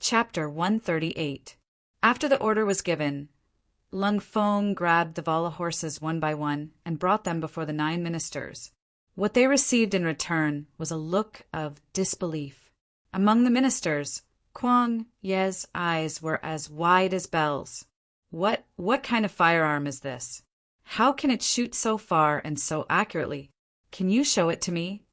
Chapter 138. After the order was given, Lung Feng grabbed the Vala horses one by one and brought them before the 9 ministers. What they received in return was a look of disbelief. Among the ministers, Kuang Ye's eyes were as wide as bells. What kind of firearm is this? How can it shoot so far and so accurately? Can you show it to me?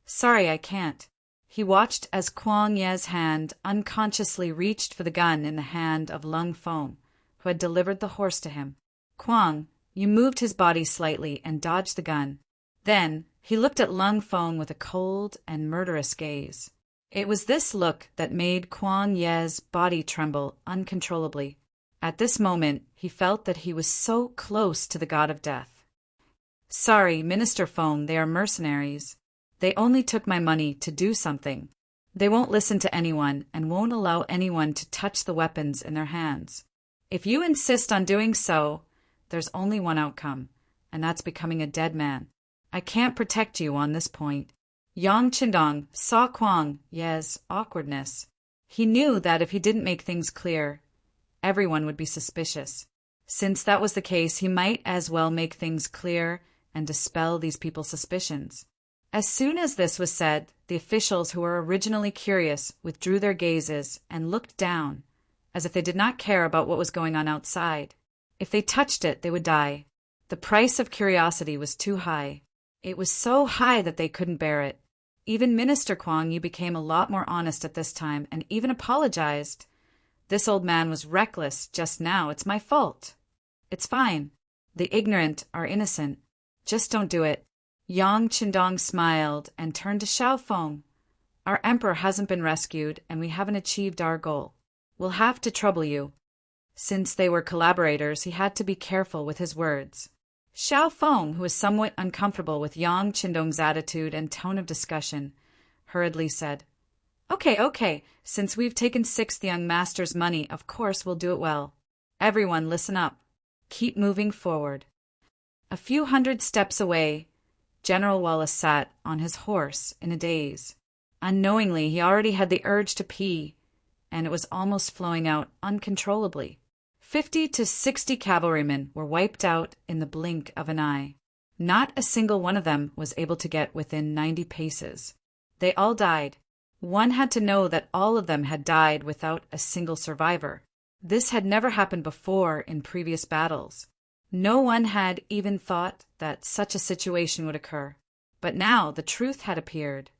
Sorry, I can't. He watched as Kuang Ye's hand unconsciously reached for the gun in the hand of Lung Feng, who had delivered the horse to him. Kuang, you moved his body slightly and dodged the gun. Then he looked at Lung Feng with a cold and murderous gaze. It was this look that made Kuang Ye's body tremble uncontrollably. At this moment, he felt that he was so close to the god of death. Sorry, Minister Feng, they are mercenaries. They only took my money to do something. They won't listen to anyone and won't allow anyone to touch the weapons in their hands. If you insist on doing so, there's only one outcome, and that's becoming a dead man. I can't protect you on this point. Yang Qindong saw Kuang Ye's awkwardness. He knew that if he didn't make things clear, everyone would be suspicious. Since that was the case, he might as well make things clear and dispel these people's suspicions. As soon as this was said, the officials who were originally curious withdrew their gazes and looked down, as if they did not care about what was going on outside. If they touched it, they would die. The price of curiosity was too high. It was so high that they couldn't bear it. Even Minister Kuang Yi became a lot more honest at this time and even apologized. This old man was reckless just now. It's my fault. It's fine. The ignorant are innocent. Just don't do it. Yang Qindong smiled and turned to Xiaofeng. Our emperor hasn't been rescued, and we haven't achieved our goal. We'll have to trouble you. Since they were collaborators, he had to be careful with his words. Xiaofeng, who was somewhat uncomfortable with Yang Qindong's attitude and tone of discussion, hurriedly said, Okay, since we've taken 6th young master's money, of course we'll do it well. Everyone listen up. Keep moving forward. A few hundred steps away, General Wallace sat on his horse in a daze. Unknowingly, he already had the urge to pee, and it was almost flowing out uncontrollably. 50 to 60 cavalrymen were wiped out in the blink of an eye. Not a single one of them was able to get within 90 paces. They all died. One had to know that all of them had died without a single survivor. This had never happened before in previous battles. No one had even thought that such a situation would occur. But now the truth had appeared.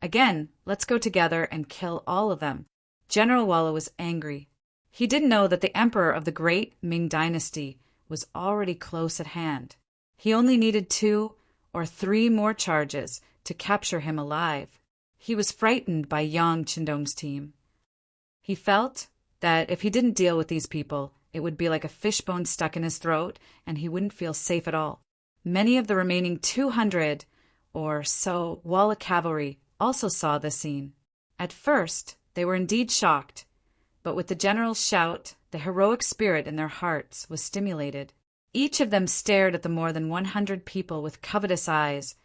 Again, let's go together and kill all of them. General Walla was angry. He didn't know that the emperor of the great Ming dynasty was already close at hand. He only needed 2 or 3 more charges to capture him alive. He was frightened by Yang Qindong's team. He felt that if he didn't deal with these people, it would be like a fishbone stuck in his throat, and he wouldn't feel safe at all. Many of the remaining 200 or so Walla cavalry also saw this scene. At first, they were indeed shocked, but with the general's shout, the heroic spirit in their hearts was stimulated. Each of them stared at the more than 100 people with covetous eyes,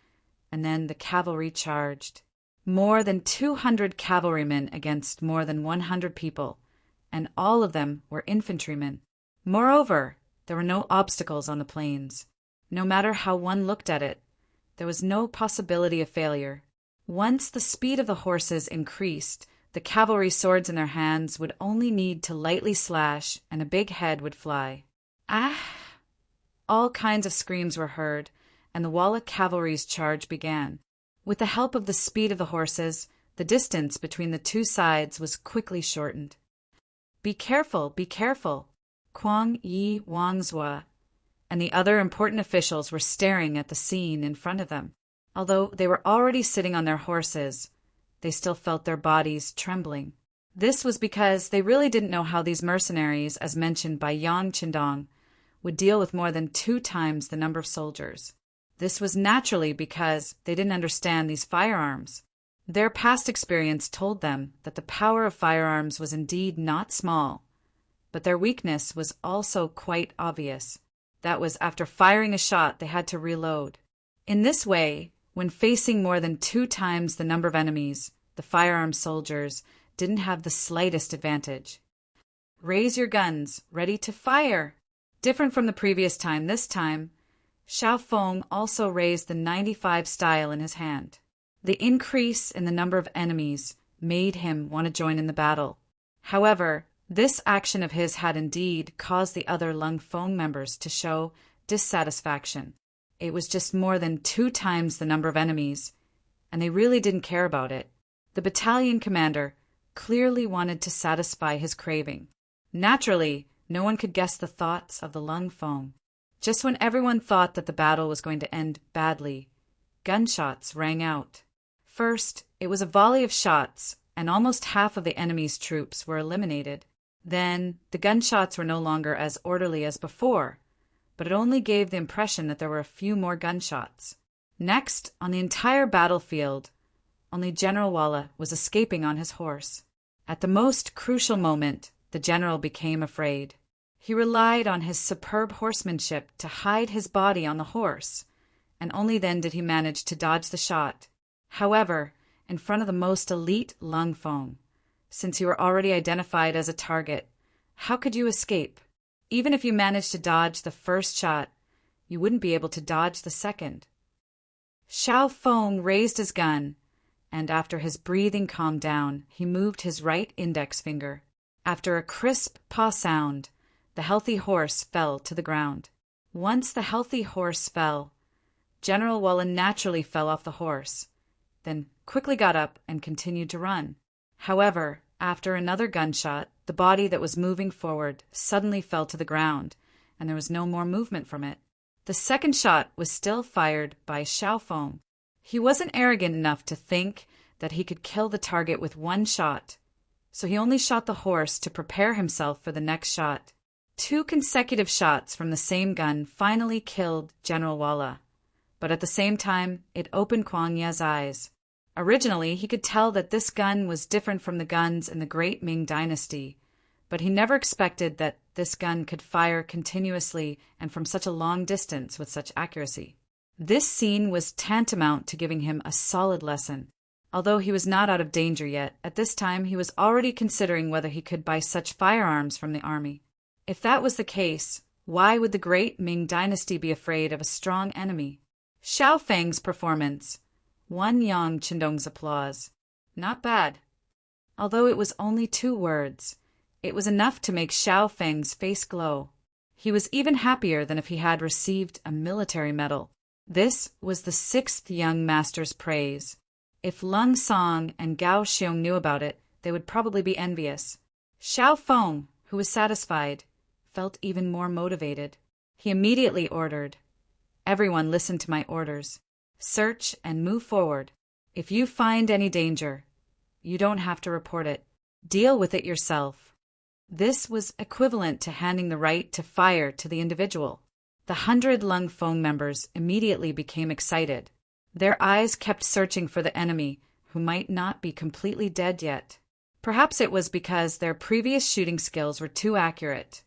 and then the cavalry charged. More than 200 cavalrymen against more than 100 people, and all of them were infantrymen. Moreover, there were no obstacles on the plains. No matter how one looked at it, there was no possibility of failure. Once the speed of the horses increased, the cavalry swords in their hands would only need to lightly slash, and a big head would fly. Ah! All kinds of screams were heard, and the Walla cavalry's charge began. With the help of the speed of the horses, the distance between the two sides was quickly shortened. Be careful, be careful! Kuang Yi Wangzhua and the other important officials were staring at the scene in front of them. Although they were already sitting on their horses, they still felt their bodies trembling. This was because they really didn't know how these mercenaries, as mentioned by Yang Qindong, would deal with more than 2 times the number of soldiers. This was naturally because they didn't understand these firearms. Their past experience told them that the power of firearms was indeed not small, but their weakness was also quite obvious. That was, after firing a shot, they had to reload. In this way, when facing more than 2 times the number of enemies, the firearm soldiers didn't have the slightest advantage. "Raise your guns, ready to fire!" Different from the previous time, this time, Xiao Feng also raised the 95 style in his hand. The increase in the number of enemies made him want to join in the battle. However, this action of his had indeed caused the other Lung Feng members to show dissatisfaction. It was just more than 2 times the number of enemies, and they really didn't care about it. The battalion commander clearly wanted to satisfy his craving. Naturally, no one could guess the thoughts of the Lung Feng. Just when everyone thought that the battle was going to end badly, gunshots rang out. First, it was a volley of shots, and almost half of the enemy's troops were eliminated. Then, the gunshots were no longer as orderly as before, but it only gave the impression that there were a few more gunshots. Next, on the entire battlefield, only General Walla was escaping on his horse. At the most crucial moment, the general became afraid. He relied on his superb horsemanship to hide his body on the horse, and only then did he manage to dodge the shot. However, in front of the most elite Lung Feng, since you were already identified as a target, how could you escape? Even if you managed to dodge the first shot, you wouldn't be able to dodge the second. Xiao Feng raised his gun, and after his breathing calmed down, he moved his right index finger. After a crisp paw sound, the healthy horse fell to the ground. Once the healthy horse fell, General Wallen naturally fell off the horse, then quickly got up and continued to run. However, after another gunshot, the body that was moving forward suddenly fell to the ground, and there was no more movement from it. The second shot was still fired by Xiao Feng. He wasn't arrogant enough to think that he could kill the target with one shot, so he only shot the horse to prepare himself for the next shot. 2 consecutive shots from the same gun finally killed General Walla, but at the same time, it opened Kuang Ye's eyes. Originally, he could tell that this gun was different from the guns in the Great Ming Dynasty, but he never expected that this gun could fire continuously and from such a long distance with such accuracy. This scene was tantamount to giving him a solid lesson. Although he was not out of danger yet, at this time he was already considering whether he could buy such firearms from the army. If that was the case, why would the Great Ming Dynasty be afraid of a strong enemy? Xiao Feng's performance won Yang Qindong's applause. Not bad. Although it was only 2 words, it was enough to make Xiao Feng's face glow. He was even happier than if he had received a military medal. This was the 6th young master's praise. If Lung Song and Gao Xiong knew about it, they would probably be envious. Xiao Feng, who was satisfied, felt even more motivated. He immediately ordered, "Everyone listen to my orders. Search and move forward. If you find any danger, you don't have to report it. Deal with it yourself." This was equivalent to handing the right to fire to the individual. The 100 Lung Feng members immediately became excited. Their eyes kept searching for the enemy, who might not be completely dead yet. Perhaps it was because their previous shooting skills were too accurate.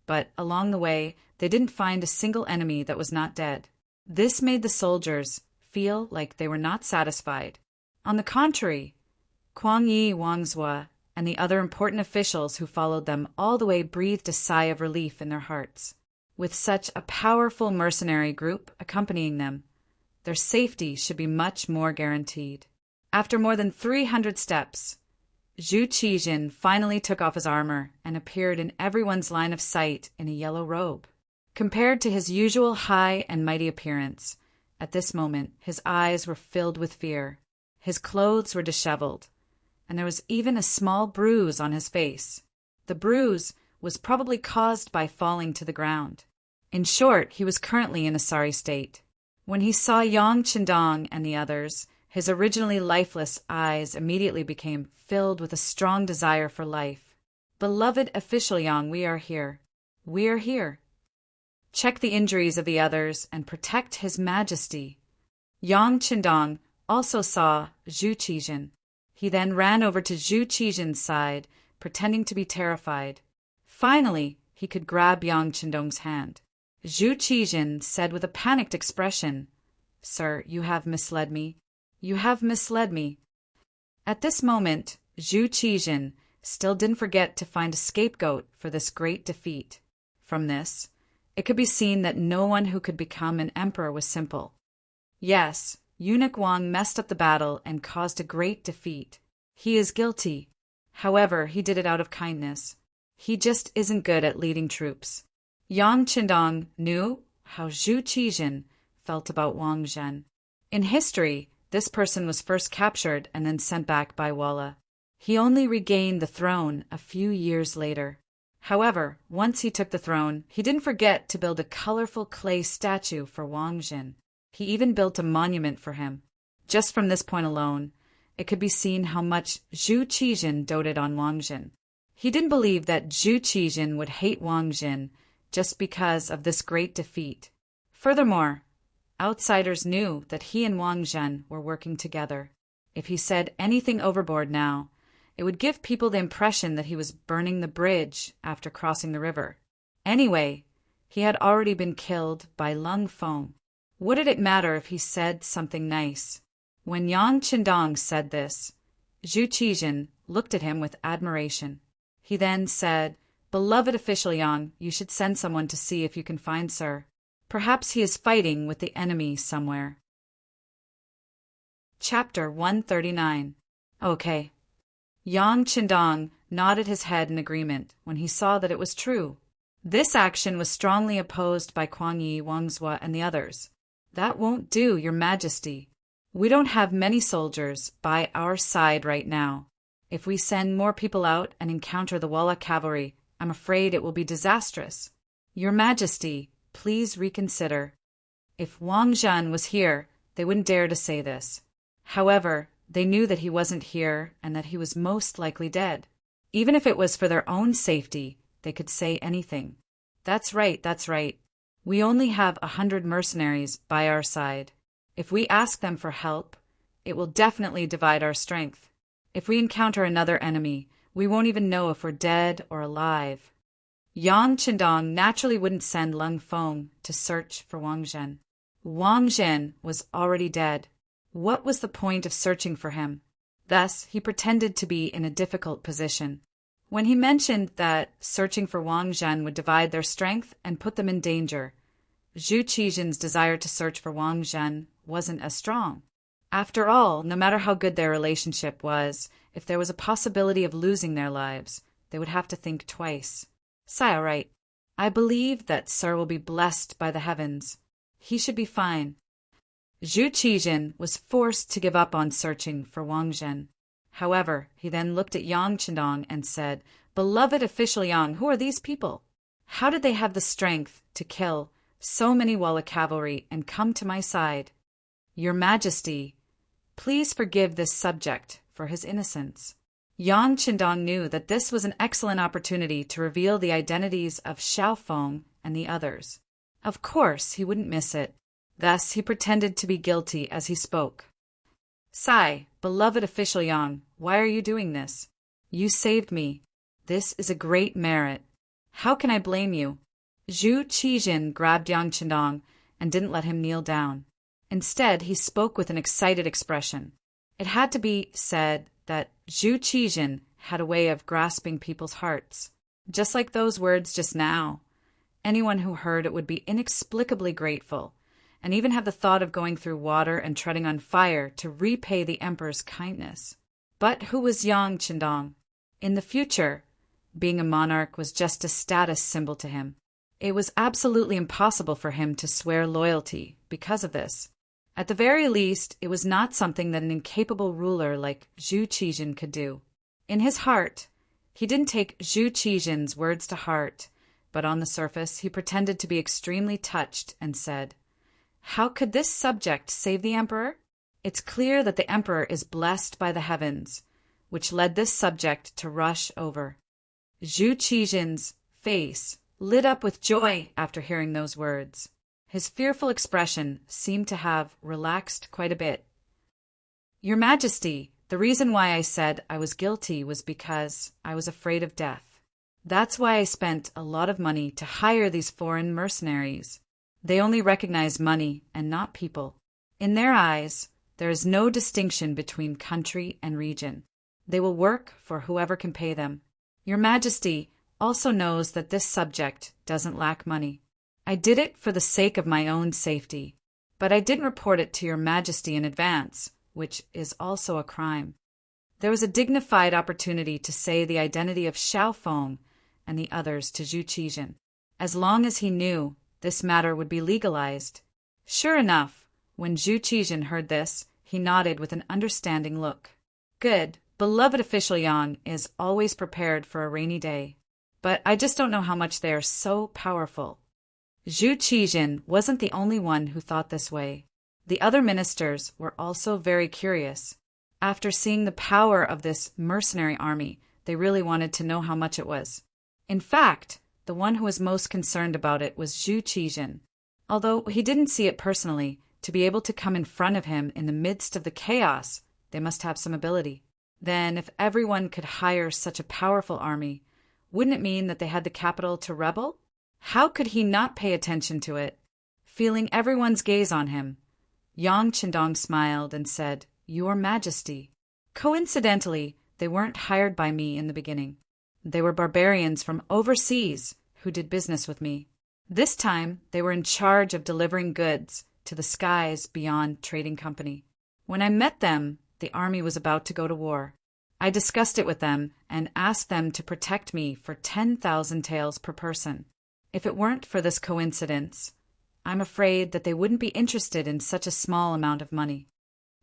But along the way, they didn't find a single enemy that was not dead. This made the soldiers feel like they were not satisfied. On the contrary, Kuang Yi, Wang Zhua, and the other important officials who followed them all the way breathed a sigh of relief in their hearts. With such a powerful mercenary group accompanying them, their safety should be much more guaranteed. After more than 300 steps, Zhu Qijin finally took off his armor and appeared in everyone's line of sight in a yellow robe. Compared to his usual high and mighty appearance, at this moment his eyes were filled with fear, his clothes were disheveled, and there was even a small bruise on his face. The bruise was probably caused by falling to the ground. In short, he was currently in a sorry state. When he saw Yang Qindong and the others, his originally lifeless eyes immediately became filled with a strong desire for life. "Beloved official Yang, we are here. We are here. Check the injuries of the others and protect His Majesty." Yang Qindong also saw Zhu Qijin. He then ran over to Zhu Qijin's side, pretending to be terrified. Finally, he could grab Yang Qindong's hand. Zhu Qijin said with a panicked expression, "Sir, you have misled me. You have misled me." At this moment, Zhu Qijin still didn't forget to find a scapegoat for this great defeat. From this, it could be seen that no one who could become an emperor was simple. Yes, eunuch Wang messed up the battle and caused a great defeat. He is guilty. However, he did it out of kindness. He just isn't good at leading troops. Yang Qindong knew how Zhu Qijin felt about Wang Zhen. In history, this person was first captured and then sent back by Walla. He only regained the throne a few years later. However, once he took the throne, he didn't forget to build a colorful clay statue for Wang Zhen. He even built a monument for him. Just from this point alone, it could be seen how much Zhu Qijin doted on Wang Zhen. He didn't believe that Zhu Qijin would hate Wang Zhen just because of this great defeat. Furthermore, outsiders knew that he and Wang Zhen were working together. If he said anything overboard now, it would give people the impression that he was burning the bridge after crossing the river. Anyway, he had already been killed by Lung Feng. What did it matter if he said something nice? When Yang Qindong said this, Zhu Qijin looked at him with admiration. He then said, "Beloved official Yang, you should send someone to see if you can find Sir. Perhaps he is fighting with the enemy somewhere." Chapter 139. Okay. Yang Qindong nodded his head in agreement when he saw that it was true. This action was strongly opposed by Kuang Yi, Wang Zua, and the others. "That won't do, Your Majesty. We don't have many soldiers by our side right now. If we send more people out and encounter the Walla cavalry, I'm afraid it will be disastrous. Your Majesty, please reconsider." If Wang Zhen was here, they wouldn't dare to say this. However, they knew that he wasn't here and that he was most likely dead. Even if it was for their own safety, they could say anything. That's right. We only have 100 mercenaries by our side. If we ask them for help, it will definitely divide our strength. If we encounter another enemy, we won't even know if we're dead or alive. Yang Qindong naturally wouldn't send Lung Feng to search for Wang Zhen. Wang Zhen was already dead. What was the point of searching for him? Thus, he pretended to be in a difficult position. When he mentioned that searching for Wang Zhen would divide their strength and put them in danger, Zhu Qijin's desire to search for Wang Zhen wasn't as strong. After all, no matter how good their relationship was, if there was a possibility of losing their lives, they would have to think twice. "Sai, all right. I believe that Sir will be blessed by the heavens. He should be fine." Zhu Qijin was forced to give up on searching for Wang Zhen. However, he then looked at Yang Qindong and said, "Beloved official Yang, who are these people? How did they have the strength to kill so many Walla cavalry and come to my side? Your Majesty, please forgive this subject for his innocence." Yang Qindong knew that this was an excellent opportunity to reveal the identities of Xiaofeng and the others. Of course, he wouldn't miss it. Thus, he pretended to be guilty as he spoke. "Sai, beloved official Yang, why are you doing this? You saved me. This is a great merit. How can I blame you?" Zhu Qijin grabbed Yang Qindong and didn't let him kneel down. Instead, he spoke with an excited expression. It had to be said that Zhu Qijin had a way of grasping people's hearts. Just like those words just now, anyone who heard it would be inexplicably grateful, and even have the thought of going through water and treading on fire to repay the emperor's kindness. But who was Yang Qindong? In the future, being a monarch was just a status symbol to him. It was absolutely impossible for him to swear loyalty because of this. At the very least, it was not something that an incapable ruler like Zhu Qijin could do. In his heart, he didn't take Zhu Qijin's words to heart, but on the surface he pretended to be extremely touched and said, "How could this subject save the emperor? It's clear that the emperor is blessed by the heavens, which led this subject to rush over." Zhu Qijin's face lit up with joy after hearing those words. His fearful expression seemed to have relaxed quite a bit. "Your Majesty, the reason why I said I was guilty was because I was afraid of death. That's why I spent a lot of money to hire these foreign mercenaries. They only recognize money and not people. In their eyes, there is no distinction between country and region. They will work for whoever can pay them. Your Majesty also knows that this subject doesn't lack money. I did it for the sake of my own safety, but I didn't report it to Your Majesty in advance, which is also a crime. There was a dignified opportunity to say the identity of Xiaofeng and the others to Zhu Qizhen. As long as he knew, this matter would be legalized. Sure enough, when Zhu Qizhen heard this, he nodded with an understanding look. Good, beloved official Yang is always prepared for a rainy day. But I just don't know how much they are so powerful. Zhu Qizhen wasn't the only one who thought this way. The other ministers were also very curious. After seeing the power of this mercenary army, they really wanted to know how much it was. In fact, the one who was most concerned about it was Zhu Qizhen. Although he didn't see it personally, to be able to come in front of him in the midst of the chaos, they must have some ability. Then, if everyone could hire such a powerful army, wouldn't it mean that they had the capital to rebel? How could he not pay attention to it? Feeling everyone's gaze on him, Yang Qindong smiled and said, Your Majesty. Coincidentally, they weren't hired by me in the beginning. They were barbarians from overseas who did business with me. This time, they were in charge of delivering goods to the skies beyond trading company. When I met them, the army was about to go to war. I discussed it with them and asked them to protect me for 10,000 taels per person. If it weren't for this coincidence, I'm afraid that they wouldn't be interested in such a small amount of money.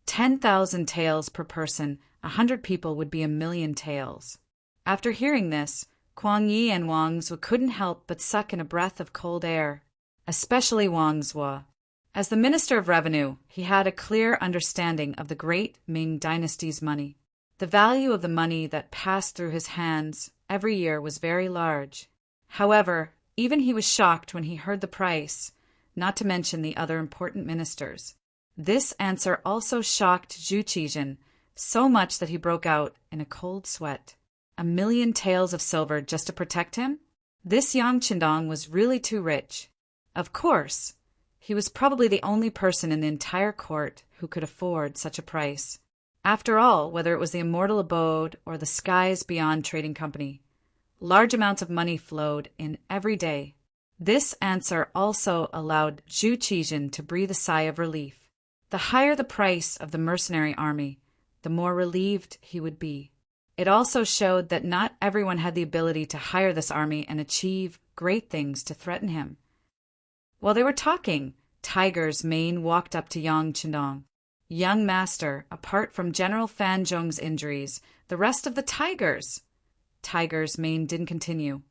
10,000 taels per person, 100 people would be 1,000,000 taels. After hearing this, Kuang Yi and Wang Zhuo couldn't help but suck in a breath of cold air, especially Wang Zhuo. As the Minister of Revenue, he had a clear understanding of the great Ming dynasty's money. The value of the money that passed through his hands every year was very large. However, even he was shocked when he heard the price, not to mention the other important ministers. This answer also shocked Zhu Qizhen so much that he broke out in a cold sweat. 1,000,000 taels of silver just to protect him? This Yang Qindong was really too rich. Of course, he was probably the only person in the entire court who could afford such a price. After all, whether it was the Immortal Abode or the Skies Beyond Trading Company, large amounts of money flowed in every day. This answer also allowed Zhu Qizhen to breathe a sigh of relief. The higher the price of the mercenary army, the more relieved he would be. It also showed that not everyone had the ability to hire this army and achieve great things to threaten him. While they were talking, Tiger's Mane walked up to Yang Qindong. Young master, apart from General Fan Zhong's injuries, the rest of the Tigers. Tiger's Mane didn't continue,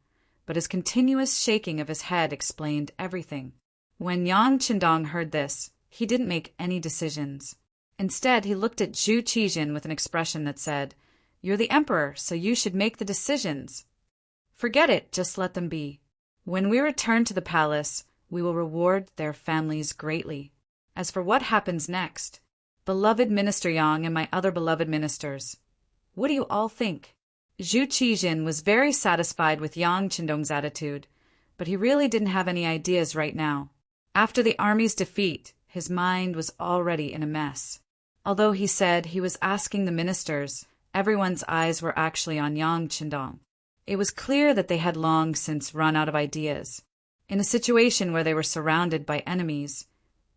but his continuous shaking of his head explained everything. When Yang Qindong heard this, he didn't make any decisions. Instead, he looked at Zhu Qizhen with an expression that said, You're the emperor, so you should make the decisions. Forget it, just let them be. When we return to the palace, we will reward their families greatly. As for what happens next, beloved Minister Yang and my other beloved ministers, what do you all think? Zhu Qizhen was very satisfied with Yang Qindong's attitude, but he really didn't have any ideas right now. After the army's defeat, his mind was already in a mess. Although he said he was asking the ministers, everyone's eyes were actually on Yang Qindong. It was clear that they had long since run out of ideas. In a situation where they were surrounded by enemies,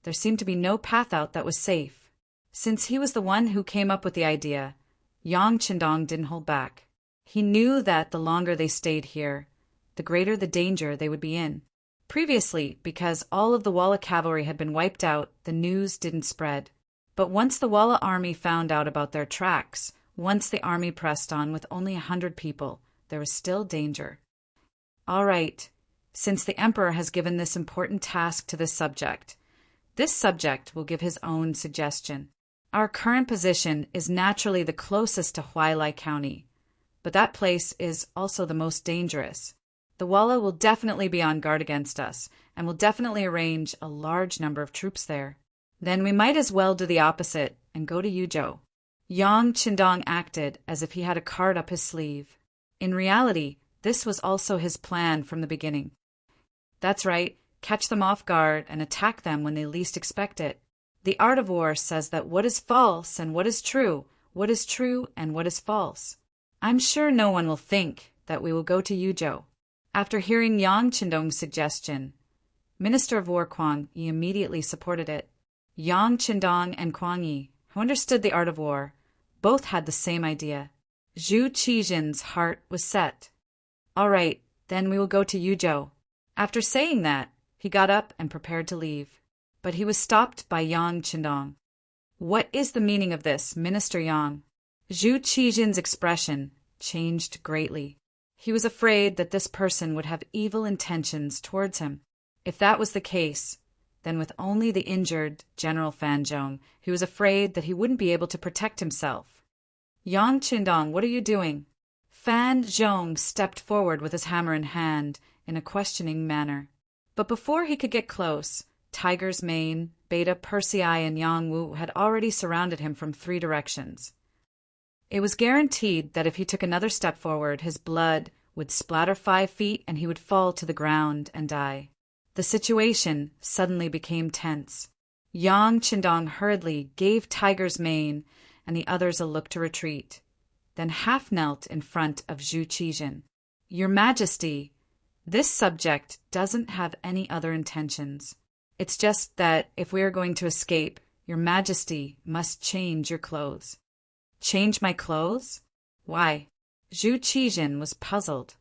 there seemed to be no path out that was safe. Since he was the one who came up with the idea, Yang Qindong didn't hold back. He knew that the longer they stayed here, the greater the danger they would be in. Previously, because all of the Walla cavalry had been wiped out, the news didn't spread. But once the Walla army found out about their tracks, once the army pressed on with only 100 people, there was still danger. All right, since the emperor has given this important task to this subject will give his own suggestion. Our current position is naturally the closest to Huailai County, but that place is also the most dangerous. The Walla will definitely be on guard against us, and will definitely arrange a large number of troops there. Then we might as well do the opposite and go to Yuzhou. Yang Qindong acted as if he had a card up his sleeve. In reality, this was also his plan from the beginning. That's right, catch them off guard and attack them when they least expect it. The art of war says that what is false and what is true what is true and what is false. I'm sure no one will think that we will go to Yuzhou. After hearing Yang Qindong's suggestion, Minister of War Kuang Yi immediately supported it. Yang Qindong and Kuang Yi, who understood the art of war, both had the same idea. Zhu Qijin's heart was set. All right, then we will go to Yuzhou. After saying that, he got up and prepared to leave. But he was stopped by Yang Qindong. What is the meaning of this, Minister Yang? Zhu Qijin's expression changed greatly. He was afraid that this person would have evil intentions towards him. If that was the case, then with only the injured General Fan Zhong, he was afraid that he wouldn't be able to protect himself. Yang Qindong, what are you doing? Fan Zhong stepped forward with his hammer in hand in a questioning manner. But before he could get close, Tiger's Mane, Beta Persei, and Yang Wu had already surrounded him from 3 directions. It was guaranteed that if he took another step forward, his blood would splatter 5 feet and he would fall to the ground and die. The situation suddenly became tense. Yang Qindong hurriedly gave Tiger's Mane and the others a look to retreat, then half knelt in front of Zhu Qijin. Your Majesty, this subject doesn't have any other intentions. It's just that if we are going to escape, Your Majesty must change your clothes. Change my clothes? Why? Zhu Qijin was puzzled.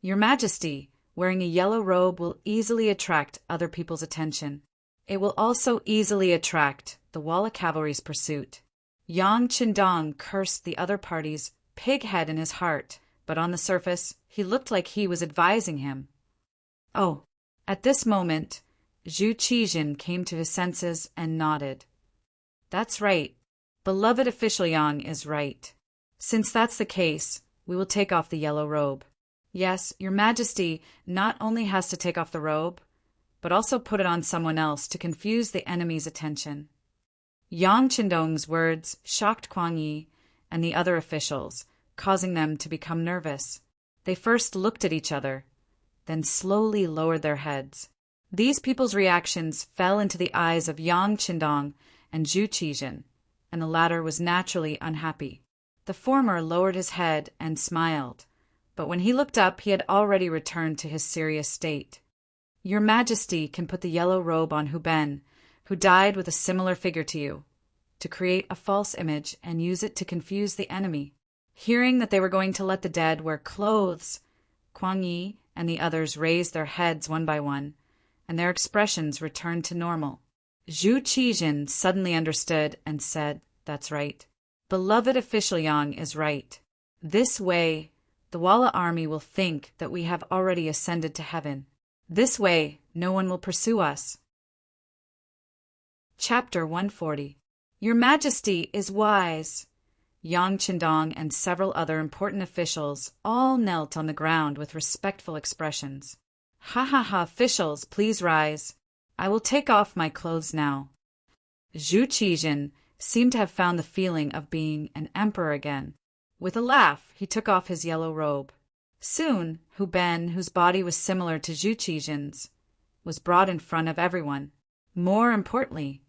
Your Majesty, wearing a yellow robe will easily attract other people's attention. It will also easily attract the Walla cavalry's pursuit. Yang Qindong cursed the other party's pighead in his heart, but on the surface, he looked like he was advising him. Oh, at this moment, Zhu Qijin came to his senses and nodded. That's right. Beloved official Yang is right. Since that's the case, we will take off the yellow robe. Yes, Your Majesty not only has to take off the robe, but also put it on someone else to confuse the enemy's attention. Yang Qindong's words shocked Kuang Yi and the other officials, causing them to become nervous. They first looked at each other, then slowly lowered their heads. These people's reactions fell into the eyes of Yang Qindong and Zhu Qijin, and the latter was naturally unhappy. The former lowered his head and smiled, but when he looked up, he had already returned to his serious state. Your Majesty can put the yellow robe on Hu Ben, who died with a similar figure to you, to create a false image and use it to confuse the enemy. Hearing that they were going to let the dead wear clothes, Kuang Yi and the others raised their heads one by one, and their expressions returned to normal. Zhu Qijin suddenly understood and said, That's right. Beloved official Yang is right. This way, the Walla army will think that we have already ascended to heaven. This way, no one will pursue us. Chapter 140. Your Majesty is wise. Yang Qindong and several other important officials all knelt on the ground with respectful expressions. Ha ha ha, officials, please rise. I will take off my clothes now. Zhu Qijin seemed to have found the feeling of being an emperor again. With a laugh, he took off his yellow robe. Soon, Hu Ben, whose body was similar to Zhu Qijin's, was brought in front of everyone. More importantly,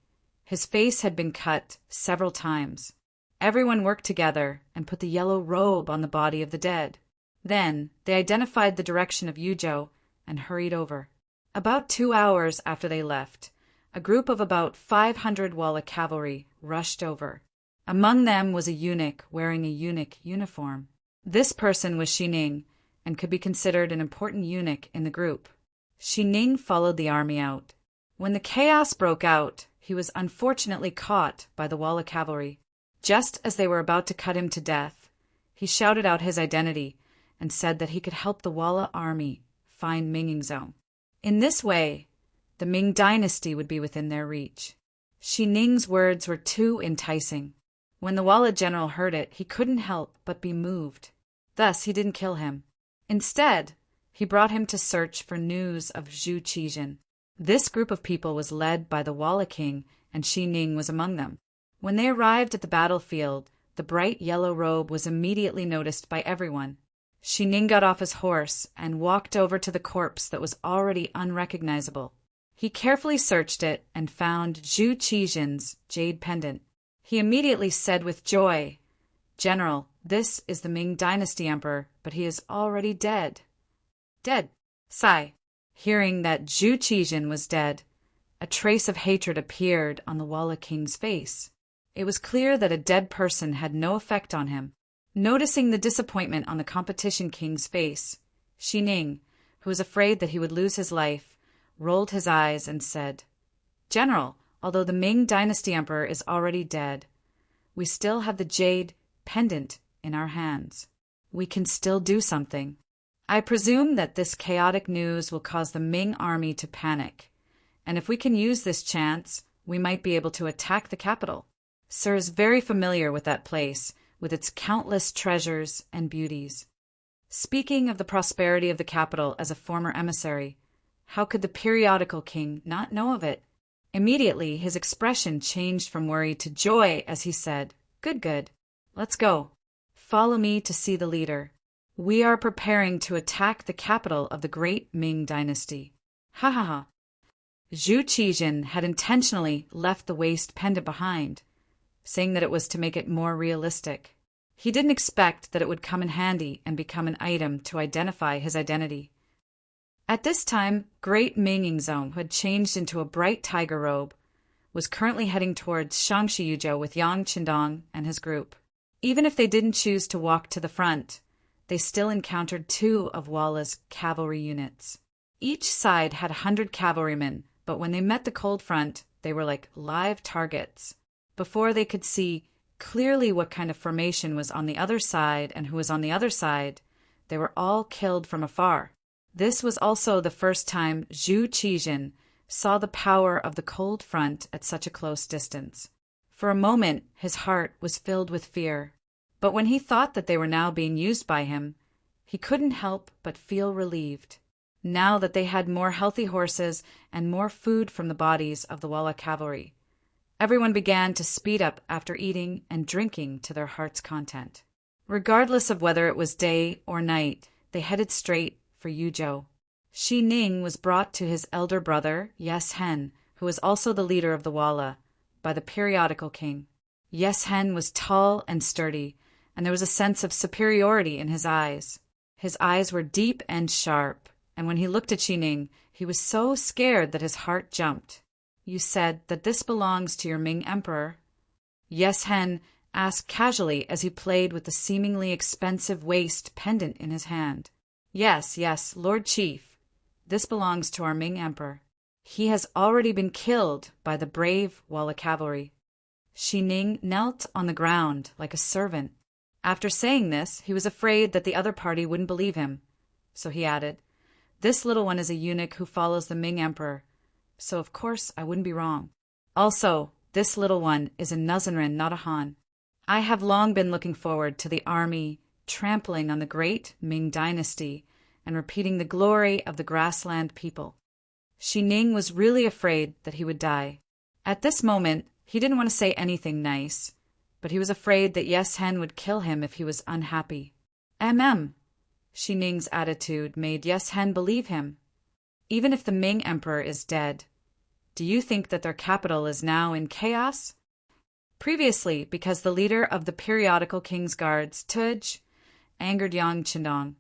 his face had been cut several times. Everyone worked together and put the yellow robe on the body of the dead. Then, they identified the direction of Yuzhou and hurried over. About 2 hours after they left, a group of about 500 Walla cavalry rushed over. Among them was a eunuch wearing a eunuch uniform. This person was Ning and could be considered an important eunuch in the group. Ning followed the army out. When the chaos broke out, he was unfortunately caught by the Walla cavalry. Just as they were about to cut him to death, he shouted out his identity and said that he could help the Walla army find Ming's zone. In this way, the Ming dynasty would be within their reach. Ning's words were too enticing. When the Walla general heard it, he couldn't help but be moved. Thus, he didn't kill him. Instead, he brought him to search for news of Zhu Qijin. This group of people was led by the Walla king, and Ning was among them. When they arrived at the battlefield, the bright yellow robe was immediately noticed by everyone. Ning got off his horse and walked over to the corpse that was already unrecognizable. He carefully searched it and found Zhu Qijin's jade pendant. He immediately said with joy General, this is the Ming Dynasty Emperor, but he is already dead. Dead. Sigh. Hearing that Zhu Qijin was dead, a trace of hatred appeared on the Walla King's face. It was clear that a dead person had no effect on him. Noticing the disappointment on the competition king's face, Xi Ning, who was afraid that he would lose his life, rolled his eyes and said, General, although the Ming Dynasty Emperor is already dead, we still have the jade pendant in our hands. We can still do something. I presume that this chaotic news will cause the Ming army to panic, and if we can use this chance, we might be able to attack the capital. Sir is very familiar with that place, with its countless treasures and beauties. Speaking of the prosperity of the capital as a former emissary, how could the periodical king not know of it? Immediately, his expression changed from worry to joy as he said, Good, good. Let's go. Follow me to see the leader. We are preparing to attack the capital of the great Ming dynasty. Ha ha ha. Zhu Qijin had intentionally left the waist pendant behind, saying that it was to make it more realistic. He didn't expect that it would come in handy and become an item to identify his identity. At this time, Great Ming Yingzhong, who had changed into a bright tiger robe, was currently heading towards Shangshi Yuzhou with Yang Qindong and his group. Even if they didn't choose to walk to the front, they still encountered 2 of Walla's cavalry units. Each side had 100 cavalrymen, but when they met the cold front, they were like live targets. Before they could see clearly what kind of formation was on the other side and who was on the other side, they were all killed from afar. This was also the first time Zhu Qijin saw the power of the cold front at such a close distance. For a moment, his heart was filled with fear, but when he thought that they were now being used by him, he couldn't help but feel relieved. Now that they had more healthy horses and more food from the bodies of the Walla cavalry, everyone began to speed up after eating and drinking to their heart's content. Regardless of whether it was day or night, they headed straight for Yuzhou. Xi Ning was brought to his elder brother, Yes Hen, who was also the leader of the Walla, by the periodical king. Yes Hen was tall and sturdy, and there was a sense of superiority in his eyes. His eyes were deep and sharp, and when he looked at Xi Ning, he was so scared that his heart jumped. You said that this belongs to your Ming emperor? Yes Hen asked casually as he played with the seemingly expensive waist pendant in his hand. Yes, yes, Lord Chief. This belongs to our Ming emperor. He has already been killed by the brave Walla cavalry. Xi Ning knelt on the ground like a servant. After saying this, he was afraid that the other party wouldn't believe him. So he added, This little one is a eunuch who follows the Ming emperor, so of course I wouldn't be wrong. Also, this little one is a Nuzenrin, not a Han. I have long been looking forward to the army trampling on the great Ming dynasty and repeating the glory of the grassland people. Xi Ning was really afraid that he would die. At this moment, he didn't want to say anything nice, but he was afraid that Yes Hen would kill him if he was unhappy. Xi Ning's attitude made Yes Hen believe him. Even if the Ming emperor is dead, do you think that their capital is now in chaos? Previously, because the leader of the periodical king's guards, Tuj, angered Yang Qindong,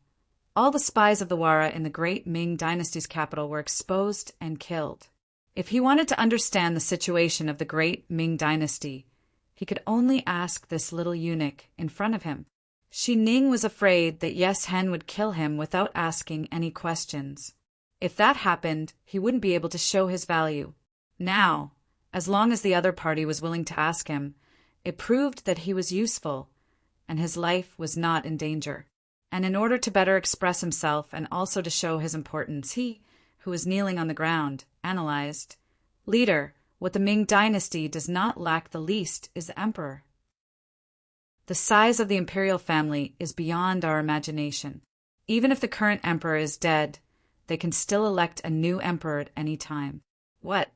all the spies of the Wara in the great Ming dynasty's capital were exposed and killed. If he wanted to understand the situation of the great Ming dynasty, he could only ask this little eunuch in front of him. Xi Ning was afraid that Yes Hen would kill him without asking any questions. If that happened, he wouldn't be able to show his value. Now, as long as the other party was willing to ask him, it proved that he was useful, and his life was not in danger. And in order to better express himself and also to show his importance, he, who was kneeling on the ground, analyzed, Leader, what the Ming dynasty does not lack the least is the emperor. The size of the imperial family is beyond our imagination. Even if the current emperor is dead, they can still elect a new emperor at any time. What?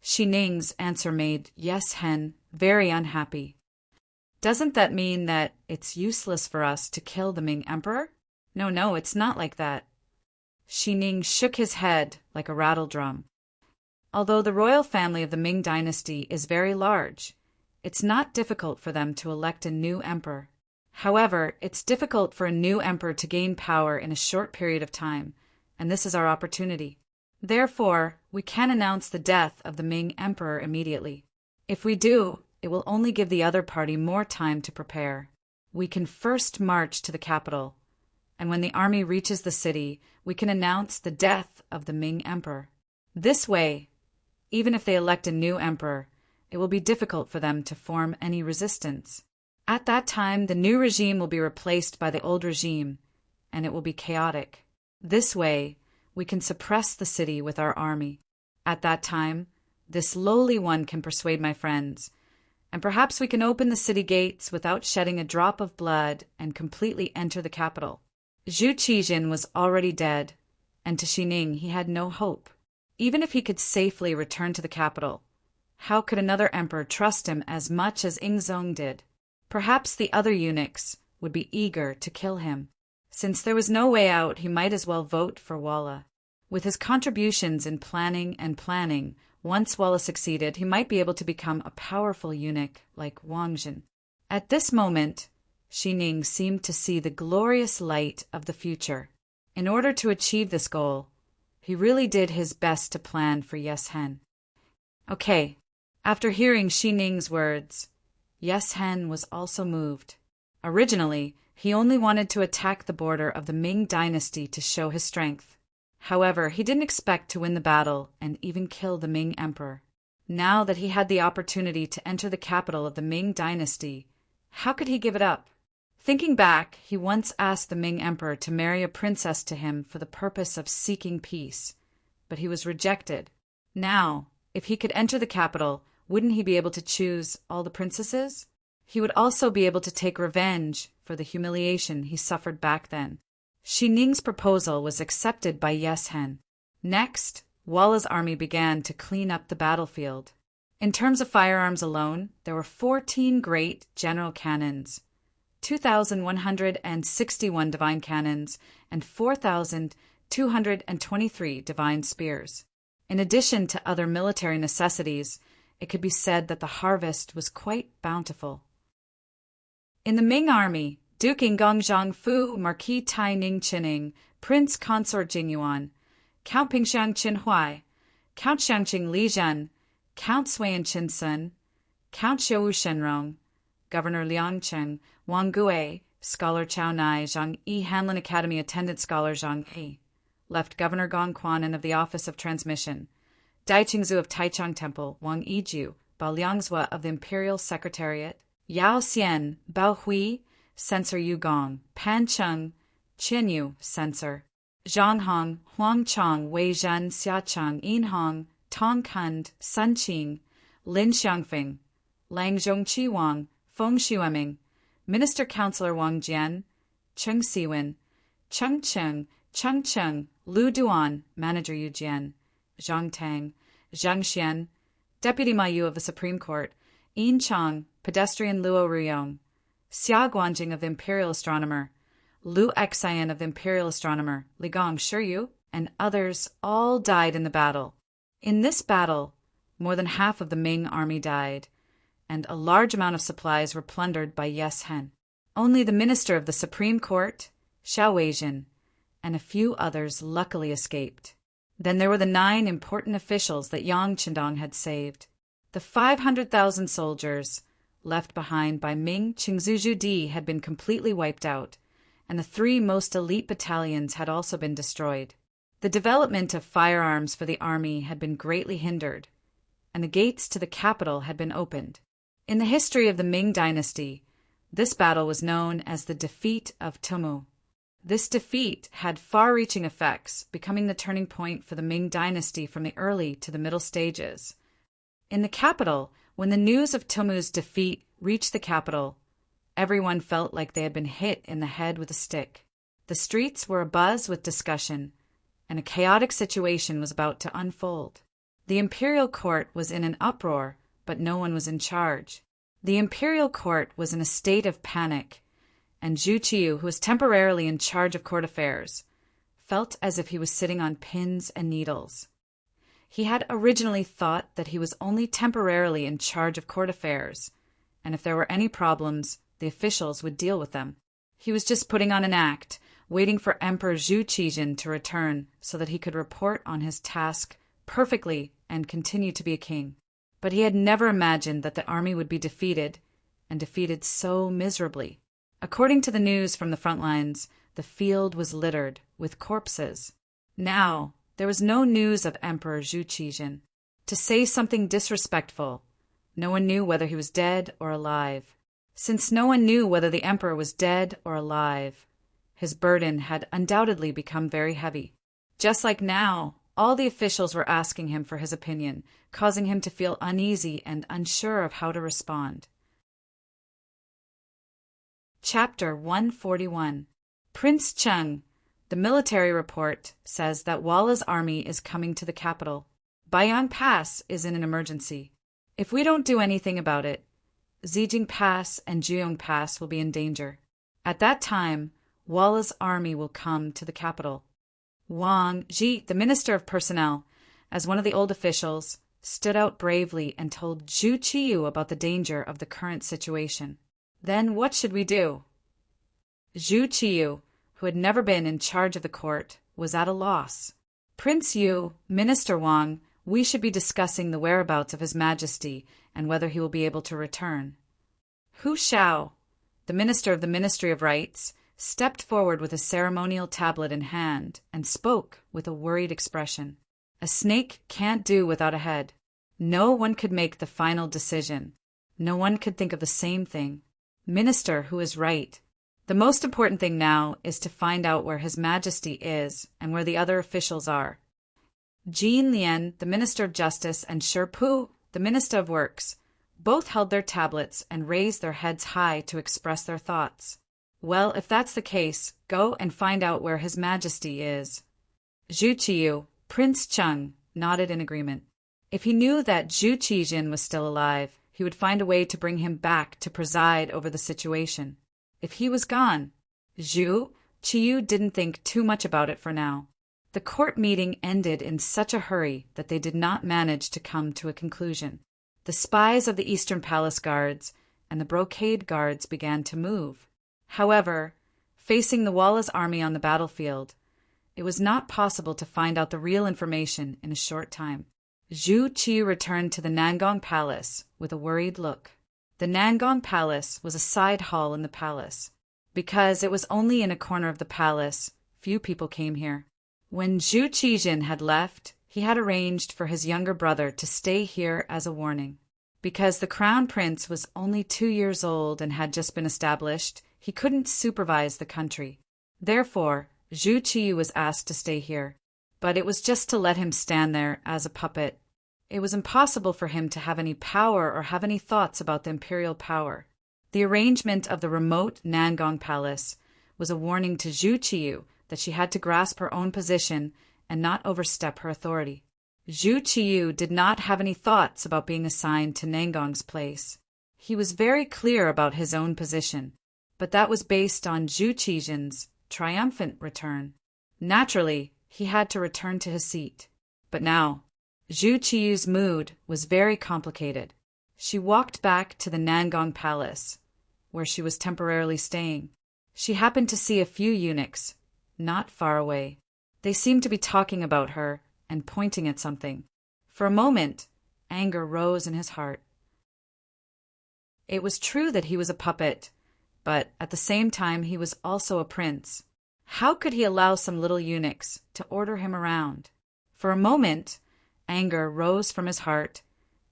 Xi Ning's answer made Yes Hen very unhappy. Doesn't that mean that it's useless for us to kill the Ming emperor? No, it's not like that. Xi Ning shook his head like a rattle drum. Although the royal family of the Ming dynasty is very large, it's not difficult for them to elect a new emperor. However, it's difficult for a new emperor to gain power in a short period of time, and this is our opportunity. Therefore, we can announce the death of the Ming emperor immediately. If we do, it will only give the other party more time to prepare. We can first march to the capital, and when the army reaches the city, we can announce the death of the Ming emperor. This way, even if they elect a new emperor, it will be difficult for them to form any resistance. At that time, the new regime will be replaced by the old regime, and it will be chaotic. This way, we can suppress the city with our army. At that time, this lowly one can persuade my friends, and perhaps we can open the city gates without shedding a drop of blood and completely enter the capital. Zhu Qijin was already dead, and to Xining he had no hope. Even if he could safely return to the capital, how could another emperor trust him as much as Ingzong did? Perhaps the other eunuchs would be eager to kill him. Since there was no way out, he might as well vote for Walla. With his contributions in planning, once Walla succeeded, he might be able to become a powerful eunuch like Wangjin. At this moment, Xining seemed to see the glorious light of the future. In order to achieve this goal, he really did his best to plan for Yes Hen. Okay, after hearing Xining's words, Yes Hen was also moved. Originally, he only wanted to attack the border of the Ming dynasty to show his strength. However, he didn't expect to win the battle and even kill the Ming emperor. Now that he had the opportunity to enter the capital of the Ming dynasty, how could he give it up? Thinking back, he once asked the Ming emperor to marry a princess to him for the purpose of seeking peace, but he was rejected. Now, if he could enter the capital, wouldn't he be able to choose all the princesses? He would also be able to take revenge for the humiliation he suffered back then. Xining's proposal was accepted by Yes Hen. Next, Walla's army began to clean up the battlefield. In terms of firearms alone, there were 14 great general cannons, 2,161 divine cannons, and 4,223 divine spears. In addition to other military necessities, it could be said that the harvest was quite bountiful. In the Ming army, Duke Ingong Zhangfu, Marquis Tai Ning Qining, Prince Consort Jingyuan, Count Pingxiang Qinhuai, Count Xiangqing Li Zhen, Count Suiyan Qinsun, Count Xiu Shenrong, Governor Liang Cheng, Wang Gui, Scholar Chao Nai, Zhang Yi Hanlin Academy attendant Scholar Zhang Yi, left Governor Gong Quanan of the Office of Transmission, Dai Qingzu of Taichung Temple, Wang Yizhu, Bao Liangzhua of the Imperial Secretariat, Yao Xian, Bao Hui, Censor Yu Gong, Pan Cheng, Qian Yu, Censor, Zhang Hong, Huang Chong, Wei Zhen, Xia Cheng, Yin Hong, Tong Kund, Sun Qing, Lin Xiangfeng, Lang Zhongqi Wang, Feng Xueming, Minister Councilor Wang Jian, Cheng Siwen, Cheng Cheng, Lu Duan, Manager Yu Jian, Zhang Tang, Zhang Xian, Deputy Ma Yu of the Supreme Court, Yin Chang, Pedestrian Luo Ruyong, Xia Guanjing of the Imperial Astronomer, Lu Xian of the Imperial Astronomer, Li Gong Shiyu, and others all died in the battle. In this battle, more than half of the Ming army died, and a large amount of supplies were plundered by Yes Hen. Only the minister of the Supreme Court, Xiao Weijin, and a few others luckily escaped. Then there were the 9 important officials that Yang Qindong had saved. The 500,000 soldiers left behind by Ming Qingzhou Di had been completely wiped out, and the 3 most elite battalions had also been destroyed. The development of firearms for the army had been greatly hindered, and the gates to the capital had been opened. In the history of the Ming dynasty, this battle was known as the defeat of Tumu. This defeat had far-reaching effects, becoming the turning point for the Ming dynasty from the early to the middle stages. In the capital, when the news of Tumu's defeat reached the capital, everyone felt like they had been hit in the head with a stick. The streets were abuzz with discussion, and a chaotic situation was about to unfold. The imperial court was in an uproar, but no one was in charge. The imperial court was in a state of panic, and Zhu Qiyu, who was temporarily in charge of court affairs, felt as if he was sitting on pins and needles. He had originally thought that he was only temporarily in charge of court affairs, and if there were any problems, the officials would deal with them. He was just putting on an act, waiting for Emperor Zhu Qijin to return so that he could report on his task perfectly and continue to be a king. But he had never imagined that the army would be defeated, and defeated so miserably. According to the news from the front lines, the field was littered with corpses. Now, there was no news of Emperor Zhu Qijin. To say something disrespectful, no one knew whether he was dead or alive. Since no one knew whether the emperor was dead or alive, his burden had undoubtedly become very heavy. Just like now, all the officials were asking him for his opinion, causing him to feel uneasy and unsure of how to respond. Chapter 141. Prince Cheng. The military report says that Walla's army is coming to the capital. Baiyang Pass is in an emergency. If we don't do anything about it, Zijing Pass and Juyong Pass will be in danger. At that time, Walla's army will come to the capital. Wang Ji, the Minister of Personnel, as one of the old officials, stood out bravely and told Zhu Qiyu about the danger of the current situation. Then what should we do? Zhu Qiyu, who had never been in charge of the court, was at a loss. Prince Yu, Minister Wang, we should be discussing the whereabouts of His Majesty and whether he will be able to return. Hu Xiao, the Minister of the Ministry of Rites, stepped forward with a ceremonial tablet in hand and spoke with a worried expression. A snake can't do without a head. No one could make the final decision. No one could think of the same thing. Minister who is right. The most important thing now is to find out where His Majesty is and where the other officials are. Jean Lian, the Minister of Justice, and Shi Pu, the Minister of Works, both held their tablets and raised their heads high to express their thoughts. Well, if that's the case, go and find out where His Majesty is. Zhu Qiyu, Prince Cheng, nodded in agreement. If he knew that Zhu Qijin was still alive, he would find a way to bring him back to preside over the situation. If he was gone, Zhu Qiyu didn't think too much about it for now. The court meeting ended in such a hurry that they did not manage to come to a conclusion. The spies of the Eastern Palace Guards and the Brocade Guards began to move. However, facing the Walla's army on the battlefield, it was not possible to find out the real information in a short time. Zhu Qiyu returned to the Nangong Palace with a worried look. The Nangong Palace was a side hall in the palace. Because it was only in a corner of the palace, few people came here. When Zhu Qijin had left, he had arranged for his younger brother to stay here as a warning. Because the crown prince was only 2 years old and had just been established, he couldn't supervise the country. Therefore, Zhu Qiyu was asked to stay here. But it was just to let him stand there as a puppet. It was impossible for him to have any power or have any thoughts about the imperial power. The arrangement of the remote Nangong Palace was a warning to Zhu Qiyu that she had to grasp her own position and not overstep her authority. Zhu Qiyu did not have any thoughts about being assigned to Nangong's place. He was very clear about his own position, but that was based on Zhu Qijin's triumphant return. Naturally, he had to return to his seat. But now, Zhu Qiyu's mood was very complicated. She walked back to the Nangong Palace, where she was temporarily staying. She happened to see a few eunuchs, not far away. They seemed to be talking about her and pointing at something. For a moment, anger rose in his heart. It was true that he was a puppet, but at the same time he was also a prince. How could he allow some little eunuchs to order him around? For a moment, anger rose from his heart,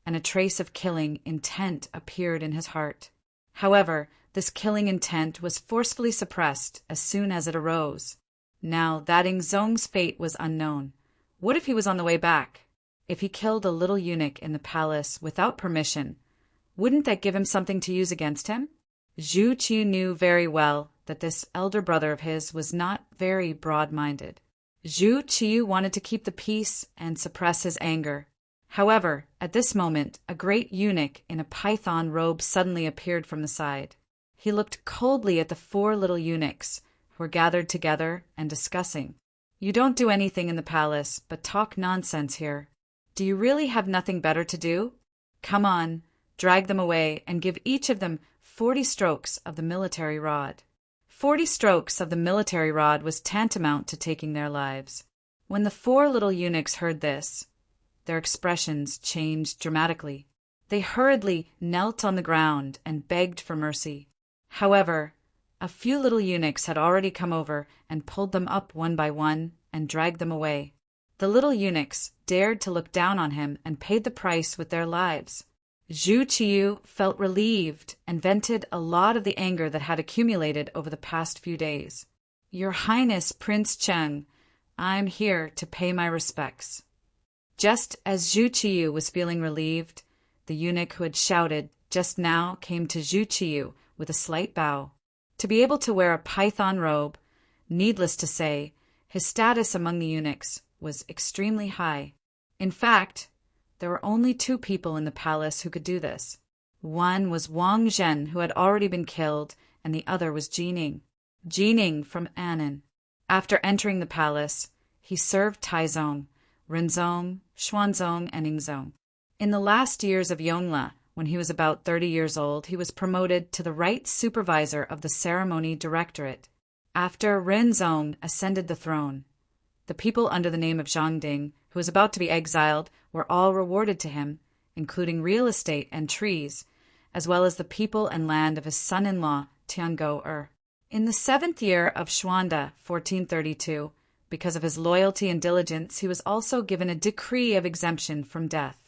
and a trace of killing intent appeared in his heart. However, this killing intent was forcefully suppressed as soon as it arose. Now that Zong's fate was unknown. What if he was on the way back? If he killed a little eunuch in the palace without permission, wouldn't that give him something to use against him? Zhu Qiyu knew very well that this elder brother of his was not very broad-minded. Zhu Qiyu wanted to keep the peace and suppress his anger. However, at this moment, a great eunuch in a python robe suddenly appeared from the side. He looked coldly at the 4 little eunuchs who were gathered together and discussing. You don't do anything in the palace but talk nonsense here. Do you really have nothing better to do? Come on, drag them away and give each of them 40 strokes of the military rod. 40 strokes of the military rod was tantamount to taking their lives. When the 4 little eunuchs heard this, their expressions changed dramatically. They hurriedly knelt on the ground and begged for mercy. However, a few little eunuchs had already come over and pulled them up one by one and dragged them away. The little eunuchs dared to look down on him and paid the price with their lives. Zhu Qiyu felt relieved and vented a lot of the anger that had accumulated over the past few days. "Your Highness, Prince Cheng, I'm here to pay my respects." Just as Zhu Qiyu was feeling relieved, the eunuch who had shouted just now came to Zhu Qiyu with a slight bow. To be able to wear a python robe, needless to say, his status among the eunuchs was extremely high. In fact, there were only 2 people in the palace who could do this. One was Wang Zhen, who had already been killed, and the other was Jining. Jining from Annan. After entering the palace, he served Taizong, Renzong, Xuanzong, and Yingzong. In the last years of Yongle, when he was about 30 years old, he was promoted to the right supervisor of the ceremony directorate. After Renzong ascended the throne, the people under the name of Zhangding, who was about to be exiled, were all rewarded to him, including real estate and trees, as well as the people and land of his son-in-law, Tiango-er. In the 7th year of Xuande, 1432, because of his loyalty and diligence, he was also given a decree of exemption from death.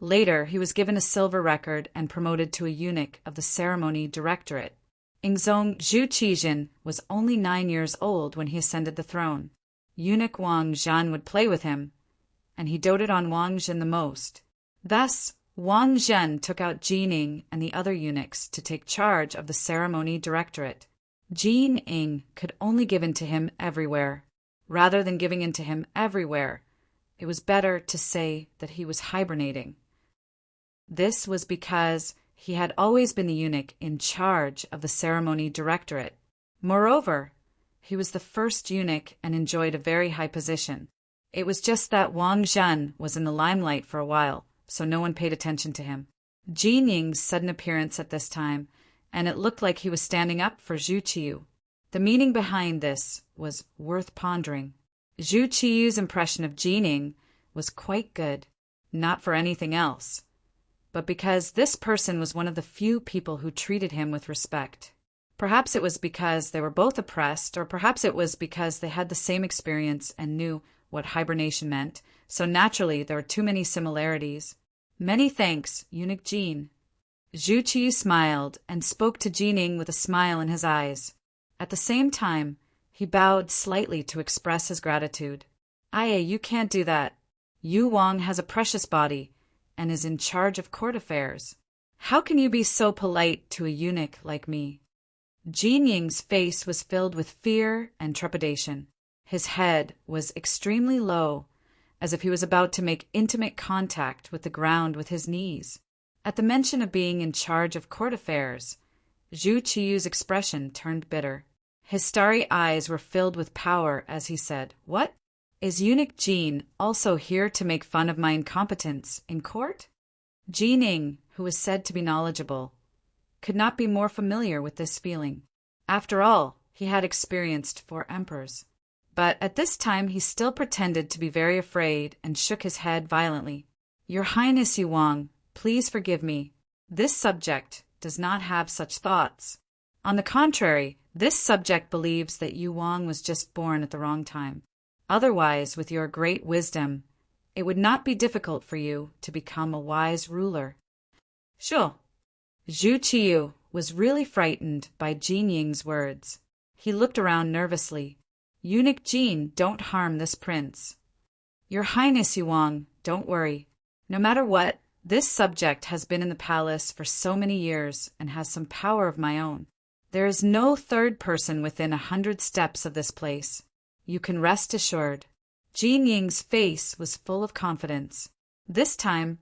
Later, he was given a silver record and promoted to a eunuch of the ceremony directorate. Yingzong Zhu Qijin was only 9 years old when he ascended the throne. Eunuch Wang Zhan would play with him, and he doted on Wang Zhen the most. Thus, Wang Zhen took out Jining and the other eunuchs to take charge of the ceremony directorate. Jining could only give in to him everywhere. Rather than giving in to him everywhere, it was better to say that he was hibernating. This was because he had always been the eunuch in charge of the ceremony directorate. Moreover, he was the first eunuch and enjoyed a very high position. It was just that Wang Zhen was in the limelight for a while, so no one paid attention to him. Jining's sudden appearance at this time, and it looked like he was standing up for Zhu Qiyu. The meaning behind this was worth pondering. Zhu Qiyu's impression of Jining was quite good, not for anything else, but because this person was one of the few people who treated him with respect. Perhaps it was because they were both oppressed, or perhaps it was because they had the same experience and knew what hibernation meant, so naturally there were too many similarities. "Many thanks, Eunuch Jin." Zhu Qiyu smiled and spoke to Jining with a smile in his eyes. At the same time, he bowed slightly to express his gratitude. "Aye, you can't do that. Yu Wang has a precious body and is in charge of court affairs. How can you be so polite to a eunuch like me?" Jinying's face was filled with fear and trepidation. His head was extremely low, as if he was about to make intimate contact with the ground with his knees. At the mention of being in charge of court affairs, Zhu Qiyu's expression turned bitter. His starry eyes were filled with power as he said, "What? Is Eunuch Jin also here to make fun of my incompetence in court?" Jining, who was said to be knowledgeable, could not be more familiar with this feeling. After all, he had experienced 4 emperors. But at this time he still pretended to be very afraid and shook his head violently. "Your Highness Yu Wang, please forgive me. This subject does not have such thoughts. On the contrary, this subject believes that Yu Wang was just born at the wrong time. Otherwise, with your great wisdom, it would not be difficult for you to become a wise ruler." Sure. Zhu Qiyu was really frightened by Jinying's words. He looked around nervously. "Eunuch Jin, don't harm this prince." "Your Highness Yu Wang, don't worry. No matter what, this subject has been in the palace for so many years and has some power of my own. There is no third person within 100 steps of this place. You can rest assured." Jinying's face was full of confidence. This time,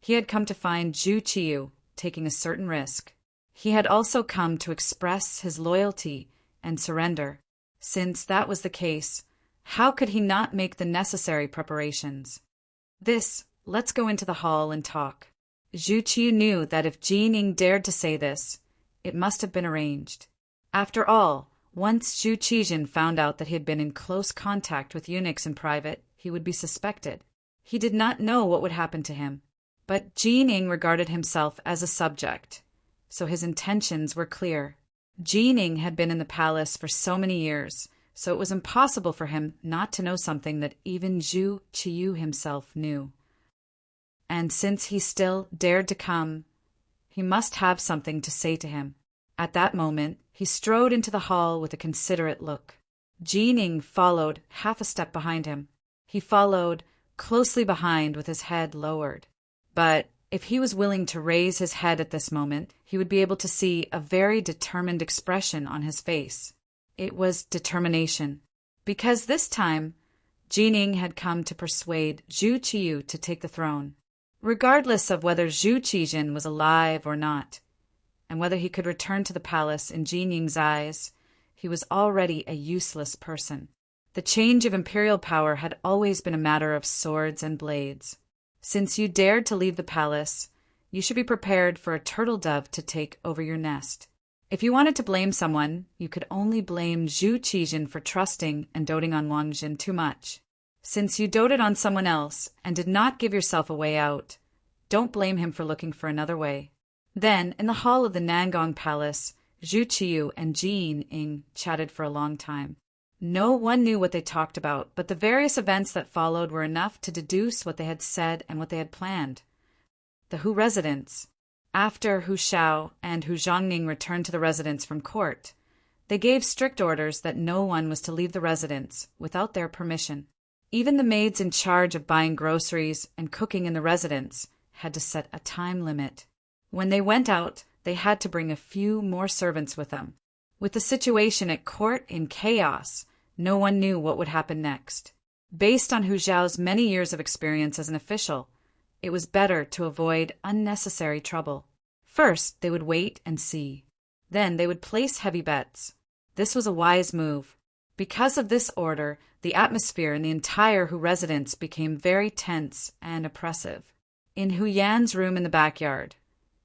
he had come to find Zhu Qiyu taking a certain risk. He had also come to express his loyalty and surrender. Since that was the case, how could he not make the necessary preparations? Let's go into the hall and talk." Zhu Qiyu knew that if Jining dared to say this, It must have been arranged. After all, once Zhu Qijin found out that he had been in close contact with eunuchs in private, he would be suspected. He did not know what would happen to him. But Jining regarded himself as a subject, so his intentions were clear. Jining had been in the palace for so many years, so it was impossible for him not to know something that even Zhu Qiyu himself knew. And since he still dared to come, he must have something to say to him. At that moment, he strode into the hall with a considerate look. Jining followed half a step behind him. He followed closely behind with his head lowered. But if he was willing to raise his head at this moment, he would be able to see a very determined expression on his face. It was determination. Because this time, Jining had come to persuade Zhu Qiyu to take the throne, regardless of whether Zhu Qijin was alive or not, and whether he could return to the palace. In Jining's eyes, he was already a useless person. The change of imperial power had always been a matter of swords and blades. Since you dared to leave the palace, you should be prepared for a turtle dove to take over your nest. If you wanted to blame someone, you could only blame Zhu Qijin for trusting and doting on Wang Jin too much. Since you doted on someone else and did not give yourself a way out, don't blame him for looking for another way. Then, in the hall of the Nangong Palace, Zhu Qiyu and Jining chatted for a long time. No one knew what they talked about, but the various events that followed were enough to deduce what they had said and what they had planned. The Hu residence. After Hu Shao and Hu Zhongning returned to the residence from court, they gave strict orders that no one was to leave the residence without their permission. Even the maids in charge of buying groceries and cooking in the residence had to set a time limit. When they went out, they had to bring a few more servants with them. With the situation at court in chaos, no one knew what would happen next. Based on Hu Zhao's many years of experience as an official, it was better to avoid unnecessary trouble. First, they would wait and see. Then they would place heavy bets. This was a wise move. Because of this order, the atmosphere in the entire Hu residence became very tense and oppressive. In Hu Yan's room in the backyard,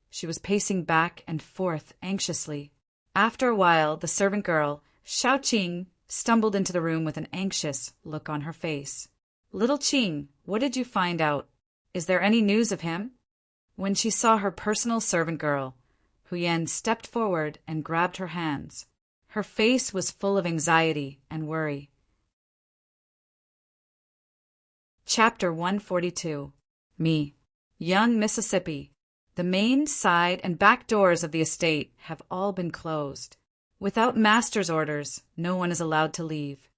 she was pacing back and forth anxiously. After a while, the servant girl, Xiao Qing, stumbled into the room with an anxious look on her face. "Little Qing, what did you find out? Is there any news of him?" When she saw her personal servant girl, Hu Yan stepped forward and grabbed her hands. Her face was full of anxiety and worry. Chapter 142. Me. Young Mississippi. The main, side, and back doors of the estate have all been closed. Without master's orders, no one is allowed to leave.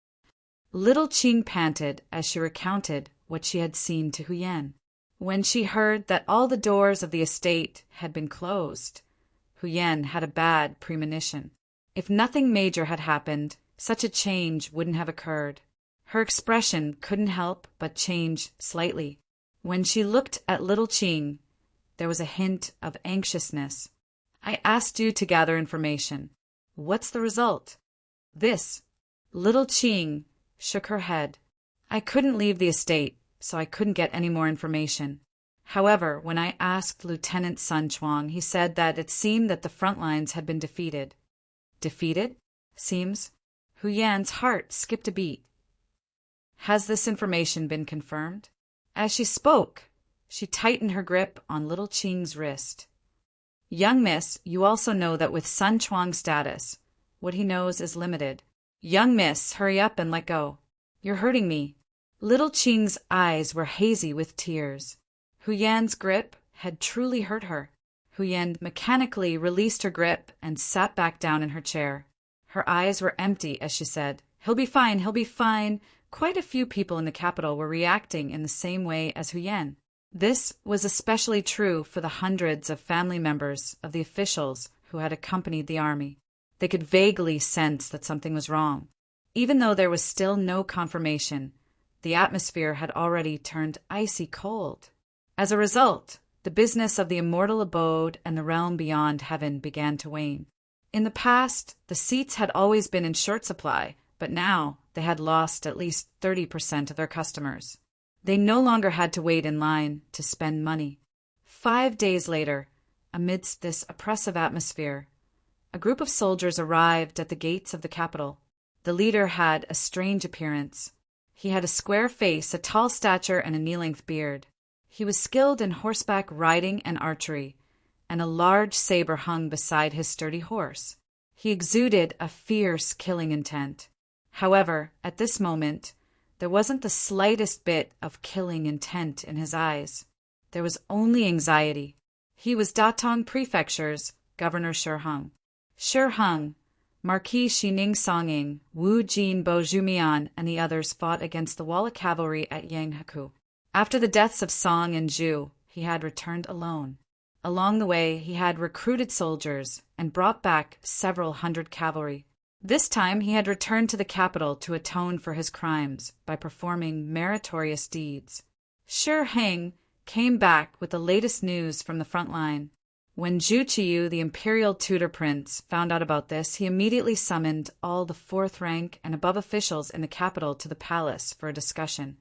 Little Qing panted as she recounted what she had seen to Hu Yan. When she heard that all the doors of the estate had been closed, Hu Yan had a bad premonition. If nothing major had happened, such a change wouldn't have occurred. Her expression couldn't help but change slightly. When she looked at little Qing, there was a hint of anxiousness. "I asked you to gather information. What's the result?" "This." Little Qing shook her head. "I couldn't leave the estate, so I couldn't get any more information. However, when I asked Lieutenant Sun Chuang, he said that it seemed that the front lines had been defeated." "Defeated? Seems." Hu Yan's heart skipped a beat. "Has this information been confirmed?" As she spoke, she tightened her grip on little Qing's wrist. "Young miss, you also know that with Sun Chuang's status, what he knows is limited. Young miss, hurry up and let go. You're hurting me." Little Qing's eyes were hazy with tears. Hu Yan's grip had truly hurt her. Hu Yan mechanically released her grip and sat back down in her chair. Her eyes were empty as she said, "He'll be fine, he'll be fine." Quite a few people in the capital were reacting in the same way as Hu Yan. This was especially true for the hundreds of family members of the officials who had accompanied the army. They could vaguely sense that something was wrong. Even though there was still no confirmation, the atmosphere had already turned icy cold. As a result, the business of the immortal abode and the realm beyond heaven began to wane. In the past, the seats had always been in short supply, but now they had lost at least 30% of their customers. They no longer had to wait in line to spend money. 5 days later, amidst this oppressive atmosphere, a group of soldiers arrived at the gates of the capital. The leader had a strange appearance. He had a square face, a tall stature, and a knee-length beard. He was skilled in horseback riding and archery, and a large saber hung beside his sturdy horse. He exuded a fierce killing intent. However, at this moment, there wasn't the slightest bit of killing intent in his eyes. There was only anxiety. He was Datong Prefecture's Governor Shi Hung. Shi Hung, Marquis Xining Songing, Wu Jin Bo Zhumian, and the others fought against the Walla cavalry at Yanghekou. After the deaths of Song and Zhu, he had returned alone. Along the way, he had recruited soldiers and brought back several hundred cavalry. This time he had returned to the capital to atone for his crimes by performing meritorious deeds. Shi Heng came back with the latest news from the front line. When Zhu Qiyu, the imperial tutor prince, found out about this, he immediately summoned all the fourth rank and above officials in the capital to the palace for a discussion.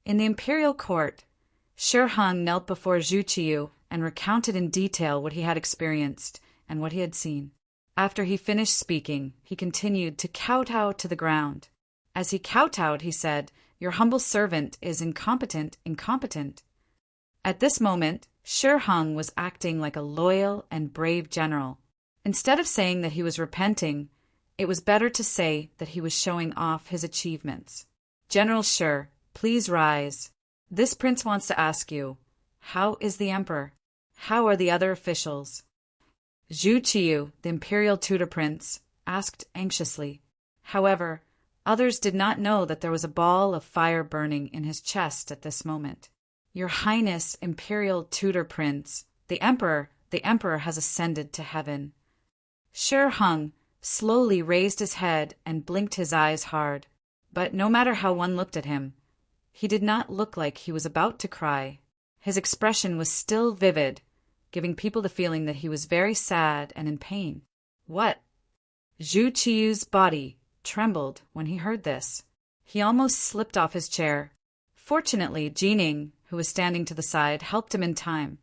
In the imperial court, Shi Hung knelt before Zhu Qiyu and recounted in detail what he had experienced and what he had seen. After he finished speaking, he continued to kowtow to the ground. As he kowtowed, he said, "Your humble servant is incompetent. At this moment, Shi Hung was acting like a loyal and brave general. Instead of saying that he was repenting, it was better to say that he was showing off his achievements. General Shi, please rise. This prince wants to ask you, how is the emperor? How are the other officials?" Zhu Qiyu, the imperial tutor prince, asked anxiously. However, others did not know that there was a ball of fire burning in his chest at this moment. "Your Highness, imperial tutor prince, the emperor has ascended to heaven." Shi Hung slowly raised his head and blinked his eyes hard. But no matter how one looked at him, he did not look like he was about to cry. His expression was still vivid, giving people the feeling that he was very sad and in pain. What? Zhu Qiyu's body trembled when he heard this. He almost slipped off his chair. Fortunately, Jining, who was standing to the side, helped him in time,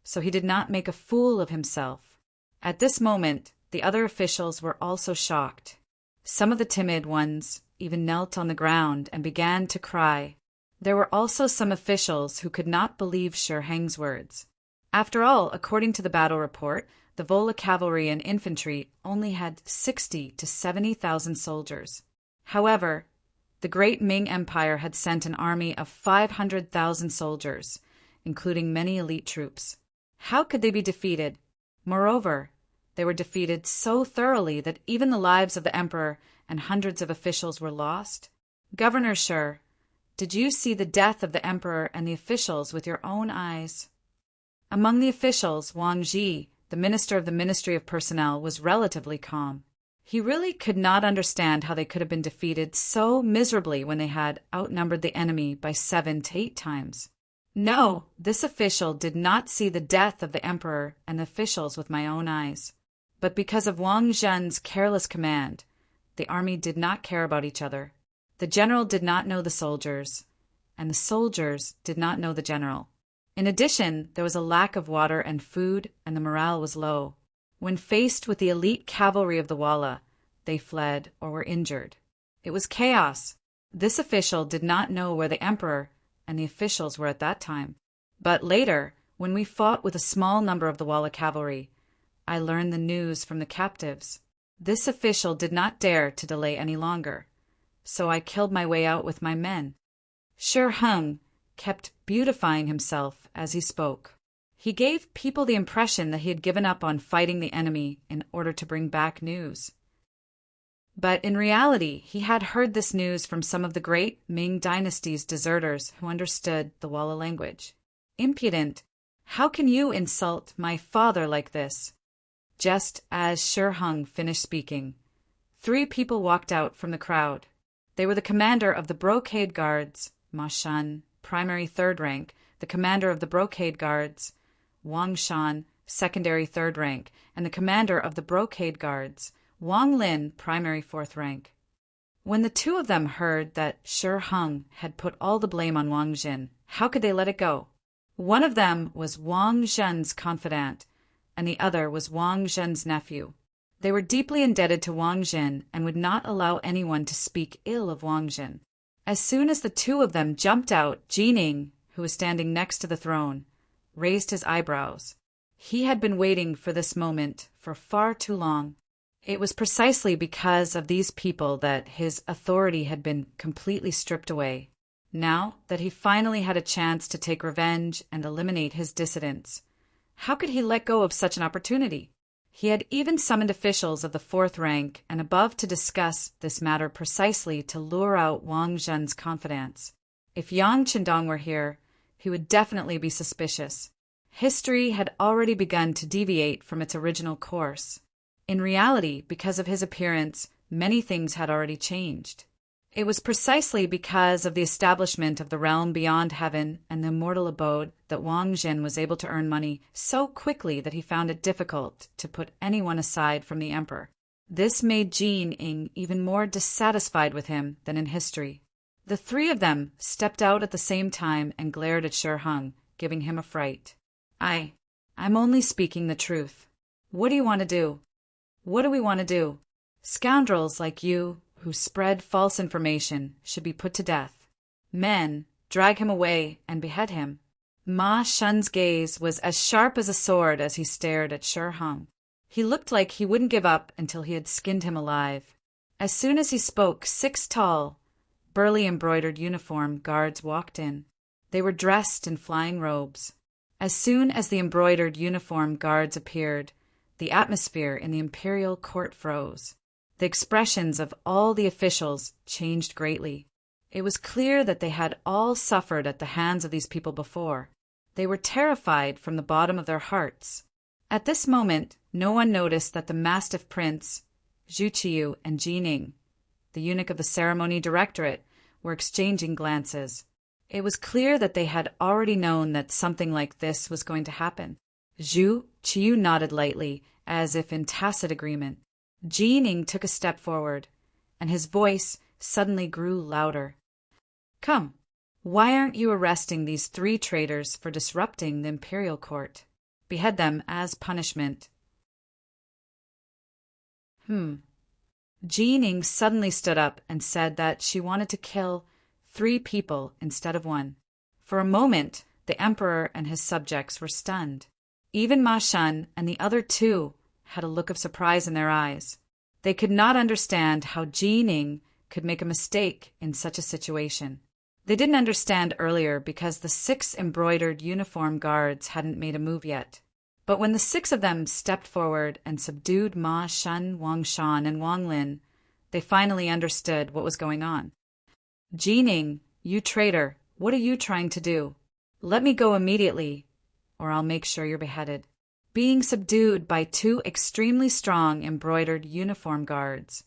so he did not make a fool of himself. At this moment, the other officials were also shocked. Some of the timid ones even knelt on the ground and began to cry. There were also some officials who could not believe Shi Heng's words. After all, according to the battle report, the Vola cavalry and infantry only had 60 to 70,000 soldiers. However, the great Ming Empire had sent an army of 500,000 soldiers, including many elite troops. How could they be defeated? Moreover, they were defeated so thoroughly that even the lives of the emperor and hundreds of officials were lost. Governor Shi, did you see the death of the emperor and the officials with your own eyes? Among the officials, Wang Ji, the minister of the Ministry of Personnel, was relatively calm. He really could not understand how they could have been defeated so miserably when they had outnumbered the enemy by 7 to 8 times. No, this official did not see the death of the emperor and the officials with my own eyes. But because of Wang Zhen's careless command, the army did not care about each other. The general did not know the soldiers, and the soldiers did not know the general. In addition, there was a lack of water and food, and the morale was low. When faced with the elite cavalry of the Walla, they fled or were injured. It was chaos. This official did not know where the emperor and the officials were at that time. But later, when we fought with a small number of the Walla cavalry, I learned the news from the captives. This official did not dare to delay any longer, so I killed my way out with my men. Shi Hung kept beautifying himself as he spoke. He gave people the impression that he had given up on fighting the enemy in order to bring back news. But in reality, he had heard this news from some of the great Ming dynasty's deserters who understood the Walla language. "Impudent! How can you insult my father like this?" Just as Shi Hung finished speaking, 3 people walked out from the crowd. They were the commander of the Brocade Guards, Ma Shan, primary 3rd rank, the commander of the Brocade Guards, Wang Shan, secondary 3rd rank, and the commander of the Brocade Guards, Wang Lin, primary 4th rank. When the 2 of them heard that Shi Hung had put all the blame on Wang Jin, how could they let it go? One of them was Wang Zhen's confidant, and the other was Wang Zhen's nephew. They were deeply indebted to Wang Zhen and would not allow anyone to speak ill of Wang Zhen. As soon as the two of them jumped out, Jining, who was standing next to the throne, raised his eyebrows. He had been waiting for this moment for far too long. It was precisely because of these people that his authority had been completely stripped away. Now that he finally had a chance to take revenge and eliminate his dissidents, how could he let go of such an opportunity? He had even summoned officials of the fourth rank and above to discuss this matter precisely to lure out Wang Zhen's confidence. If Yang Qindong were here, he would definitely be suspicious. History had already begun to deviate from its original course. In reality, because of his appearance, many things had already changed. It was precisely because of the establishment of the realm beyond heaven and the immortal abode that Wang Zhen was able to earn money so quickly that he found it difficult to put anyone aside from the emperor. This made Jining even more dissatisfied with him than in history. The three of them stepped out at the same time and glared at Shi Hung, giving him a fright. I'm only speaking the truth. What do you want to do? What do we want to do? Scoundrels like you, who spread false information, should be put to death. Men, drag him away and behead him. Ma Shun's gaze was as sharp as a sword as he stared at Shi Hung. He looked like he wouldn't give up until he had skinned him alive. As soon as he spoke, 6 tall, burly embroidered uniform guards walked in. They were dressed in flying robes. As soon as the embroidered uniform guards appeared, the atmosphere in the imperial court froze. The expressions of all the officials changed greatly. It was clear that they had all suffered at the hands of these people before. They were terrified from the bottom of their hearts. At this moment, no one noticed that the Mastiff Prince, Zhu Qiyu, and Jining, the eunuch of the ceremony directorate, were exchanging glances. It was clear that they had already known that something like this was going to happen. Zhu Qiyu nodded lightly, as if in tacit agreement. Jining took a step forward, and his voice suddenly grew louder. Come, why aren't you arresting these 3 traitors for disrupting the imperial court? Behead them as punishment. Jining suddenly stood up and said that she wanted to kill 3 people instead of 1. For a moment, the emperor and his subjects were stunned. Even Ma Shun and the other 2 had a look of surprise in their eyes. They could not understand how Jining could make a mistake in such a situation. They didn't understand earlier because the 6 embroidered uniform guards hadn't made a move yet. But when the 6 of them stepped forward and subdued Ma Shun, Wang Shan, and Wang Lin, they finally understood what was going on. Jining, you traitor, what are you trying to do? Let me go immediately, or I'll make sure you're beheaded. Being subdued by 2 extremely strong embroidered uniform guards,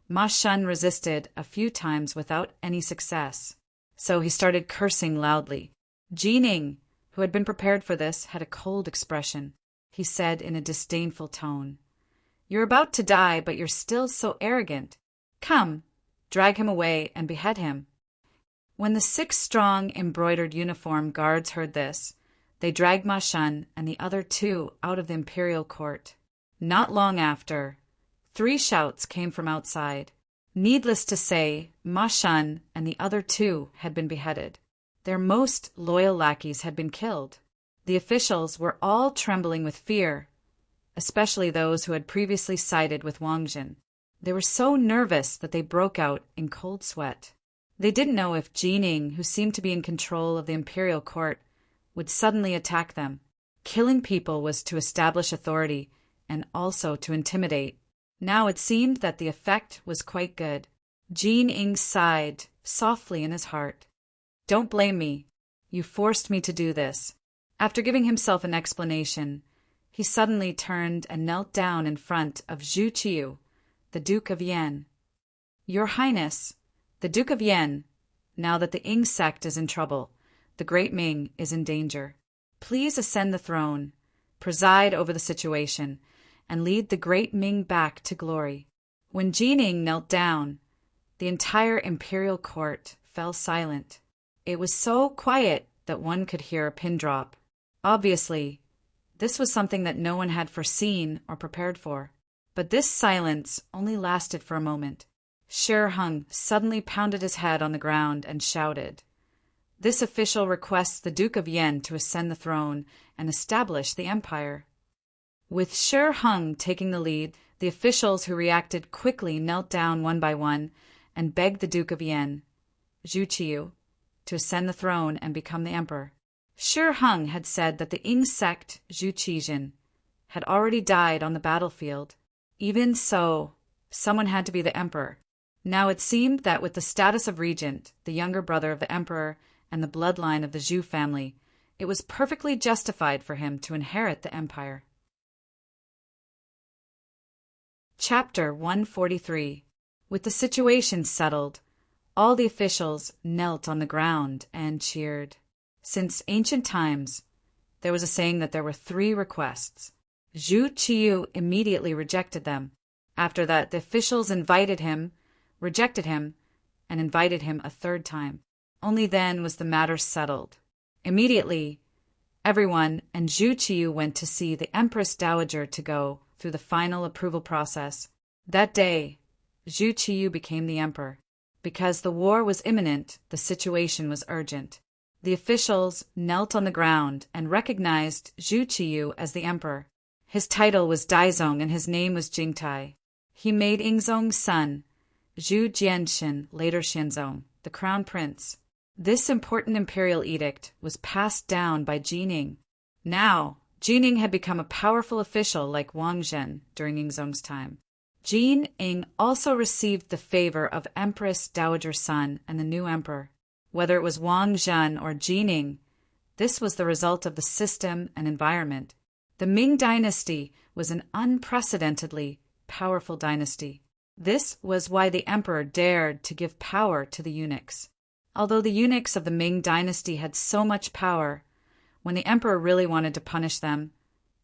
Ma Shun resisted a few times without any success, so he started cursing loudly. Jining, who had been prepared for this, had a cold expression. He said in a disdainful tone, You're about to die, but you're still so arrogant. Come, drag him away and behead him. When the 6 strong embroidered uniform guards heard this, they dragged Ma Shun and the other 2 out of the imperial court. Not long after, 3 shouts came from outside. Needless to say, Ma Shun and the other 2 had been beheaded. Their most loyal lackeys had been killed. The officials were all trembling with fear, especially those who had previously sided with Wang Zhen. They were so nervous that they broke out in cold sweat. They didn't know if Jining, who seemed to be in control of the imperial court, would suddenly attack them. Killing people was to establish authority and also to intimidate. Now it seemed that the effect was quite good. Jining sighed softly in his heart. Don't blame me. You forced me to do this. After giving himself an explanation, he suddenly turned and knelt down in front of Zhu Qiyu, the Duke of Yan. Your Highness, the Duke of Yan, now that the Ying sect is in trouble, the great Ming is in danger. Please ascend the throne, preside over the situation, and lead the great Ming back to glory. When Jining knelt down, the entire imperial court fell silent. It was so quiet that one could hear a pin drop. Obviously, This was something that no one had foreseen or prepared for. But this silence only lasted for a moment. Shi Hung suddenly pounded his head on the ground and shouted, "This official requests the Duke of Yen to ascend the throne and establish the empire." With Shi Hung taking the lead, the officials who reacted quickly knelt down one by one and begged the Duke of Yen, Zhu Qiyu, to ascend the throne and become the emperor. Shi Hung had said that the Ying sect, Zhu Qijin, had already died on the battlefield. Even so, someone had to be the emperor. Now it seemed that with the status of regent, the younger brother of the emperor, and the bloodline of the Zhu family, it was perfectly justified for him to inherit the empire. Chapter 143. With the situation settled, all the officials knelt on the ground and cheered. Since ancient times, there was a saying that there were 3 requests. Zhu Qiyu immediately rejected them. After that, the officials rejected him, and invited him a 3rd time. Only then was the matter settled. Immediately, everyone and Zhu Qiyu went to see the Empress Dowager to go through the final approval process. That day, Zhu Qiyu became the emperor. Because the war was imminent, the situation was urgent. The officials knelt on the ground and recognized Zhu Qiyu as the emperor. His title was Daizong and his name was Jingtai. He made Yingzong's son, Zhu Jianxin, later Xianzong, the crown prince. This important imperial edict was passed down by Jining. Now, Jining had become a powerful official like Wang Zhen during Yingzong's time. Jining also received the favor of Empress Dowager's son and the new emperor. Whether it was Wang Zhen or Jining, this was the result of the system and environment. The Ming dynasty was an unprecedentedly powerful dynasty. This was why the emperor dared to give power to the eunuchs. Although the eunuchs of the Ming dynasty had so much power, when the emperor really wanted to punish them,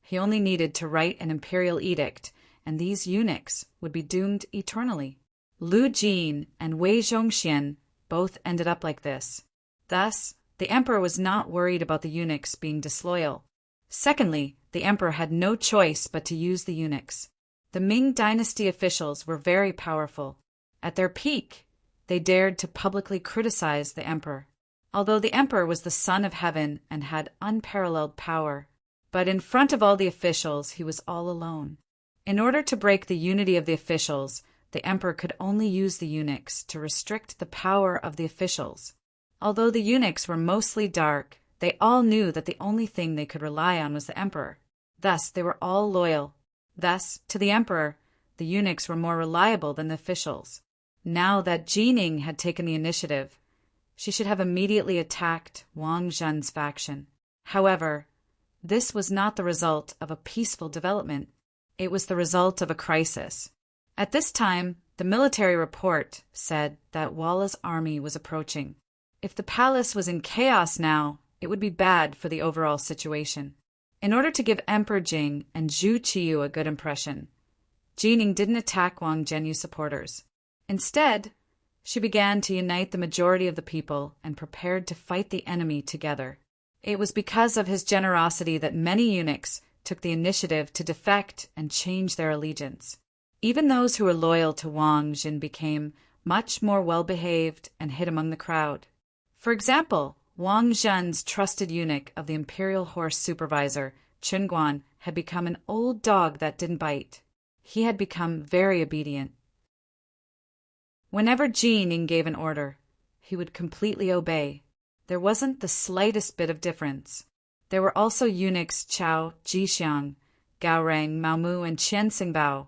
he only needed to write an imperial edict, and these eunuchs would be doomed eternally. Lu Jin and Wei Zhongxian both ended up like this. Thus, the emperor was not worried about the eunuchs being disloyal. Secondly, the emperor had no choice but to use the eunuchs. The Ming dynasty officials were very powerful. At their peak, they dared to publicly criticize the emperor. Although the emperor was the son of heaven and had unparalleled power, but in front of all the officials he was all alone. In order to break the unity of the officials, the emperor could only use the eunuchs to restrict the power of the officials. Although the eunuchs were mostly dark, they all knew that the only thing they could rely on was the emperor. Thus, they were all loyal. Thus, to the emperor, the eunuchs were more reliable than the officials. Now that Jining had taken the initiative, she should have immediately attacked Wang Zhen's faction. However, this was not the result of a peaceful development. It was the result of a crisis. At this time, the military report said that Walla's army was approaching. If the palace was in chaos now, it would be bad for the overall situation. In order to give Emperor Jing and Zhu Qiyu a good impression, Jining didn't attack Wang Zhenyu's supporters. Instead, she began to unite the majority of the people and prepared to fight the enemy together. It was because of his generosity that many eunuchs took the initiative to defect and change their allegiance. Even those who were loyal to Wang Zhen became much more well-behaved and hid among the crowd. For example, Wang Zhen's trusted eunuch of the imperial horse supervisor, Chun Guan, had become an old dog that didn't bite. He had become very obedient. Whenever Jining gave an order, he would completely obey. There wasn't the slightest bit of difference. There were also eunuchs Chao, Jixiang, Gao Rang, Mao Mu, and Qian Xingbao,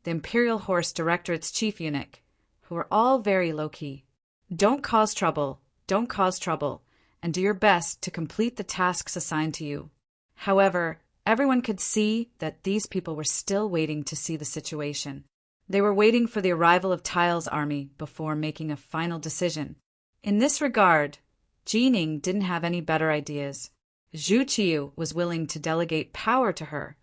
the imperial horse directorate's chief eunuch, who were all very low-key. Don't cause trouble, and do your best to complete the tasks assigned to you. However, everyone could see that these people were still waiting to see the situation. They were waiting for the arrival of Tile's army before making a final decision. In this regard, Jining didn't have any better ideas. Zhu Qiyu was willing to delegate power to her,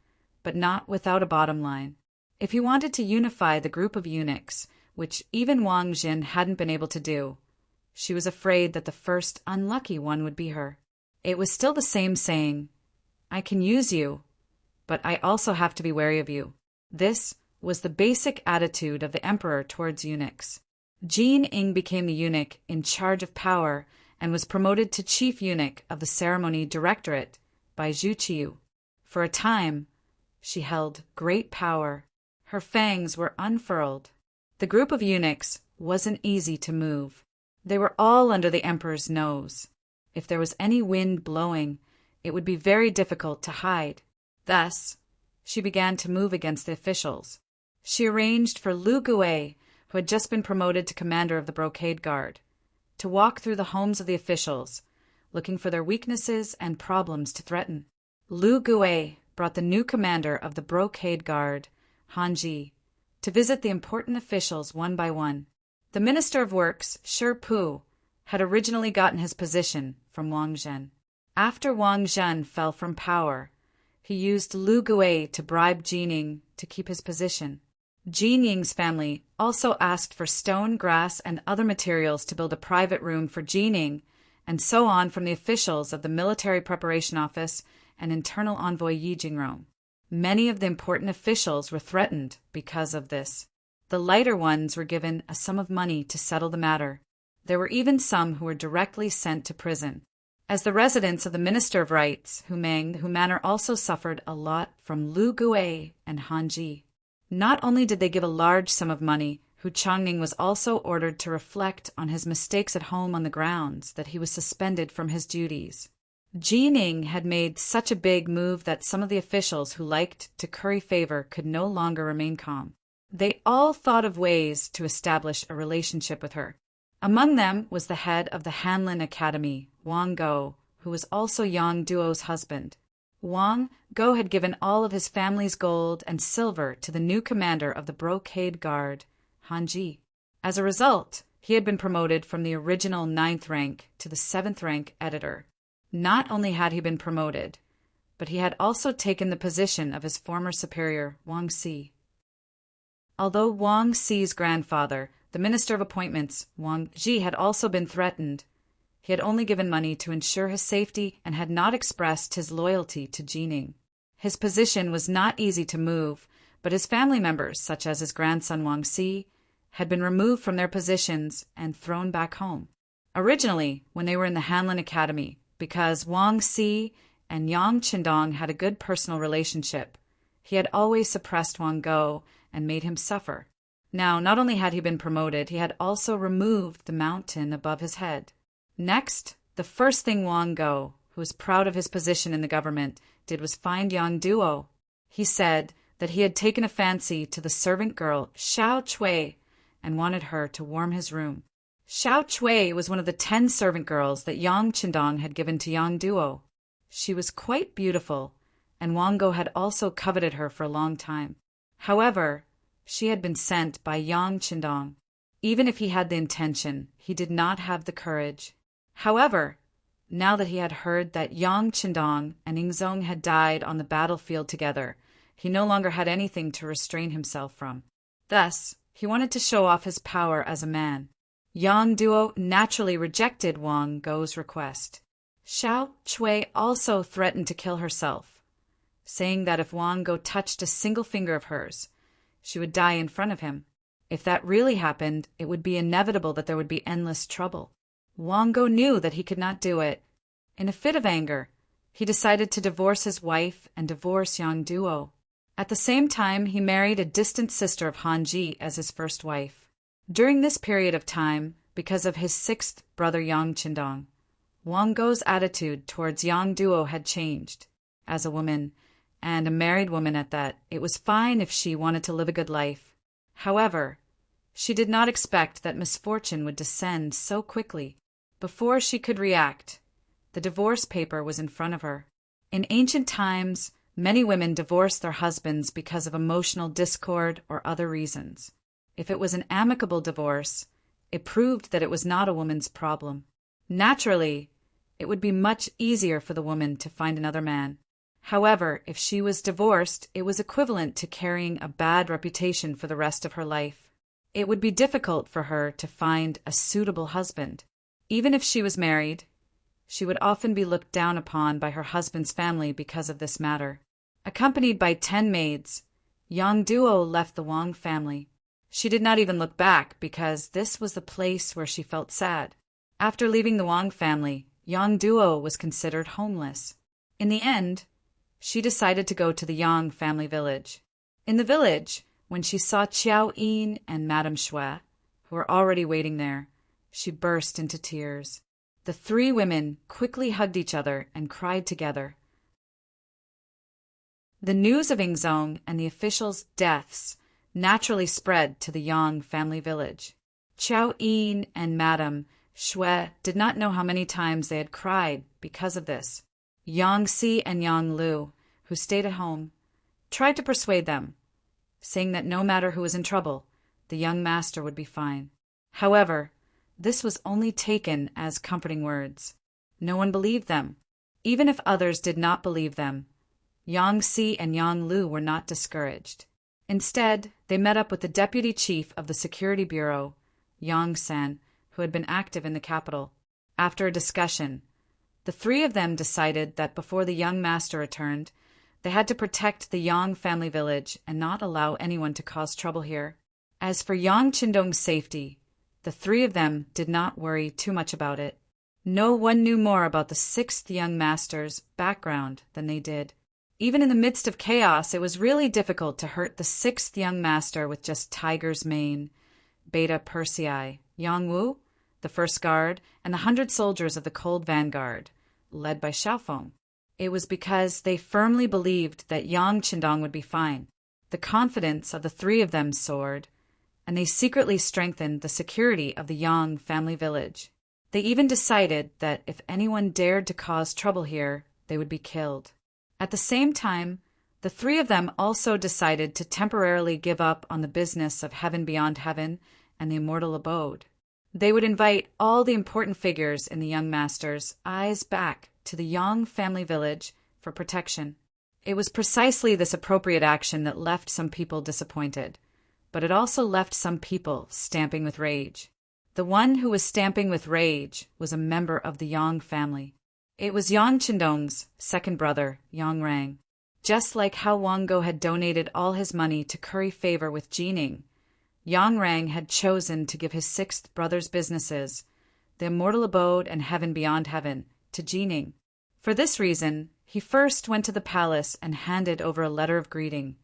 but not without a bottom line. If he wanted to unify the group of eunuchs, which even Wang Zhen hadn't been able to do, she was afraid that the first unlucky one would be her. It was still the same saying, "I can use you, but I also have to be wary of you. This was the basic attitude of the emperor towards eunuchs. Jin Ing became the eunuch in charge of power and was promoted to chief eunuch of the ceremony directorate by Zhu Qiu. For a time, she held great power. Her fangs were unfurled. The group of eunuchs wasn't easy to move. They were all under the emperor's nose. If there was any wind blowing, it would be very difficult to hide. Thus, she began to move against the officials. She arranged for Lu Gui, who had just been promoted to commander of the Brocade Guard, to walk through the homes of the officials, looking for their weaknesses and problems to threaten. Lu Gui brought the new commander of the Brocade Guard, Han Ji, to visit the important officials one by one. The Minister of Works, Shi Pu, had originally gotten his position from Wang Zhen. After Wang Zhen fell from power, he used Lu Gui to bribe Jining to keep his position. Jin Ying's family also asked for stone, grass, and other materials to build a private room for Jining, and so on from the officials of the Military Preparation Office and Internal Envoy Yi Jingrong. Many of the important officials were threatened because of this. The lighter ones were given a sum of money to settle the matter. There were even some who were directly sent to prison. As the residents of the Minister of Rights, Hu Manor also suffered a lot from Lu Gui and Han Ji. Not only did they give a large sum of money, Hu Changning was also ordered to reflect on his mistakes at home on the grounds that he was suspended from his duties. Jining had made such a big move that some of the officials who liked to curry favor could no longer remain calm. They all thought of ways to establish a relationship with her. Among them was the head of the Hanlin Academy, Wang Go, who was also Yang Duo's husband. Wang Go had given all of his family's gold and silver to the new commander of the Brocade Guard, Han Ji. As a result, he had been promoted from the original 9th rank to the 7th rank editor. Not only had he been promoted, but he had also taken the position of his former superior, Wang Si. Although Wang Si's grandfather, the Minister of Appointments, Wang Ji, had also been threatened, he had only given money to ensure his safety and had not expressed his loyalty to Jining. His position was not easy to move, but his family members, such as his grandson Wang Si, had been removed from their positions and thrown back home. Originally, when they were in the Hanlin Academy, because Wang Si and Yang Qindong had a good personal relationship, he had always suppressed Wang Go and made him suffer. Now, not only had he been promoted, he had also removed the mountain above his head. Next, the first thing Wang Go, who was proud of his position in the government, did was find Yang Duo. He said that he had taken a fancy to the servant girl, Xiao Chui, and wanted her to warm his room. Xiao Chui was one of the 10 servant girls that Yang Qindong had given to Yang Duo. She was quite beautiful, and Wang Go had also coveted her for a long time. However, she had been sent by Yang Qindong. Even if he had the intention, he did not have the courage. However, now that he had heard that Yang Qindong and Yingzong had died on the battlefield together, he no longer had anything to restrain himself from. Thus, he wanted to show off his power as a man. Yang Duo naturally rejected Wang Go's request. Xiao Chui also threatened to kill herself, saying that if Wang Go touched a single finger of hers, she would die in front of him. If that really happened, it would be inevitable that there would be endless trouble. Wang Go knew that he could not do it. In a fit of anger, he decided to divorce his wife and divorce Yang Duo. At the same time, he married a distant sister of Han Ji as his first wife. During this period of time, because of his 6th brother Yang Qindong, Wang Go's attitude towards Yang Duo had changed. As a woman, and a married woman at that, it was fine if she wanted to live a good life. However, she did not expect that misfortune would descend so quickly. Before she could react, the divorce paper was in front of her. In ancient times, many women divorced their husbands because of emotional discord or other reasons. If it was an amicable divorce, it proved that it was not a woman's problem. Naturally, it would be much easier for the woman to find another man. However, if she was divorced, it was equivalent to carrying a bad reputation for the rest of her life. It would be difficult for her to find a suitable husband. Even if she was married, she would often be looked down upon by her husband's family because of this matter. Accompanied by 10 maids, Yang Duo left the Wang family. She did not even look back because this was the place where she felt sad. After leaving the Wang family, Yang Duo was considered homeless. In the end, she decided to go to the Yang family village. In the village, when she saw Qiao Yin and Madame Shui, who were already waiting there, she burst into tears. The three women quickly hugged each other and cried together. The news of Ingzong and the officials' deaths naturally spread to the Yang family village. Qiao Yin and Madame Shui did not know how many times they had cried because of this. Yang Si and Yang Lu, who stayed at home, tried to persuade them, saying that no matter who was in trouble, the young master would be fine. However, this was only taken as comforting words. No one believed them. Even if others did not believe them, Yang Si and Yang Lu were not discouraged. Instead, they met up with the deputy chief of the security bureau, Yang San, who had been active in the capital. After a discussion, the three of them decided that before the young master returned, they had to protect the Yang family village and not allow anyone to cause trouble here. As for Yang Qindong's safety, the three of them did not worry too much about it. No one knew more about the sixth young master's background than they did. Even in the midst of chaos, it was really difficult to hurt the sixth young master with just tiger's mane, Beta Persei, Yang Wu, the first guard, and the 100 soldiers of the Cold Vanguard, led by Xiaofeng. It was because they firmly believed that Yang Qindong would be fine. The confidence of the three of them soared, and they secretly strengthened the security of the Yang family village. They even decided that if anyone dared to cause trouble here, they would be killed. At the same time, the three of them also decided to temporarily give up on the business of heaven beyond heaven and the immortal abode. They would invite all the important figures in the young master's eyes back to the Yang family village for protection. It was precisely this appropriate action that left some people disappointed, but it also left some people stamping with rage. The one who was stamping with rage was a member of the Yang family. It was Yang Qindong's second brother, Yang Rang. Just like how Wang Go had donated all his money to curry favor with Jining, Yang Rang had chosen to give his sixth brother's businesses, the immortal abode and heaven beyond heaven, to Jining. For this reason, he first went to the palace and handed over a letter of greeting,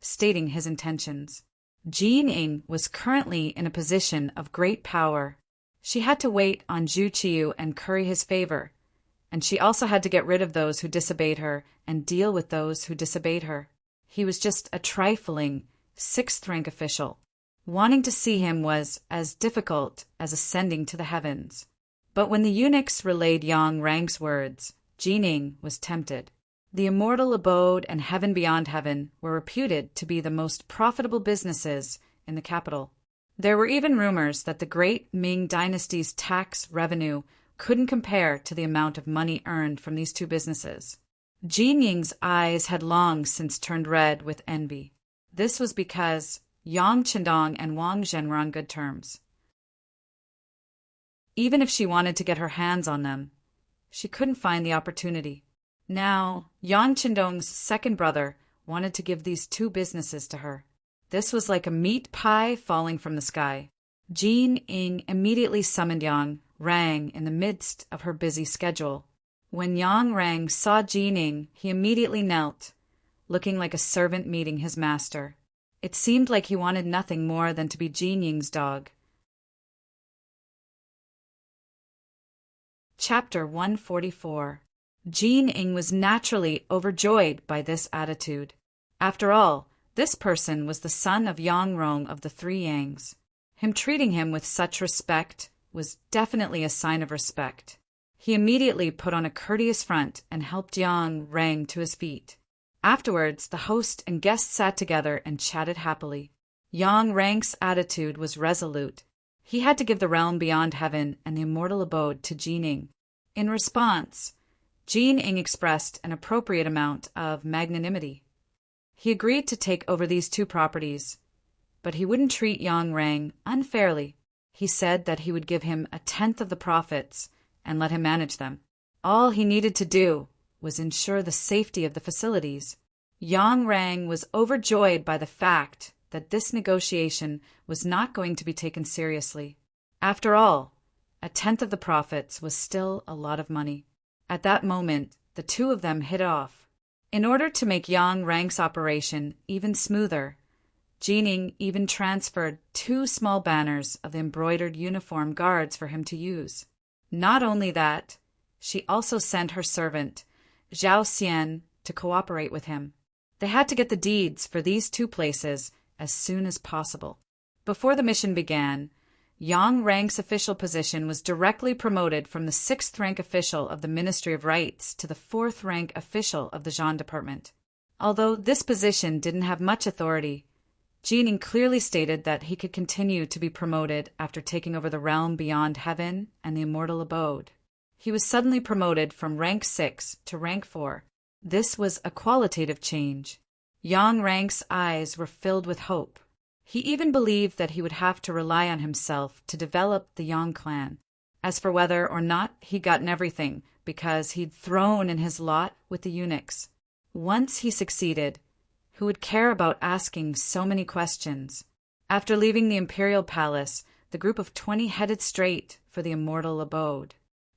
stating his intentions. Jining was currently in a position of great power. She had to wait on Zhu Qiu and curry his favor, and she also had to get rid of those who disobeyed her and deal with those who disobeyed her. He was just a trifling, sixth-rank official. Wanting to see him was as difficult as ascending to the heavens. But when the eunuchs relayed Yang Rang's words, Jining was tempted. The immortal abode and heaven beyond heaven were reputed to be the most profitable businesses in the capital. There were even rumors that the great Ming dynasty's tax revenue couldn't compare to the amount of money earned from these two businesses. Jining's eyes had long since turned red with envy. This was because Yang Qindong and Wang Zhen were on good terms. Even if she wanted to get her hands on them, she couldn't find the opportunity. Now, Yang Qindong's second brother wanted to give these two businesses to her. This was like a meat pie falling from the sky. Jining immediately summoned Yang Rang in the midst of her busy schedule. When Yang Rang saw Jining, he immediately knelt, looking like a servant meeting his master. It seemed like he wanted nothing more than to be Jining's dog. Chapter 144. Jining was naturally overjoyed by this attitude. After all, this person was the son of Yang Rong of the Three Yangs. Him treating him with such respect was definitely a sign of respect. He immediately put on a courteous front and helped Yang Rang to his feet. Afterwards, the host and guests sat together and chatted happily. Yang Rang's attitude was resolute. He had to give the realm beyond heaven and the immortal abode to Jining. In response, Jining expressed an appropriate amount of magnanimity. He agreed to take over these two properties, but he wouldn't treat Yang Rang unfairly. He said that he would give him 1/10 of the profits and let him manage them. All he needed to do was ensure the safety of the facilities. Yang Rang was overjoyed by the fact that this negotiation was not going to be taken seriously. After all, a tenth of the profits was still a lot of money. At that moment, the two of them hit it off. In order to make Yang Rang's operation even smoother, Jining even transferred 2 small banners of the embroidered uniform guards for him to use. Not only that, she also sent her servant, Zhao Xian, to cooperate with him. They had to get the deeds for these 2 places as soon as possible. Before the mission began, Yang Rang's official position was directly promoted from the 6th rank official of the Ministry of Rites to the 4th rank official of the Zhan Department. Although this position didn't have much authority, Jining clearly stated that he could continue to be promoted after taking over the realm beyond heaven and the immortal abode. He was suddenly promoted from rank 6 to rank 4. This was a qualitative change. Yang Rang's eyes were filled with hope. He even believed that he would have to rely on himself to develop the Yang clan. As for whether or not he'd gotten everything, because he'd thrown in his lot with the eunuchs. Once he succeeded, who would care about asking so many questions? After leaving the imperial palace, the group of 20 headed straight for the immortal abode.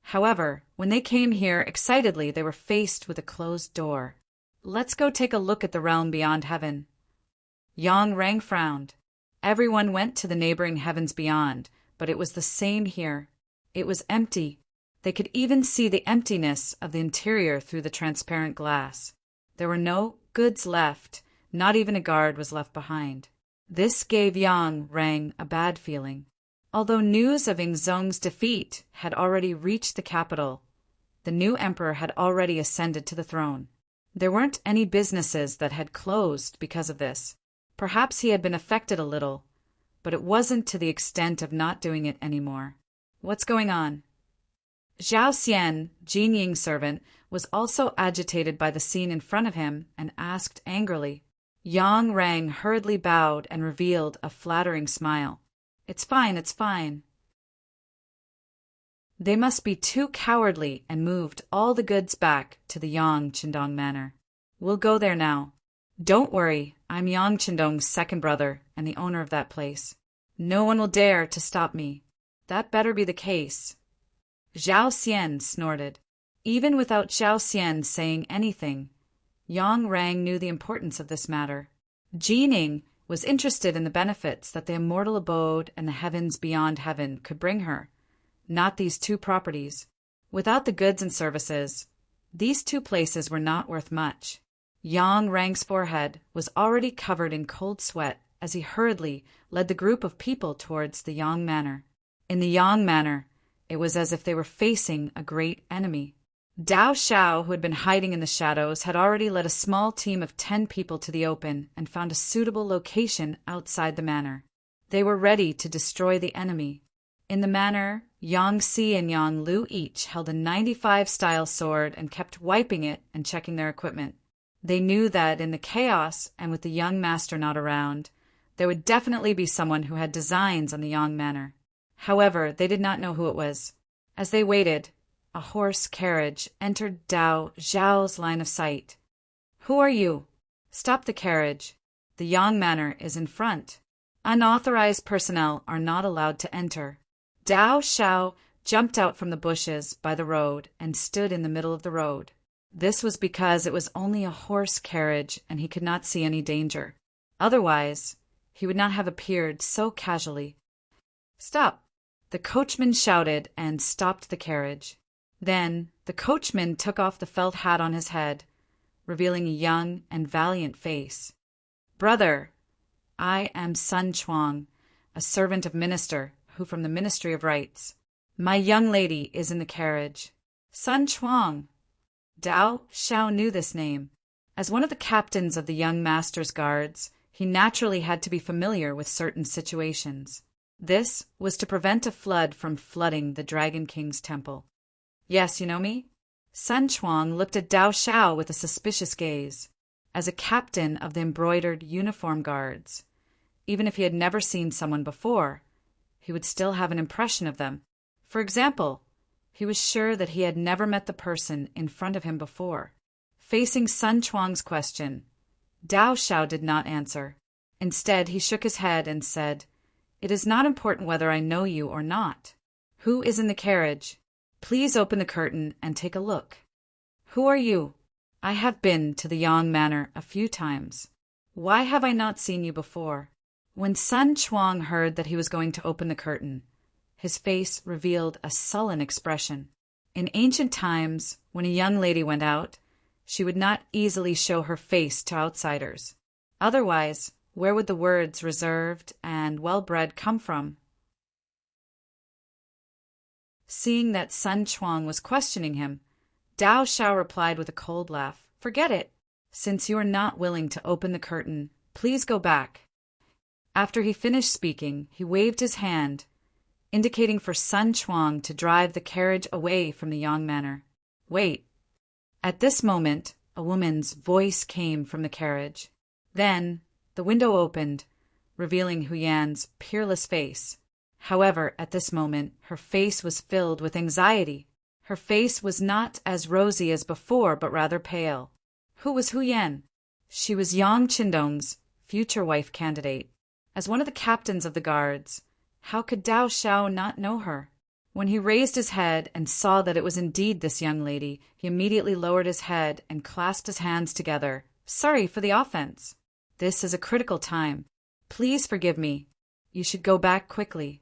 However, when they came here excitedly, they were faced with a closed door. Let's go take a look at the realm beyond heaven. Yang Rang frowned. Everyone went to the neighboring heavens beyond, but it was the same here. It was empty. They could even see the emptiness of the interior through the transparent glass. There were no goods left. Not even a guard was left behind. This gave Yang Rang a bad feeling. Although news of Yingzong's defeat had already reached the capital, the new emperor had already ascended to the throne. There weren't any businesses that had closed because of this. Perhaps he had been affected a little, but it wasn't to the extent of not doing it anymore. What's going on? Zhao Xian, Jin Ying's servant, was also agitated by the scene in front of him and asked angrily. Yang Rang hurriedly bowed and revealed a flattering smile. It's fine, it's fine. They must be too cowardly and moved all the goods back to the Yang Qindong manor. We'll go there now. Don't worry, I'm Yang Qindong's second brother and the owner of that place. No one will dare to stop me. That better be the case. Zhao Xian snorted. Even without Zhao Xian saying anything, Yang Rang knew the importance of this matter. Jining was interested in the benefits that the immortal abode and the heavens beyond heaven could bring her, not these 2 properties. Without the goods and services, these 2 places were not worth much. Yang Rang's forehead was already covered in cold sweat as he hurriedly led the group of people towards the Yang manor. In the Yang manor, it was as if they were facing a great enemy. Dao Shao, who had been hiding in the shadows, had already led a small team of 10 people to the open and found a suitable location outside the manor. They were ready to destroy the enemy. In the manor, Yang Si and Yang Lu each held a 95-style sword and kept wiping it and checking their equipment. They knew that in the chaos and with the young master not around, there would definitely be someone who had designs on the Yang manor. However, they did not know who it was. As they waited, a horse carriage entered Dao Zhao's line of sight. Who are you? Stop the carriage. The Yang manor is in front. Unauthorized personnel are not allowed to enter. Dao Shao jumped out from the bushes by the road and stood in the middle of the road. This was because it was only a horse carriage and he could not see any danger. Otherwise, he would not have appeared so casually. Stop! The coachman shouted and stopped the carriage. Then the coachman took off the felt hat on his head, revealing a young and valiant face. Brother, I am Sun Chuang, a servant of minister who from the Ministry of Rites. My young lady is in the carriage. Sun Chuang. Dao Shao knew this name. As one of the captains of the young master's guards, he naturally had to be familiar with certain situations. This was to prevent a flood from flooding the Dragon King's temple. Yes, you know me? Sun Chuang looked at Dao Shao with a suspicious gaze. As a captain of the embroidered uniform guards, even if he had never seen someone before, he would still have an impression of them. For example, he was sure that he had never met the person in front of him before. Facing Sun Chuang's question, Dao Xiao did not answer. Instead, he shook his head and said, "It is not important whether I know you or not. Who is in the carriage? Please open the curtain and take a look." "Who are you?" "I have been to the Yang Manor a few times. Why have I not seen you before?" When Sun Chuang heard that he was going to open the curtain, his face revealed a sullen expression. In ancient times, when a young lady went out, she would not easily show her face to outsiders. Otherwise, where would the words reserved and well-bred come from? Seeing that Sun Chuang was questioning him, Dao Xiao replied with a cold laugh, "Forget it. Since you are not willing to open the curtain, please go back." After he finished speaking, he waved his hand, indicating for Sun Chuang to drive the carriage away from the Yang Manor. "Wait." At this moment, a woman's voice came from the carriage. Then, the window opened, revealing Huyan's peerless face. However, at this moment, her face was filled with anxiety. Her face was not as rosy as before, but rather pale. Who was Huyan? She was Yang Qindong's future wife candidate. As one of the captains of the guards, how could Dao Xiao not know her? When he raised his head and saw that it was indeed this young lady, he immediately lowered his head and clasped his hands together. "Sorry for the offense. This is a critical time. Please forgive me. You should go back quickly."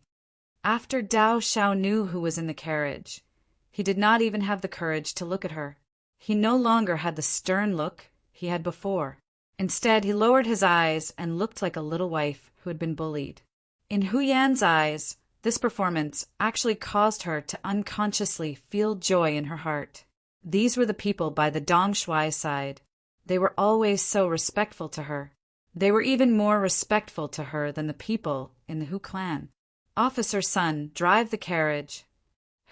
After Dao Xiao knew who was in the carriage, he did not even have the courage to look at her. He no longer had the stern look he had before. Instead, he lowered his eyes and looked like a little wife who had been bullied. In Huyan's eyes, this performance actually caused her to unconsciously feel joy in her heart. These were the people by the Dong Shuai side. They were always so respectful to her. They were even more respectful to her than the people in the Hu clan. "Officer Sun, drive the carriage."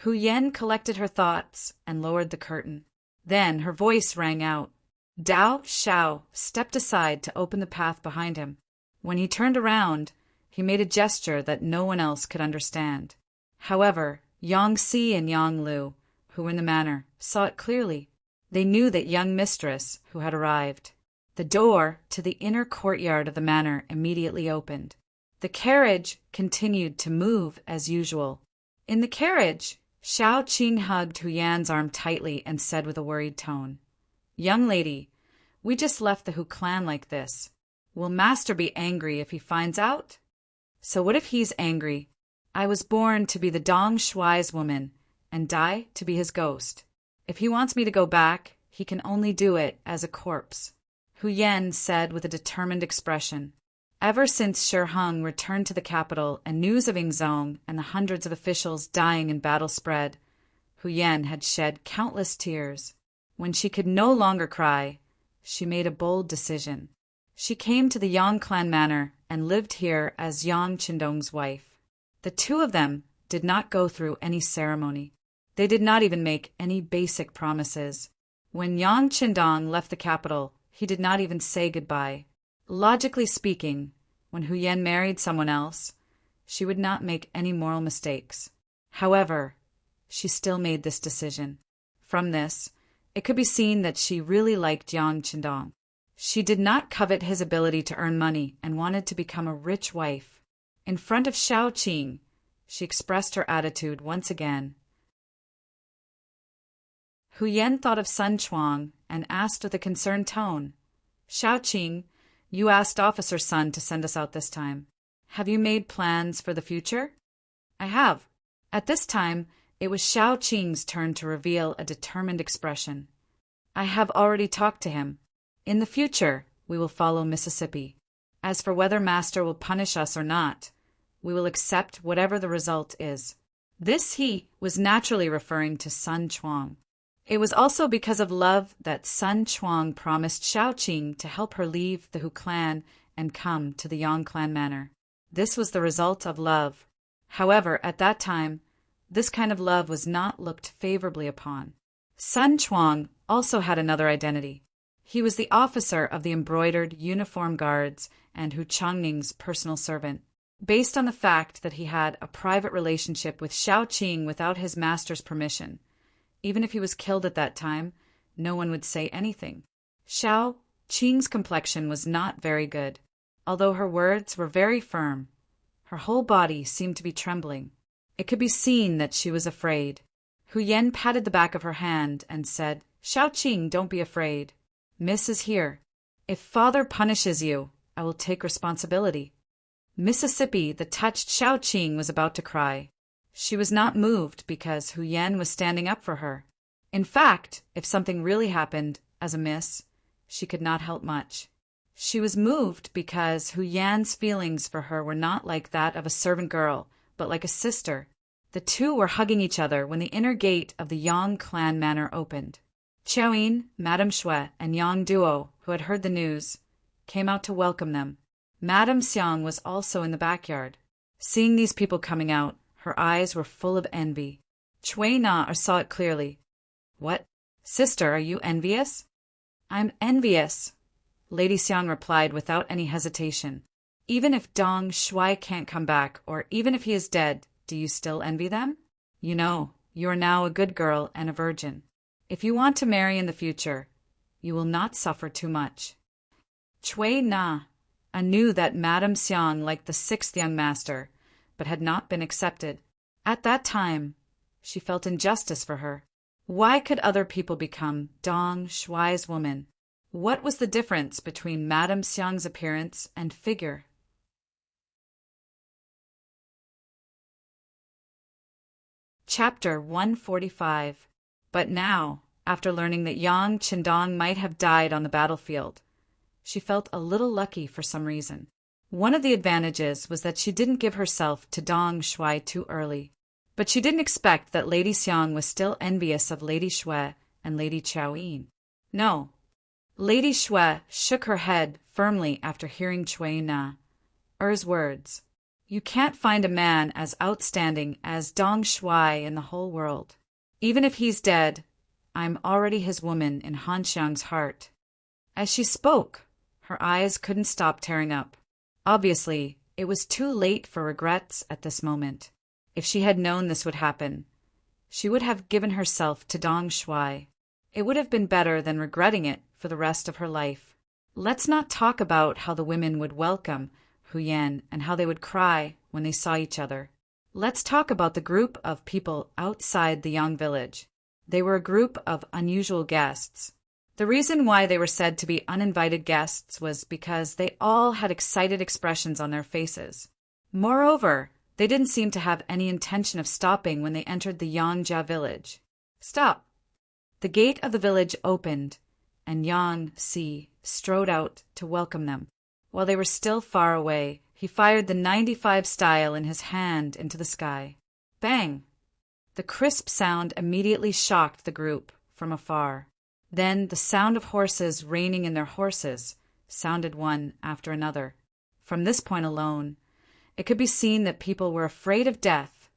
Huyan collected her thoughts and lowered the curtain. Then her voice rang out. Dao Xiao stepped aside to open the path behind him. When he turned around, he made a gesture that no one else could understand. However, Yang Si and Yang Lu, who were in the manor, saw it clearly. They knew that young mistress who had arrived. The door to the inner courtyard of the manor immediately opened. The carriage continued to move as usual. In the carriage, Xiao Qing hugged Huyan's arm tightly and said with a worried tone, "Young lady, we just left the Hu clan like this. Will Master be angry if he finds out?" "So what if he's angry? I was born to be the Dong Shuai's woman and die to be his ghost. If he wants me to go back, he can only do it as a corpse," Huyan said with a determined expression. Ever since Shi Hung returned to the capital and news of Yingzhong and the hundreds of officials dying in battle spread, Huyan had shed countless tears. When she could no longer cry, she made a bold decision. She came to the Yang clan manor and lived here as Yang Qindong's wife. The two of them did not go through any ceremony. They did not even make any basic promises. When Yang Qindong left the capital, he did not even say goodbye. Logically speaking, when Huyan married someone else, she would not make any moral mistakes. However, she still made this decision. From this, it could be seen that she really liked Yang Qindong. She did not covet his ability to earn money and wanted to become a rich wife. In front of Xiao Qing, she expressed her attitude once again. Huyan thought of Sun Chuang and asked with a concerned tone, "Xiao Qing, you asked Officer Sun to send us out this time. Have you made plans for the future?" "I have." At this time, it was Xiao Qing's turn to reveal a determined expression. "I have already talked to him. In the future, we will follow Mississippi. As for whether Master will punish us or not, we will accept whatever the result is." This he was naturally referring to Sun Chuang. It was also because of love that Sun Chuang promised Xiao Qing to help her leave the Hu clan and come to the Yang clan manor. This was the result of love. However, at that time, this kind of love was not looked favorably upon. Sun Chuang also had another identity. He was the officer of the embroidered uniform guards and Hu Changning's personal servant. Based on the fact that he had a private relationship with Xiao Qing without his master's permission, even if he was killed at that time, no one would say anything. Xiao Qing's complexion was not very good, although her words were very firm. Her whole body seemed to be trembling. It could be seen that she was afraid. Hu Yan patted the back of her hand and said, "Xiao Qing, don't be afraid. Miss is here. If father punishes you, I will take responsibility." Mississippi, the touched Xiao Qing, was about to cry. She was not moved because Hu Yan was standing up for her. In fact, if something really happened as a miss, she could not help much. She was moved because Hu Yan's feelings for her were not like that of a servant girl, but like a sister. The two were hugging each other when the inner gate of the Yang clan manor opened. Qiaoyin, Madame Shui, and Yang Duo, who had heard the news, came out to welcome them. Madame Xiang was also in the backyard. Seeing these people coming out, her eyes were full of envy. Cui Na saw it clearly. "What? Sister, are you envious?" "I'm envious," Lady Xiang replied without any hesitation. "Even if Dong Shui can't come back, or even if he is dead, do you still envy them? You know, you are now a good girl and a virgin. If you want to marry in the future, you will not suffer too much." Cui Na knew that Madame Xiang liked the sixth young master, but had not been accepted. At that time, she felt injustice for her. Why could other people become Dong Shui's woman? What was the difference between Madame Xiang's appearance and figure? Chapter 145. But now, after learning that Yang Qindong might have died on the battlefield, she felt a little lucky for some reason. One of the advantages was that she didn't give herself to Dong Shui too early. But she didn't expect that Lady Xiang was still envious of Lady Shui and Lady Qiaoyin. No. Lady Shui shook her head firmly after hearing Cui Na's words. "You can't find a man as outstanding as Dong Shui in the whole world. Even if he's dead, I'm already his woman in Han Xiang's heart." As she spoke, her eyes couldn't stop tearing up. Obviously, it was too late for regrets at this moment. If she had known this would happen, she would have given herself to Dong Shui. It would have been better than regretting it for the rest of her life. Let's not talk about how the women would welcome Hu Yan and how they would cry when they saw each other. Let's talk about the group of people outside the Yang village. They were a group of unusual guests. The reason why they were said to be uninvited guests was because they all had excited expressions on their faces. Moreover, they didn't seem to have any intention of stopping when they entered the Yangjia village. "Stop!" The gate of the village opened, and Yang Si strode out to welcome them. While they were still far away, he fired the 95 style in his hand into the sky. Bang! The crisp sound immediately shocked the group from afar. Then the sound of horses reining in their horses sounded one after another. From this point alone, it could be seen that people were afraid of death,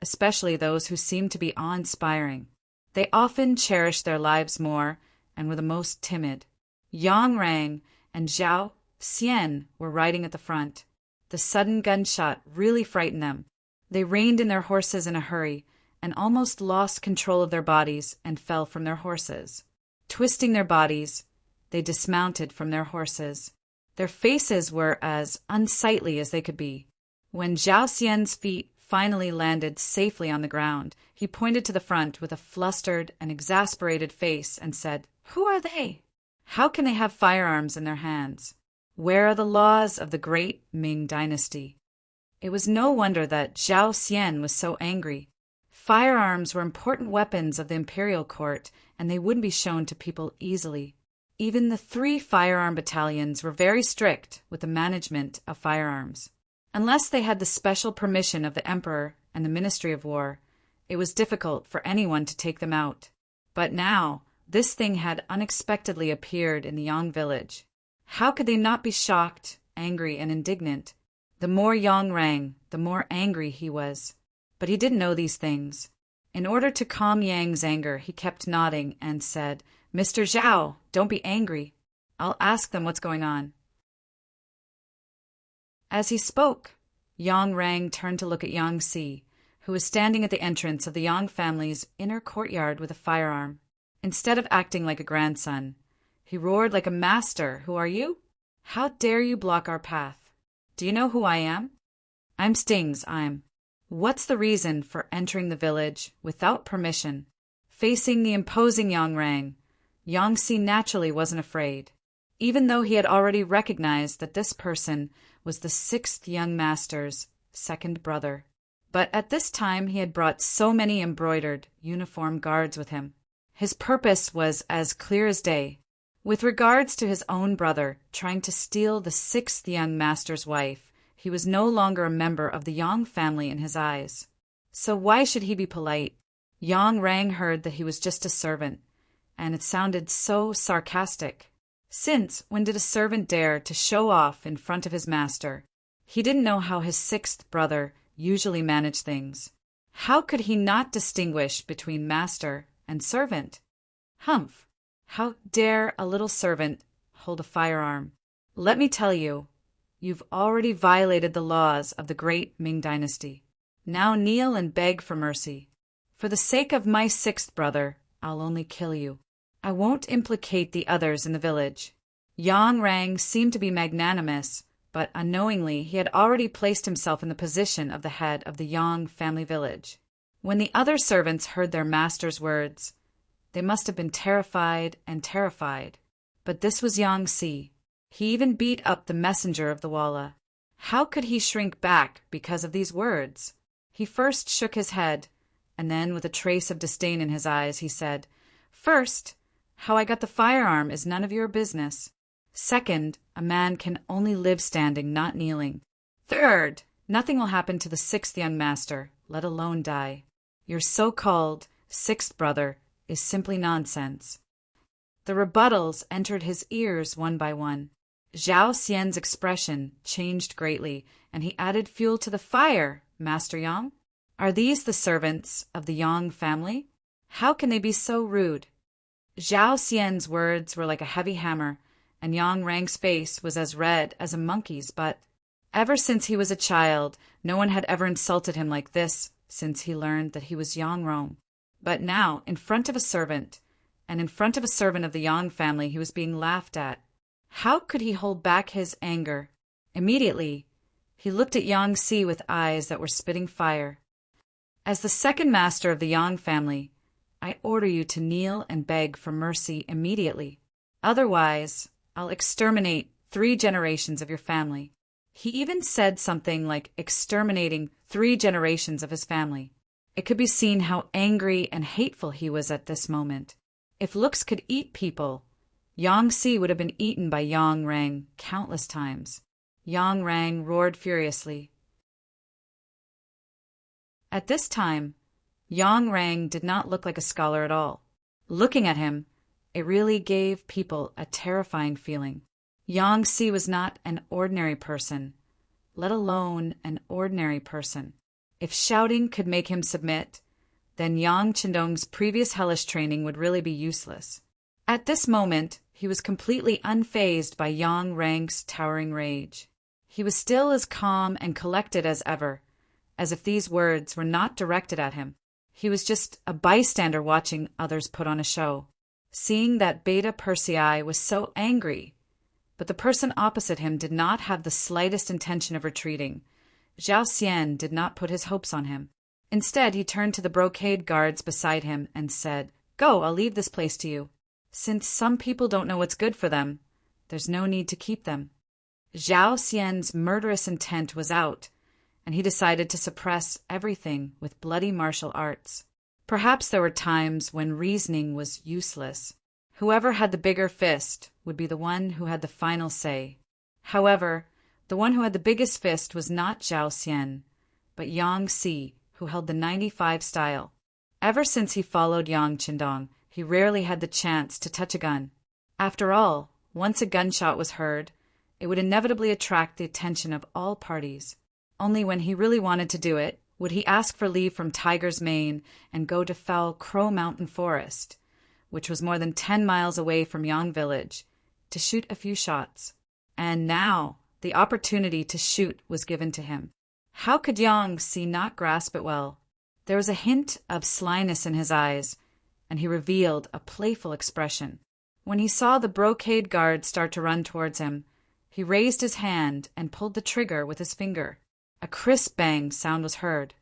especially those who seemed to be awe-inspiring. They often cherished their lives more and were the most timid. Yang Rang and Zhao Xian were riding at the front. The sudden gunshot really frightened them. They reined in their horses in a hurry and almost lost control of their bodies and fell from their horses. Twisting their bodies, they dismounted from their horses. Their faces were as unsightly as they could be. When Zhao Xian's feet finally landed safely on the ground, he pointed to the front with a flustered and exasperated face and said, "Who are they? How can they have firearms in their hands? Where are the laws of the great Ming dynasty?" It was no wonder that Zhao Xian was so angry. Firearms were important weapons of the imperial court, and they wouldn't be shown to people easily. Even the 3 firearm battalions were very strict with the management of firearms. Unless they had the special permission of the emperor and the Ministry of War, it was difficult for anyone to take them out. But now, this thing had unexpectedly appeared in the Yang village. How could they not be shocked, angry, and indignant? The more Yang rang, the more angry he was. But he didn't know these things. In order to calm Yang's anger, he kept nodding and said, "Mr. Zhao, don't be angry. I'll ask them what's going on." As he spoke, Yang Rang turned to look at Yang Si, who was standing at the entrance of the Yang family's inner courtyard with a firearm. Instead of acting like a grandson, He roared like a master. "Who are you? How dare you block our path? Do you know who I am? I'm Stings, I'm. What's the reason for entering the village without permission?" Facing the imposing Yang Rang, Yang Si naturally wasn't afraid, even though he had already recognized that this person was the sixth young master's second brother. But at this time he had brought so many embroidered, uniformed guards with him. His purpose was as clear as day. With regards to his own brother trying to steal the sixth young master's wife, he was no longer a member of the Yang family in his eyes. So why should he be polite? Yang Rang heard that he was just a servant, and it sounded so sarcastic. Since when did a servant dare to show off in front of his master? He didn't know how his sixth brother usually managed things. How could he not distinguish between master and servant? Humph! How dare a little servant hold a firearm? Let me tell you, you've already violated the laws of the great Ming dynasty. Now kneel and beg for mercy. For the sake of my sixth brother, I'll only kill you. I won't implicate the others in the village. Yang Rang seemed to be magnanimous, but unknowingly he had already placed himself in the position of the head of the Yang family village. When the other servants heard their master's words, they must have been terrified and terrified. But this was Yang Si. He even beat up the messenger of the Walla. How could he shrink back because of these words? He first shook his head, and then, with a trace of disdain in his eyes, he said, "First, how I got the firearm is none of your business. Second, a man can only live standing, not kneeling. Third, nothing will happen to the sixth young master, let alone die. Your so-called sixth brother is simply nonsense." The rebuttals entered his ears one by one. Zhao Xian's expression changed greatly, and he added fuel to the fire. "Master Yang? Are these the servants of the Yang family? How can they be so rude?" Zhao Xian's words were like a heavy hammer, and Yang Rang's face was as red as a monkey's, but ever since he was a child, no one had ever insulted him like this since he learned that he was Yang Rong. But now, in front of a servant, and in front of a servant of the Yang family, he was being laughed at. How could he hold back his anger? Immediately, he looked at Yang Si with eyes that were spitting fire. "As the second master of the Yang family, I order you to kneel and beg for mercy immediately. Otherwise, I'll exterminate 3 generations of your family." He even said something like exterminating 3 generations of his family. It could be seen how angry and hateful he was at this moment. If looks could eat people, Yang Si would have been eaten by Yang Rang countless times. Yang Rang roared furiously. At this time, Yang Rang did not look like a scholar at all. Looking at him, it really gave people a terrifying feeling. Yang Si was not an ordinary person, let alone an ordinary person. If shouting could make him submit, then Yang Qindong's previous hellish training would really be useless. At this moment, he was completely unfazed by Yang Rang's towering rage. He was still as calm and collected as ever, as if these words were not directed at him. He was just a bystander watching others put on a show. Seeing that Beta Persei was so angry, but the person opposite him did not have the slightest intention of retreating, Zhao Xian did not put his hopes on him. Instead, he turned to the brocade guards beside him and said, "Go, I'll leave this place to you. Since some people don't know what's good for them, there's no need to keep them." Zhao Xian's murderous intent was out, and he decided to suppress everything with bloody martial arts. Perhaps there were times when reasoning was useless. Whoever had the bigger fist would be the one who had the final say. However, the one who had the biggest fist was not Zhao Xian, but Yang Si, who held the 95 style. Ever since he followed Yang Qindong, he rarely had the chance to touch a gun. After all, once a gunshot was heard, it would inevitably attract the attention of all parties. Only when he really wanted to do it would he ask for leave from Tiger's Mane and go to fell Crow Mountain Forest, which was more than 10 miles away from Yang Village, to shoot a few shots. And now the opportunity to shoot was given to him. How could Yang Si not grasp it well? There was a hint of slyness in his eyes, and he revealed a playful expression. When he saw the brocade guard start to run towards him, he raised his hand and pulled the trigger with his finger. A crisp bang sound was heard.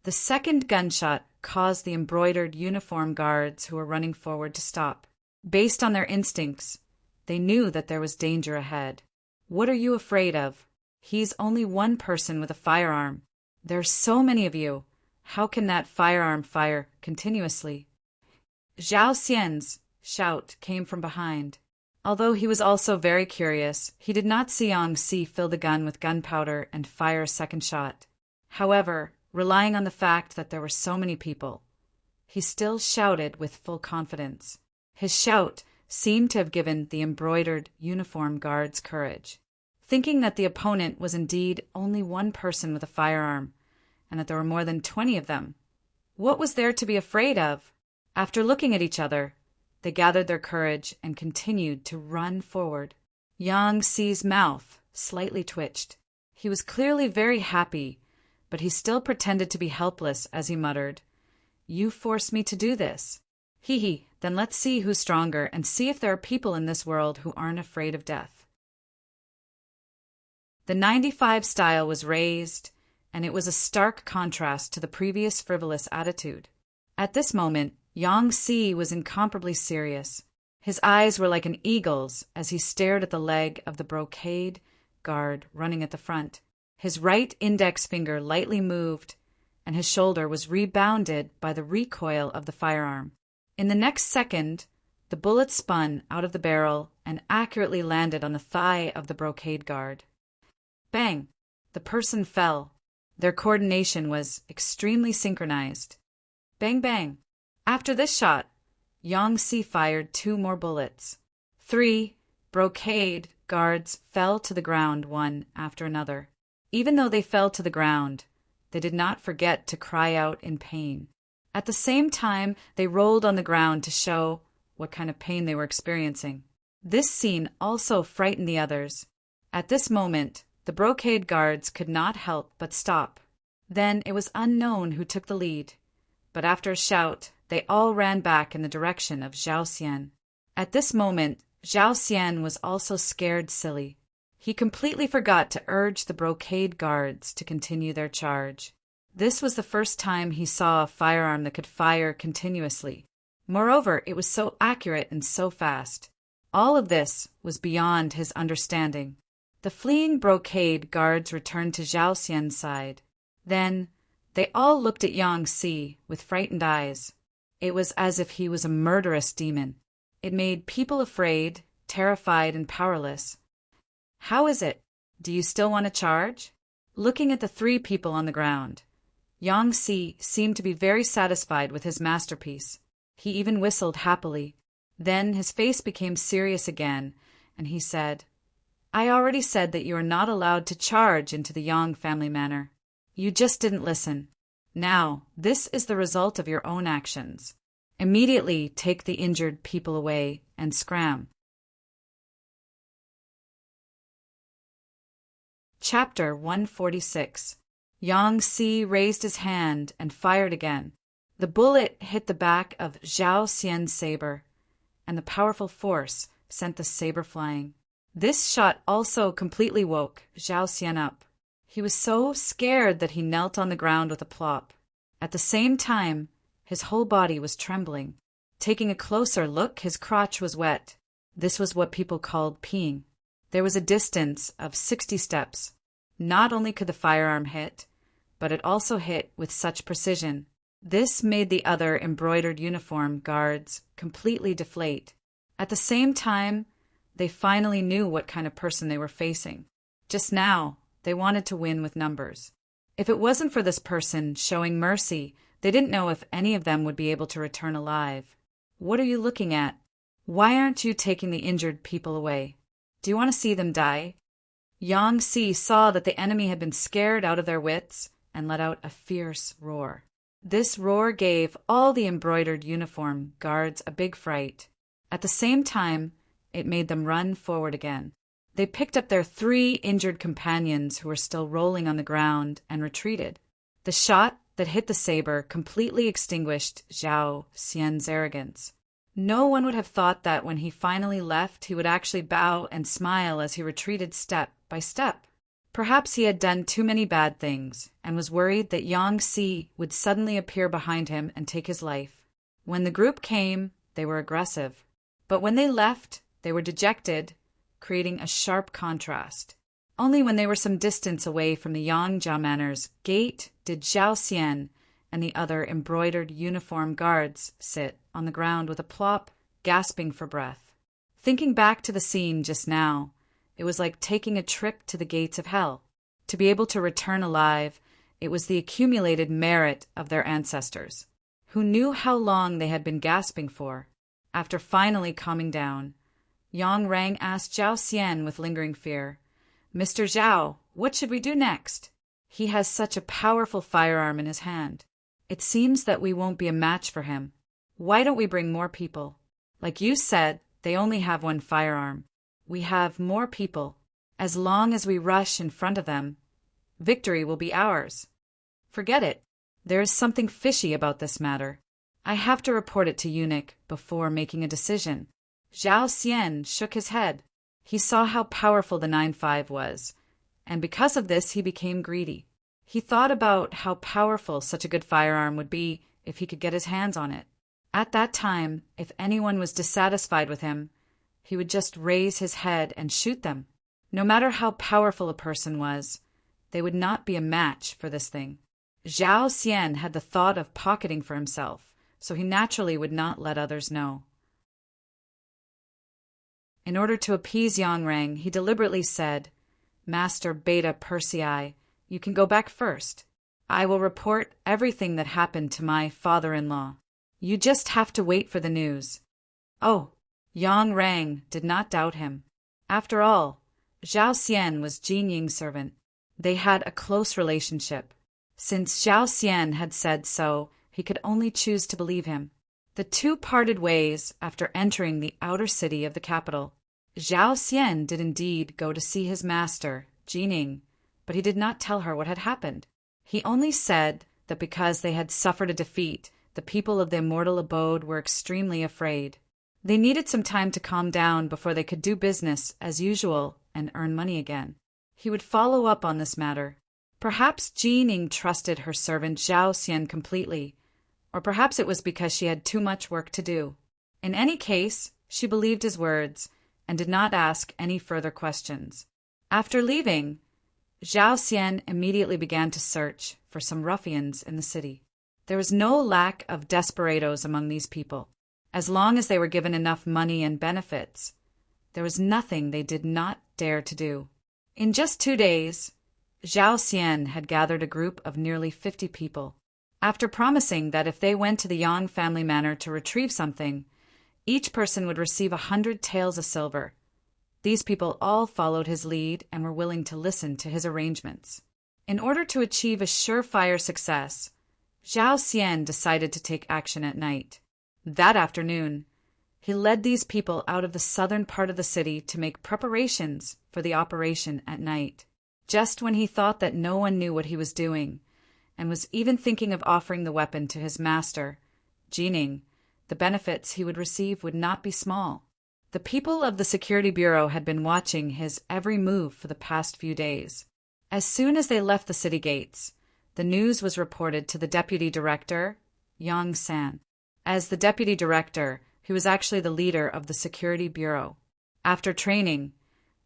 The second gunshot caused the embroidered uniform guards who were running forward to stop. Based on their instincts, they knew that there was danger ahead. What are you afraid of? He's only one person with a firearm. There's so many of you. How can that firearm fire continuously? Zhao Xian's shout came from behind. Although he was also very curious, he did not see Yang Si fill the gun with gunpowder and fire a second shot. However, relying on the fact that there were so many people, he still shouted with full confidence. His shout seemed to have given the embroidered uniform guards courage. Thinking that the opponent was indeed only one person with a firearm, and that there were more than 20 of them, what was there to be afraid of? After looking at each other, they gathered their courage and continued to run forward. Yang Si's mouth slightly twitched. He was clearly very happy, but he still pretended to be helpless as he muttered, "You forced me to do this. Hee, then let's see who's stronger and see if there are people in this world who aren't afraid of death." The 95 style was raised, and it was a stark contrast to the previous frivolous attitude. At this moment, Yang Si was incomparably serious. His eyes were like an eagle's as he stared at the leg of the brocade guard running at the front. His right index finger lightly moved, and his shoulder was rebounded by the recoil of the firearm. In the next second, the bullet spun out of the barrel and accurately landed on the thigh of the brocade guard. Bang! The person fell. Their coordination was extremely synchronized. Bang, bang! After this shot, Yang Si fired 2 more bullets. 3 brocade guards fell to the ground one after another. Even though they fell to the ground, they did not forget to cry out in pain. At the same time, they rolled on the ground to show what kind of pain they were experiencing. This scene also frightened the others. At this moment, the brocade guards could not help but stop. Then it was unknown who took the lead, but after a shout, they all ran back in the direction of Zhao Xian. At this moment, Zhao Xian was also scared silly. He completely forgot to urge the brocade guards to continue their charge. This was the first time he saw a firearm that could fire continuously. Moreover, it was so accurate and so fast. All of this was beyond his understanding. The fleeing brocade guards returned to Zhao Xian's side. Then, they all looked at Yang Si with frightened eyes. It was as if he was a murderous demon. It made people afraid, terrified, and powerless. "How is it? Do you still want to charge?" Looking at the 3 people on the ground, Yang Si seemed to be very satisfied with his masterpiece. He even whistled happily. Then his face became serious again, and he said, "I already said that you are not allowed to charge into the Yang family manor. You just didn't listen. Now, this is the result of your own actions. Immediately take the injured people away and scram." Chapter 146. Yang Si raised his hand and fired again. The bullet hit the back of Zhao Xian's saber, and the powerful force sent the saber flying. This shot also completely woke Zhao Xian up. He was so scared that he knelt on the ground with a plop. At the same time, his whole body was trembling. Taking a closer look, his crotch was wet. This was what people called peeing. There was a distance of 60 steps. Not only could the firearm hit, but it also hit with such precision. This made the other embroidered uniform guards completely deflate. At the same time, they finally knew what kind of person they were facing. Just now, they wanted to win with numbers. If it wasn't for this person showing mercy, they didn't know if any of them would be able to return alive. "What are you looking at? Why aren't you taking the injured people away? Do you want to see them die?" Yang Si saw that the enemy had been scared out of their wits and let out a fierce roar. This roar gave all the embroidered uniform guards a big fright. At the same time, it made them run forward again. They picked up their 3 injured companions who were still rolling on the ground and retreated. The shot that hit the saber completely extinguished Zhao Xian's arrogance. No one would have thought that when he finally left, he would actually bow and smile as he retreated step by step. Perhaps he had done too many bad things and was worried that Yang Si would suddenly appear behind him and take his life. When the group came, they were aggressive. But when they left, they were dejected, creating a sharp contrast. Only when they were some distance away from the Yangzhou Manor's gate did Zhao Xian and the other embroidered uniform guards sit on the ground with a plop, gasping for breath. Thinking back to the scene just now, it was like taking a trip to the gates of hell. To be able to return alive, it was the accumulated merit of their ancestors, who knew how long they had been gasping for. After finally calming down, Yang Rang asked Zhao Xian with lingering fear, "Mr. Zhao, what should we do next? He has such a powerful firearm in his hand. It seems that we won't be a match for him. Why don't we bring more people? Like you said, they only have one firearm. We have more people. As long as we rush in front of them, victory will be ours." "Forget it. There is something fishy about this matter. I have to report it to Eunuch before making a decision." Zhao Xian shook his head. He saw how powerful the 9.5 was, and because of this he became greedy. He thought about how powerful such a good firearm would be if he could get his hands on it. At that time, if anyone was dissatisfied with him, he would just raise his head and shoot them. No matter how powerful a person was, they would not be a match for this thing. Zhao Xian had the thought of pocketing for himself, so he naturally would not let others know. In order to appease Yang Rang, he deliberately said, "Master Beta Persei, you can go back first. I will report everything that happened to my father-in-law. You just have to wait for the news." Oh, Yang Rang did not doubt him. After all, Zhao Xian was Jin Ying's servant. They had a close relationship. Since Zhao Xian had said so, he could only choose to believe him. The two parted ways after entering the outer city of the capital. Zhao Xian did indeed go to see his master, Jin Ying, but he did not tell her what had happened. He only said that because they had suffered a defeat, the people of the immortal abode were extremely afraid. They needed some time to calm down before they could do business as usual and earn money again. He would follow up on this matter. Perhaps Jin Ying trusted her servant Zhao Xian completely, or perhaps it was because she had too much work to do. In any case, she believed his words and did not ask any further questions. After leaving, Zhao Xian immediately began to search for some ruffians in the city. There was no lack of desperados among these people. As long as they were given enough money and benefits, there was nothing they did not dare to do. In just 2 days, Zhao Xian had gathered a group of nearly 50 people. After promising that if they went to the Yang family manor to retrieve something, each person would receive 100 taels of silver. These people all followed his lead and were willing to listen to his arrangements. In order to achieve a surefire success, Zhao Xian decided to take action at night. That afternoon, he led these people out of the southern part of the city to make preparations for the operation at night. Just when he thought that no one knew what he was doing, and was even thinking of offering the weapon to his master, Jin Ying, the benefits he would receive would not be small. The people of the Security Bureau had been watching his every move for the past few days. As soon as they left the city gates, the news was reported to the deputy director, Yang San. As the deputy director, he was actually the leader of the Security Bureau. After training,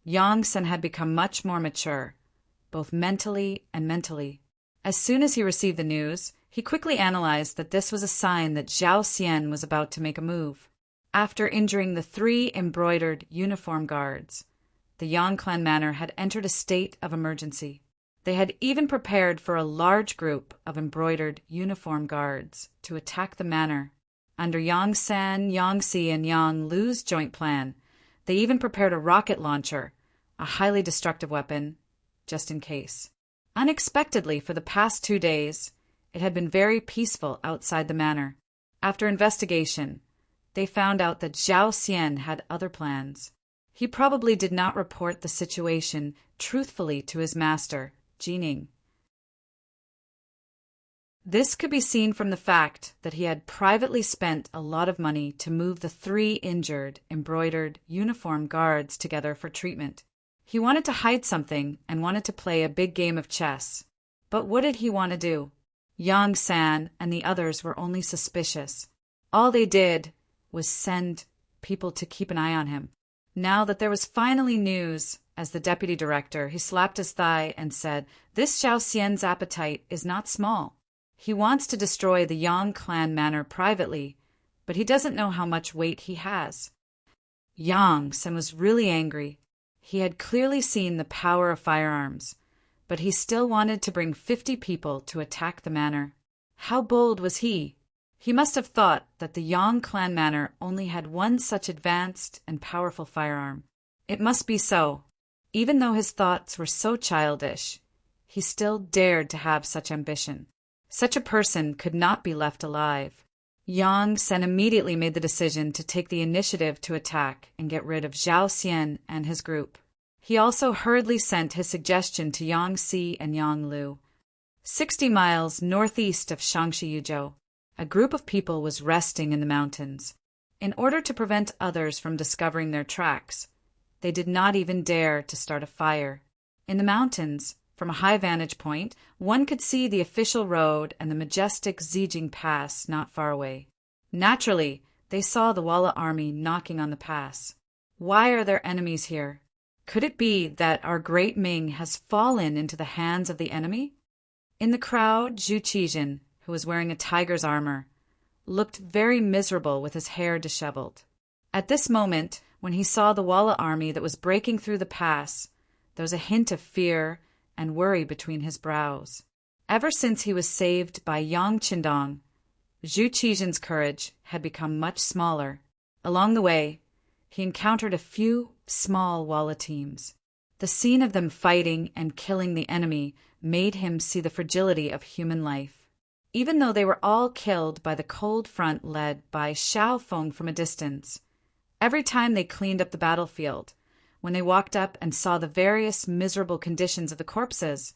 Yang San had become much more mature, both mentally and mentally. As soon as he received the news, he quickly analyzed that this was a sign that Zhao Xian was about to make a move. After injuring the 3 embroidered uniform guards, the Yang clan manor had entered a state of emergency. They had even prepared for a large group of embroidered uniform guards to attack the manor. Under Yang San, Yang Si, and Yang Lu's joint plan, they even prepared a rocket launcher, a highly destructive weapon, just in case. Unexpectedly, for the past 2 days, it had been very peaceful outside the manor. After investigation, they found out that Zhao Xian had other plans. He probably did not report the situation truthfully to his master, Jin Ying. This could be seen from the fact that he had privately spent a lot of money to move the 3 injured, embroidered, uniformed guards together for treatment. He wanted to hide something and wanted to play a big game of chess. But what did he want to do? Yang San and the others were only suspicious. All they did was send people to keep an eye on him. Now that there was finally news, as the deputy director, he slapped his thigh and said, "This Zhao Xian's appetite is not small. He wants to destroy the Yang clan manor privately, but he doesn't know how much weight he has." Yang San was really angry. He had clearly seen the power of firearms, but he still wanted to bring 50 people to attack the manor. How bold was he? He must have thought that the Yang clan manor only had one such advanced and powerful firearm. It must be so. Even though his thoughts were so childish, he still dared to have such ambition. Such a person could not be left alive. Yang San immediately made the decision to take the initiative to attack and get rid of Zhao Xian and his group. He also hurriedly sent his suggestion to Yang Si and Yang Lu. 60 miles northeast of Shangshi-Yuzhou, a group of people was resting in the mountains. In order to prevent others from discovering their tracks, they did not even dare to start a fire. In the mountains, from a high vantage point, one could see the official road and the majestic Zijing Pass not far away. Naturally, they saw the Walla army knocking on the pass. Why are there enemies here? Could it be that our great Ming has fallen into the hands of the enemy? In the crowd, Zhu Qijin, who was wearing a tiger's armor, looked very miserable with his hair disheveled. At this moment, when he saw the Walla army that was breaking through the pass, there was a hint of fear and worry between his brows. Ever since he was saved by Yang Qindong, Zhu Qijin's courage had become much smaller. Along the way, he encountered a few small Walla teams. The scene of them fighting and killing the enemy made him see the fragility of human life. Even though they were all killed by the cold front led by Xiao Feng from a distance, every time they cleaned up the battlefield, when they walked up and saw the various miserable conditions of the corpses,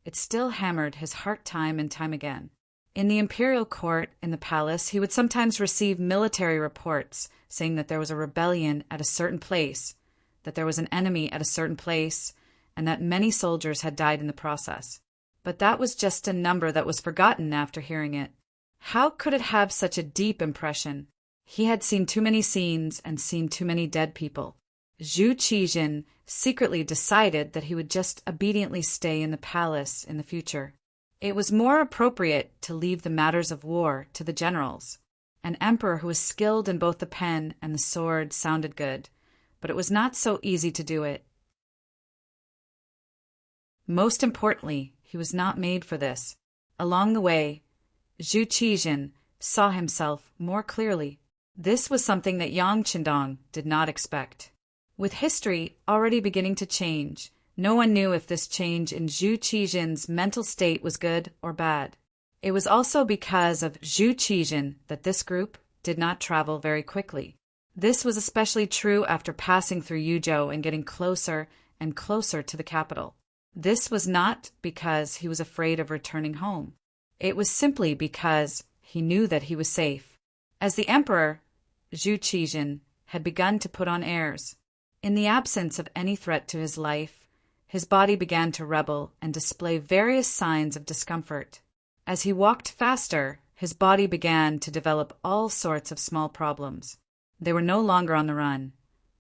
it still hammered his heart time and time again. In the imperial court in the palace, he would sometimes receive military reports saying that there was a rebellion at a certain place, that there was an enemy at a certain place, and that many soldiers had died in the process. But that was just a number that was forgotten after hearing it. How could it have such a deep impression? He had seen too many scenes and seen too many dead people. Zhu Qijin secretly decided that he would just obediently stay in the palace in the future. It was more appropriate to leave the matters of war to the generals. An emperor who was skilled in both the pen and the sword sounded good, but it was not so easy to do it. Most importantly, he was not made for this. Along the way, Zhu Qijin saw himself more clearly. This was something that Yang Qindong did not expect. With history already beginning to change, no one knew if this change in Zhu Qijin's mental state was good or bad. It was also because of Zhu Qijin that this group did not travel very quickly. This was especially true after passing through Yuzhou and getting closer and closer to the capital. This was not because he was afraid of returning home. It was simply because he knew that he was safe. As the emperor, Zhu Qijin had begun to put on airs. In the absence of any threat to his life, his body began to rebel and display various signs of discomfort. As he walked faster, his body began to develop all sorts of small problems. They were no longer on the run,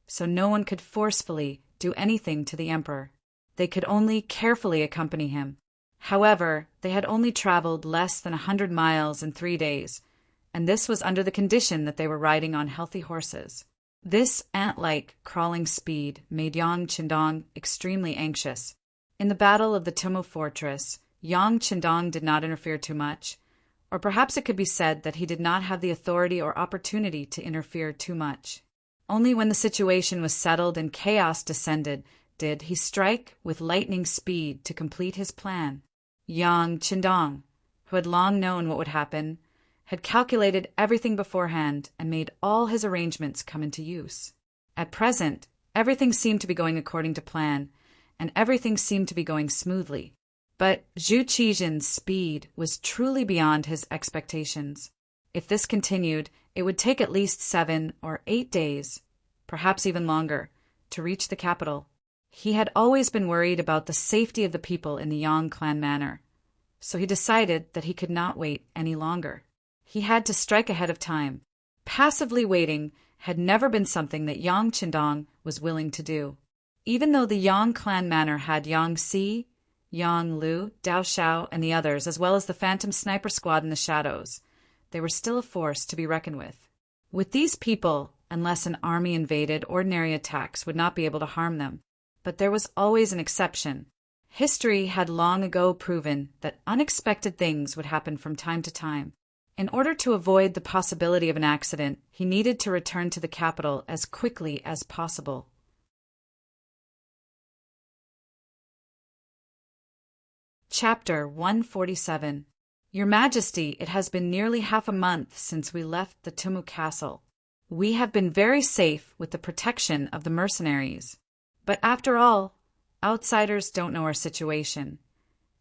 so no one could forcefully do anything to the emperor. They could only carefully accompany him. However, they had only traveled less than 100 miles in 3 days, and this was under the condition that they were riding on healthy horses. This ant-like crawling speed made Yang Qindong extremely anxious. In the battle of the Tomo fortress, Yang Qindong did not interfere too much, or perhaps it could be said that he did not have the authority or opportunity to interfere too much. Only when the situation was settled and chaos descended did he strike with lightning speed to complete his plan. Yang Qindong, who had long known what would happen, had calculated everything beforehand and made all his arrangements come into use. At present, everything seemed to be going according to plan, and everything seemed to be going smoothly. But Zhu Qijin's speed was truly beyond his expectations. If this continued, it would take at least 7 or 8 days, perhaps even longer, to reach the capital. He had always been worried about the safety of the people in the Yang clan manor, so he decided that he could not wait any longer. He had to strike ahead of time. Passively waiting had never been something that Yang Qindong was willing to do. Even though the Yang clan manor had Yang Si, Yang Lu, Dao Xiao, and the others, as well as the phantom sniper squad in the shadows, they were still a force to be reckoned with. With these people, unless an army invaded, ordinary attacks would not be able to harm them. But there was always an exception. History had long ago proven that unexpected things would happen from time to time. In order to avoid the possibility of an accident, he needed to return to the capital as quickly as possible. Chapter 147. Your Majesty, it has been nearly half a month since we left the Tumu Castle. We have been very safe with the protection of the mercenaries. But after all, outsiders don't know our situation,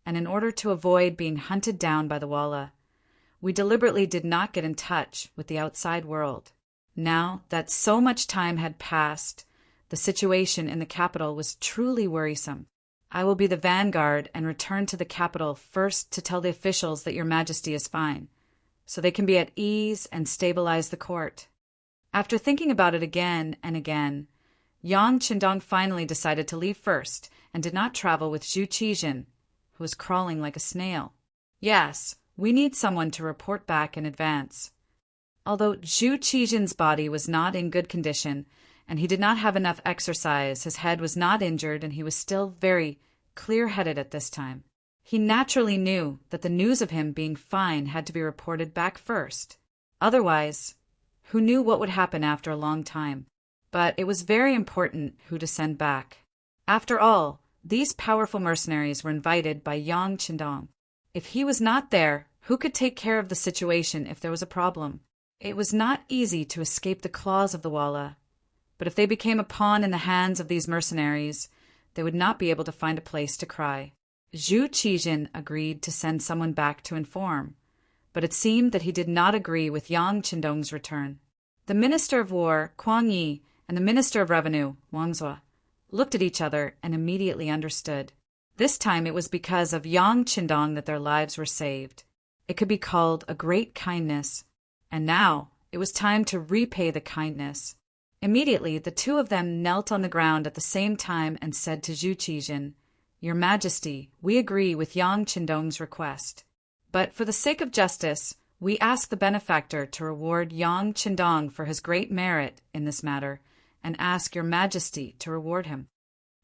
and in order to avoid being hunted down by the Walla, we deliberately did not get in touch with the outside world. Now that so much time had passed, the situation in the capital was truly worrisome. I will be the vanguard and return to the capital first to tell the officials that Your Majesty is fine, so they can be at ease and stabilize the court. After thinking about it again and again, Yang Qindong finally decided to leave first and did not travel with Zhu Qijin, who was crawling like a snail. Yes, we need someone to report back in advance. Although Zhu Qijin's body was not in good condition, and he did not have enough exercise, his head was not injured, and he was still very clear-headed at this time. He naturally knew that the news of him being fine had to be reported back first. Otherwise, who knew what would happen after a long time? But it was very important who to send back. After all, these powerful mercenaries were invited by Yang Qindong. If he was not there, who could take care of the situation if there was a problem? It was not easy to escape the claws of the Walla, but if they became a pawn in the hands of these mercenaries, they would not be able to find a place to cry. Zhu Qijin agreed to send someone back to inform, but it seemed that he did not agree with Yang Qindong's return. The Minister of War, Kuang Yi, and the Minister of Revenue, Wang Zhuo, looked at each other and immediately understood. This time it was because of Yang Qindong that their lives were saved. It could be called a great kindness, and now it was time to repay the kindness. Immediately, the two of them knelt on the ground at the same time and said to Zhu Qijin, Your Majesty, we agree with Yang Qindong's request. But for the sake of justice, we ask the benefactor to reward Yang Qindong for his great merit in this matter, and ask Your Majesty to reward him.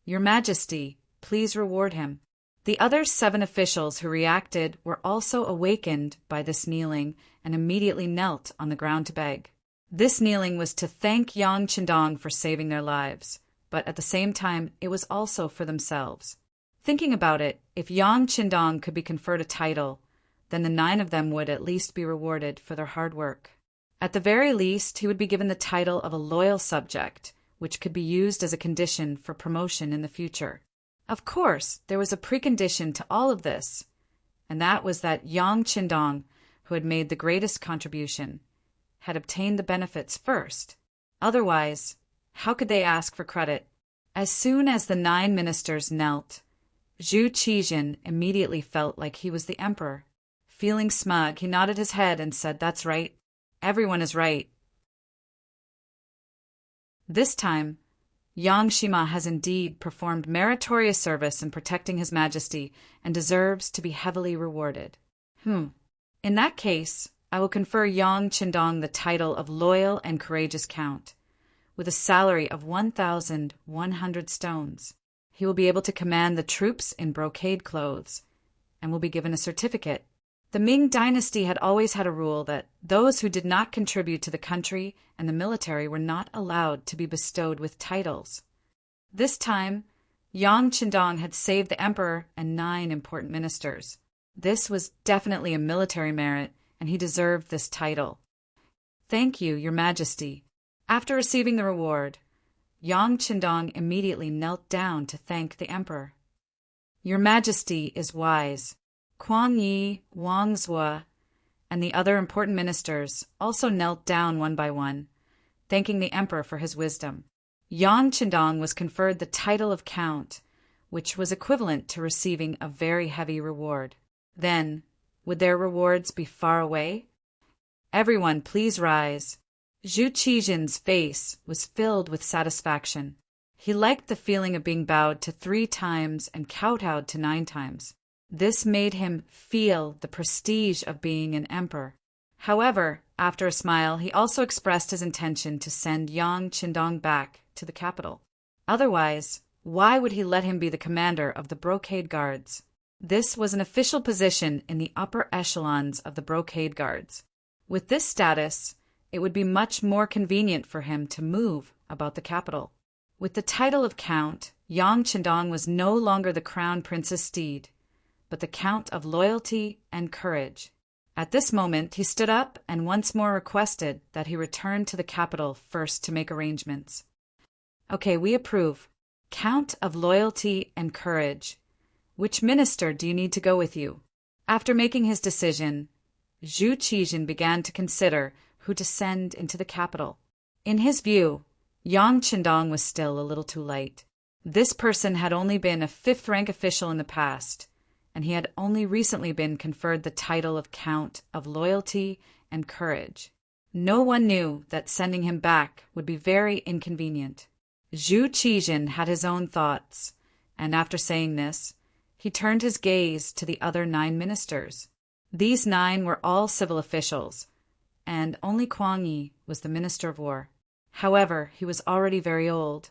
Your Majesty, please reward him. The other 7 officials who reacted were also awakened by this kneeling and immediately knelt on the ground to beg. This kneeling was to thank Yang Qindong for saving their lives, but at the same time it was also for themselves. Thinking about it, if Yang Qindong could be conferred a title, then the 9 of them would at least be rewarded for their hard work. At the very least, he would be given the title of a loyal subject, which could be used as a condition for promotion in the future. Of course, there was a precondition to all of this, and that was that Yang Qindong, who had made the greatest contribution, had obtained the benefits first. Otherwise, how could they ask for credit? As soon as the 9 ministers knelt, Zhu Qijin immediately felt like he was the emperor. Feeling smug, he nodded his head and said, That's right. Everyone is right. This time, Yang Shima has indeed performed meritorious service in protecting His Majesty and deserves to be heavily rewarded. In that case, I will confer Yang Qindong the title of Loyal and Courageous Count, with a salary of 1,100 stones. He will be able to command the troops in brocade clothes, and will be given a certificate. The Ming dynasty had always had a rule that those who did not contribute to the country and the military were not allowed to be bestowed with titles. This time, Yang Qindong had saved the emperor and 9 important ministers. This was definitely a military merit, and he deserved this title. Thank you, Your Majesty. After receiving the reward, Yang Qindong immediately knelt down to thank the emperor. "Your Majesty is wise." Kuang Yi, Wang Zhuo, and the other important ministers also knelt down one by one, thanking the emperor for his wisdom. Yang Qindong was conferred the title of Count, which was equivalent to receiving a very heavy reward. Then, would their rewards be far away? "Everyone, please rise." Zhu Qijin's face was filled with satisfaction. He liked the feeling of being bowed to 3 times and kowtowed to 9 times. This made him feel the prestige of being an emperor. However, after a smile, he also expressed his intention to send Yang Qindong back to the capital. Otherwise, why would he let him be the commander of the Brocade Guards? This was an official position in the upper echelons of the Brocade Guards. With this status, it would be much more convenient for him to move about the capital. With the title of Count, Yang Qindong was no longer the crown prince's steed, but the Count of Loyalty and Courage. At this moment, he stood up and once more requested that he return to the capital first to make arrangements. "Okay, we approve. Count of Loyalty and Courage. Which minister do you need to go with you?" After making his decision, Zhu Qijin began to consider who to send into the capital. In his view, Yang Qindong was still a little too light. This person had only been a 5th-rank official in the past, and he had only recently been conferred the title of Count of Loyalty and Courage. No one knew that sending him back would be very inconvenient. Zhu Qijin had his own thoughts, and after saying this, he turned his gaze to the other 9 ministers. These 9 were all civil officials, and only Kuang Yi was the Minister of War. However, he was already very old,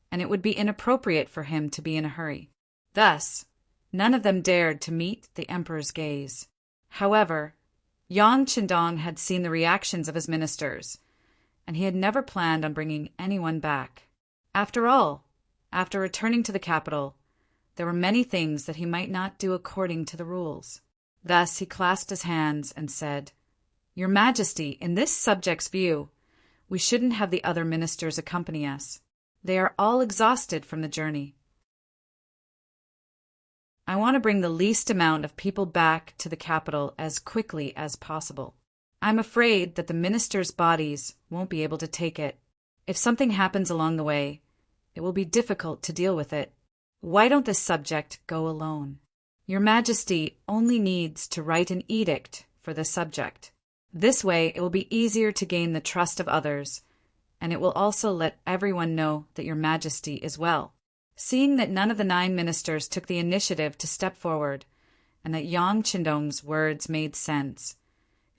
and it would be inappropriate for him to be in a hurry. Thus, none of them dared to meet the emperor's gaze. However, Yang Qindong had seen the reactions of his ministers, and he had never planned on bringing anyone back. After all, after returning to the capital, there were many things that he might not do according to the rules. Thus he clasped his hands and said, "Your Majesty, in this subject's view, we shouldn't have the other ministers accompany us. They are all exhausted from the journey. I want to bring the least amount of people back to the capital as quickly as possible. I'm afraid that the ministers' bodies won't be able to take it. If something happens along the way, it will be difficult to deal with it. Why don't this subject go alone? Your Majesty only needs to write an edict for this subject. This way it will be easier to gain the trust of others, and it will also let everyone know that Your Majesty is well." Seeing that none of the 9 ministers took the initiative to step forward, and that Yang Qindong's words made sense,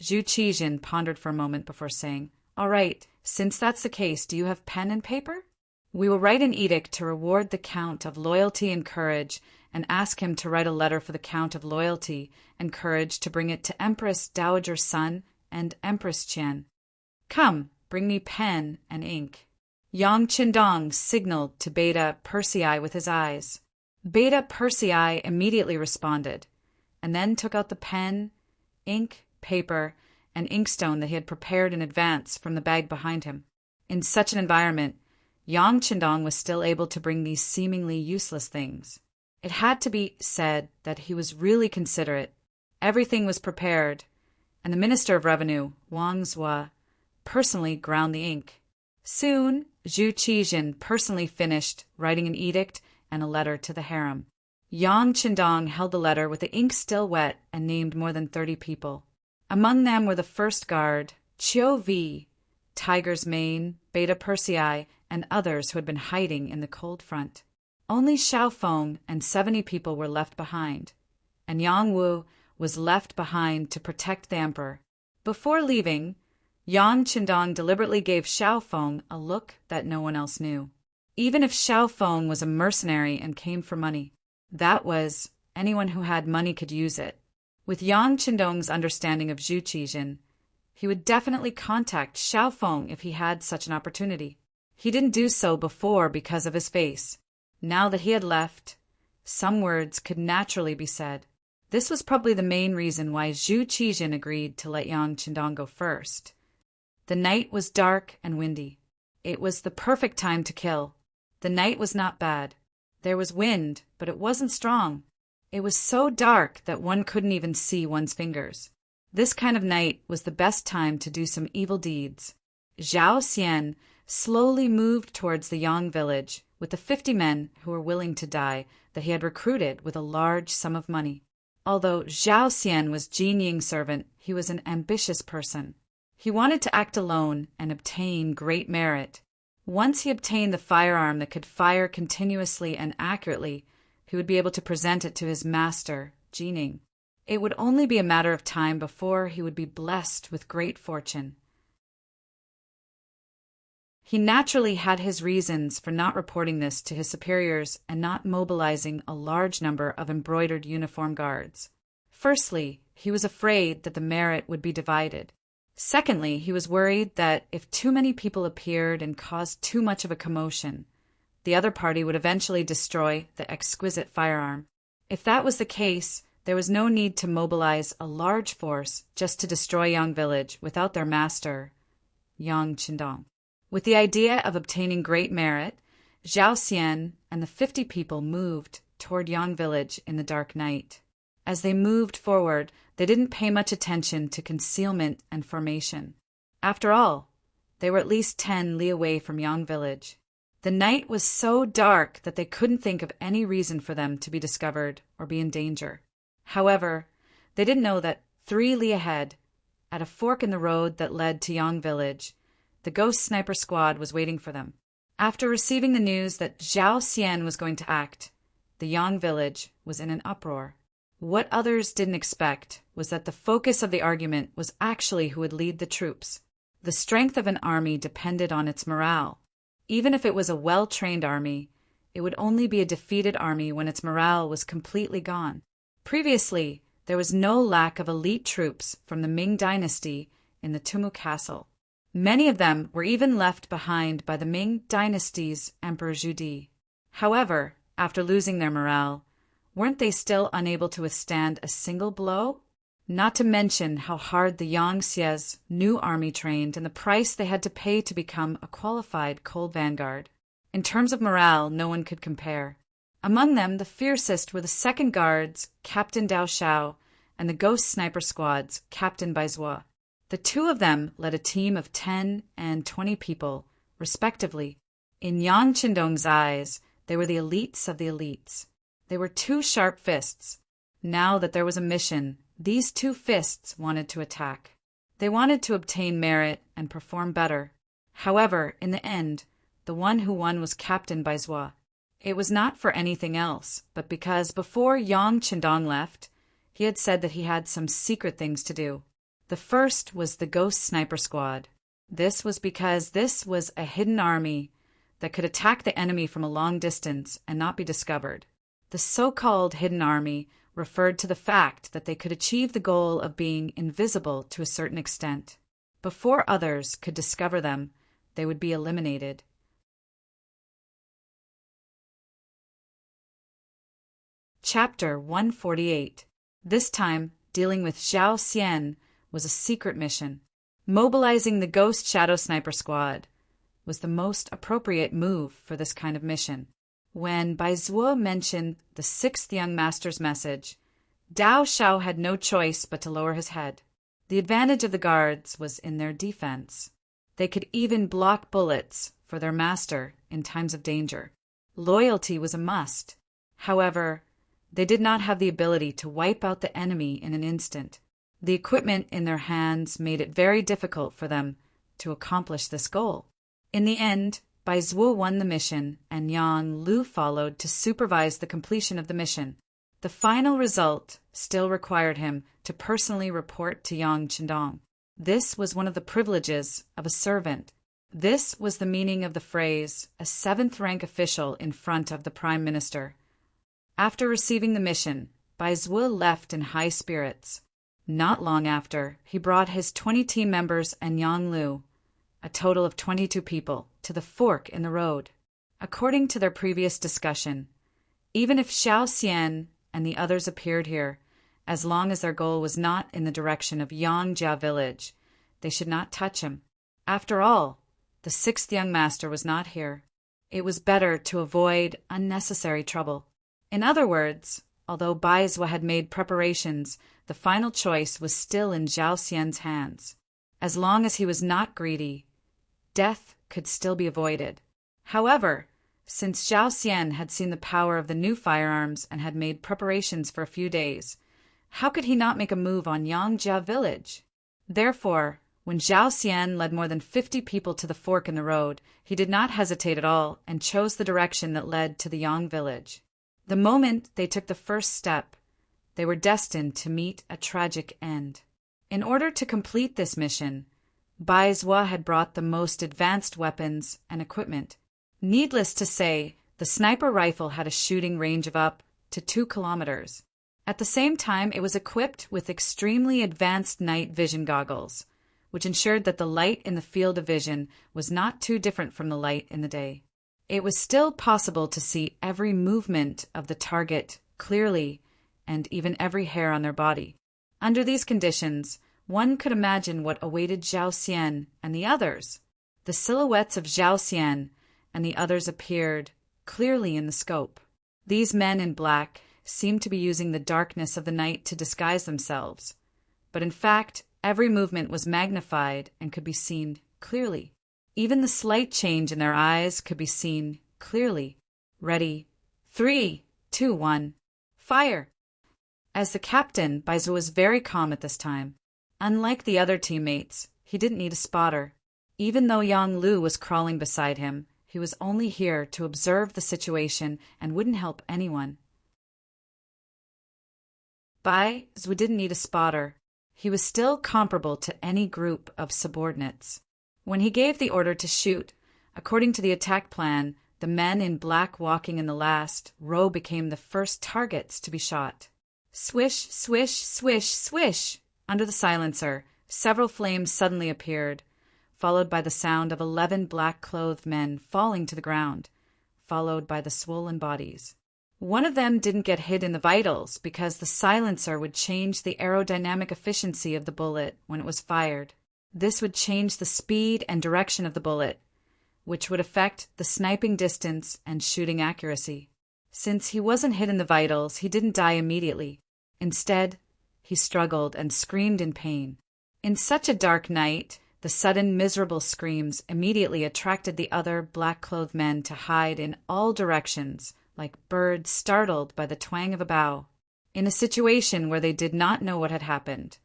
Zhu Qijin pondered for a moment before saying, "All right, since that's the case, do you have pen and paper? We will write an edict to reward the Count of Loyalty and Courage and ask him to write a letter for the Count of Loyalty and Courage to bring it to Empress Dowager Sun and Empress Qian. Come, bring me pen and ink." Yang Qindong signaled to Beta Persei with his eyes. Beta Persei immediately responded, and then took out the pen, ink, paper, and inkstone that he had prepared in advance from the bag behind him. In such an environment, Yang Qindong was still able to bring these seemingly useless things. It had to be said that he was really considerate. Everything was prepared, and the Minister of Revenue, Wang Zhuo, personally ground the ink. Soon, Zhu Qijin personally finished writing an edict and a letter to the harem. Yang Qindong held the letter with the ink still wet and named more than 30 people. Among them were the first guard, Qiu Vi, Tiger's Mane, Beta Persei, and others who had been hiding in the cold front. Only Xiaofeng and 70 people were left behind, and Yang Wu was left behind to protect the emperor. Before leaving, Yang Qindong deliberately gave Xiaofeng a look that no one else knew. Even if Xiaofeng was a mercenary and came for money, that was, anyone who had money could use it. With Yang Qindong's understanding of Zhu Qijin, he would definitely contact Xiaofeng if he had such an opportunity. He didn't do so before because of his face. Now that he had left, some words could naturally be said. This was probably the main reason why Zhu Qijin agreed to let Yang Qindong go first. The night was dark and windy. It was the perfect time to kill. The night was not bad. There was wind, but it wasn't strong. It was so dark that one couldn't even see one's fingers. This kind of night was the best time to do some evil deeds. Zhao Xian slowly moved towards the Yang village with the 50 men who were willing to die that he had recruited with a large sum of money. Although Zhao Xian was Jin Ying's servant, he was an ambitious person. He wanted to act alone and obtain great merit. Once he obtained the firearm that could fire continuously and accurately, he would be able to present it to his master, Jin Ying. It would only be a matter of time before he would be blessed with great fortune. He naturally had his reasons for not reporting this to his superiors and not mobilizing a large number of embroidered uniform guards. Firstly, he was afraid that the merit would be divided. Secondly, he was worried that if too many people appeared and caused too much of a commotion, the other party would eventually destroy the exquisite firearm. If that was the case, there was no need to mobilize a large force just to destroy Yang village without their master, Yang Qindong. With the idea of obtaining great merit, Zhao Xian and the 50 people moved toward Yang village in the dark night. As they moved forward, they didn't pay much attention to concealment and formation. After all, they were at least 10 li away from Yang village. The night was so dark that they couldn't think of any reason for them to be discovered or be in danger. However, they didn't know that 3 li ahead, at a fork in the road that led to Yang village, the ghost sniper squad was waiting for them. After receiving the news that Zhao Xian was going to act, the Yang village was in an uproar. What others didn't expect was that the focus of the argument was actually who would lead the troops. The strength of an army depended on its morale. Even if it was a well-trained army, it would only be a defeated army when its morale was completely gone. Previously, there was no lack of elite troops from the Ming dynasty in the Tumu Castle. Many of them were even left behind by the Ming dynasty's Emperor Zhudi. However, after losing their morale, weren't they still unable to withstand a single blow? Not to mention how hard the Yangtze's new army trained and the price they had to pay to become a qualified cold vanguard. In terms of morale, no one could compare. Among them, the fiercest were the Second Guards, Captain Dao Shao, and the Ghost Sniper Squad's Captain Baizuo. The two of them led a team of 10 and 20 people, respectively. In Yang Qindong's eyes, they were the elites of the elites. They were two sharp fists. Now that there was a mission, these two fists wanted to attack. They wanted to obtain merit and perform better. However, in the end, the one who won was Captain Baizuo. It was not for anything else, but because before Yang Qindong left, he had said that he had some secret things to do. The first was the Ghost Sniper Squad. This was because this was a hidden army that could attack the enemy from a long distance and not be discovered. The so-called hidden army referred to the fact that they could achieve the goal of being invisible to a certain extent. Before others could discover them, they would be eliminated. Chapter 148. This time, dealing with Zhao Xian was a secret mission. Mobilizing the Ghost Shadow Sniper Squad was the most appropriate move for this kind of mission. When Baizuo mentioned the 6th young master's message, Dao Shao had no choice but to lower his head. The advantage of the guards was in their defense. They could even block bullets for their master in times of danger. Loyalty was a must. However, they did not have the ability to wipe out the enemy in an instant. The equipment in their hands made it very difficult for them to accomplish this goal. In the end, Baizuo won the mission, and Yang Lu followed to supervise the completion of the mission. The final result still required him to personally report to Yang Qindong. This was one of the privileges of a servant. This was the meaning of the phrase, a 7th-rank official in front of the Prime Minister. After receiving the mission, Baizuo left in high spirits. Not long after, he brought his 20 team members and Yang Lu, a total of 22 people, to the fork in the road. According to their previous discussion, even if Zhao Xian and the others appeared here, as long as their goal was not in the direction of Yangjia village, they should not touch him. After all, the 6th young master was not here. It was better to avoid unnecessary trouble. In other words, Although Baizhua had made preparations, the final choice was still in Zhao Xian's hands. As long as he was not greedy, death could still be avoided. However, since Zhao Xian had seen the power of the new firearms and had made preparations for a few days, how could he not make a move on Yangjia village? Therefore, when Zhao Xian led more than 50 people to the fork in the road, he did not hesitate at all and chose the direction that led to the Yang village. The moment they took the first step, they were destined to meet a tragic end. In order to complete this mission, Baizhua had brought the most advanced weapons and equipment. Needless to say, the sniper rifle had a shooting range of up to 2 kilometers. At the same time, it was equipped with extremely advanced night vision goggles, which ensured that the light in the field of vision was not too different from the light in the day. It was still possible to see every movement of the target clearly and even every hair on their body. Under these conditions, one could imagine what awaited Zhao Xian and the others. The silhouettes of Zhao Xian and the others appeared clearly in the scope. These men in black seemed to be using the darkness of the night to disguise themselves, but in fact, every movement was magnified and could be seen clearly. Even the slight change in their eyes could be seen clearly. Ready. 3, 2, 1. Fire! As the captain, Baizhua was very calm at this time. Unlike the other teammates, he didn't need a spotter. Even though Yang Lu was crawling beside him, he was only here to observe the situation and wouldn't help anyone. Baizhua didn't need a spotter. He was still comparable to any group of subordinates. When he gave the order to shoot, according to the attack plan, the men in black walking in the last row became the first targets to be shot. Swish, swish, swish, swish! Under the silencer, several flames suddenly appeared, followed by the sound of 11 black-clothed men falling to the ground, followed by the swollen bodies. One of them didn't get hit in the vitals because the silencer would change the aerodynamic efficiency of the bullet when it was fired. This would change the speed and direction of the bullet, which would affect the sniping distance and shooting accuracy. Since he wasn't hit in the vitals, he didn't die immediately. Instead, he struggled and screamed in pain. In such a dark night, the sudden miserable screams immediately attracted the other black-clothed men to hide in all directions, like birds startled by the twang of a bow. In a situation where they did not know what had happened,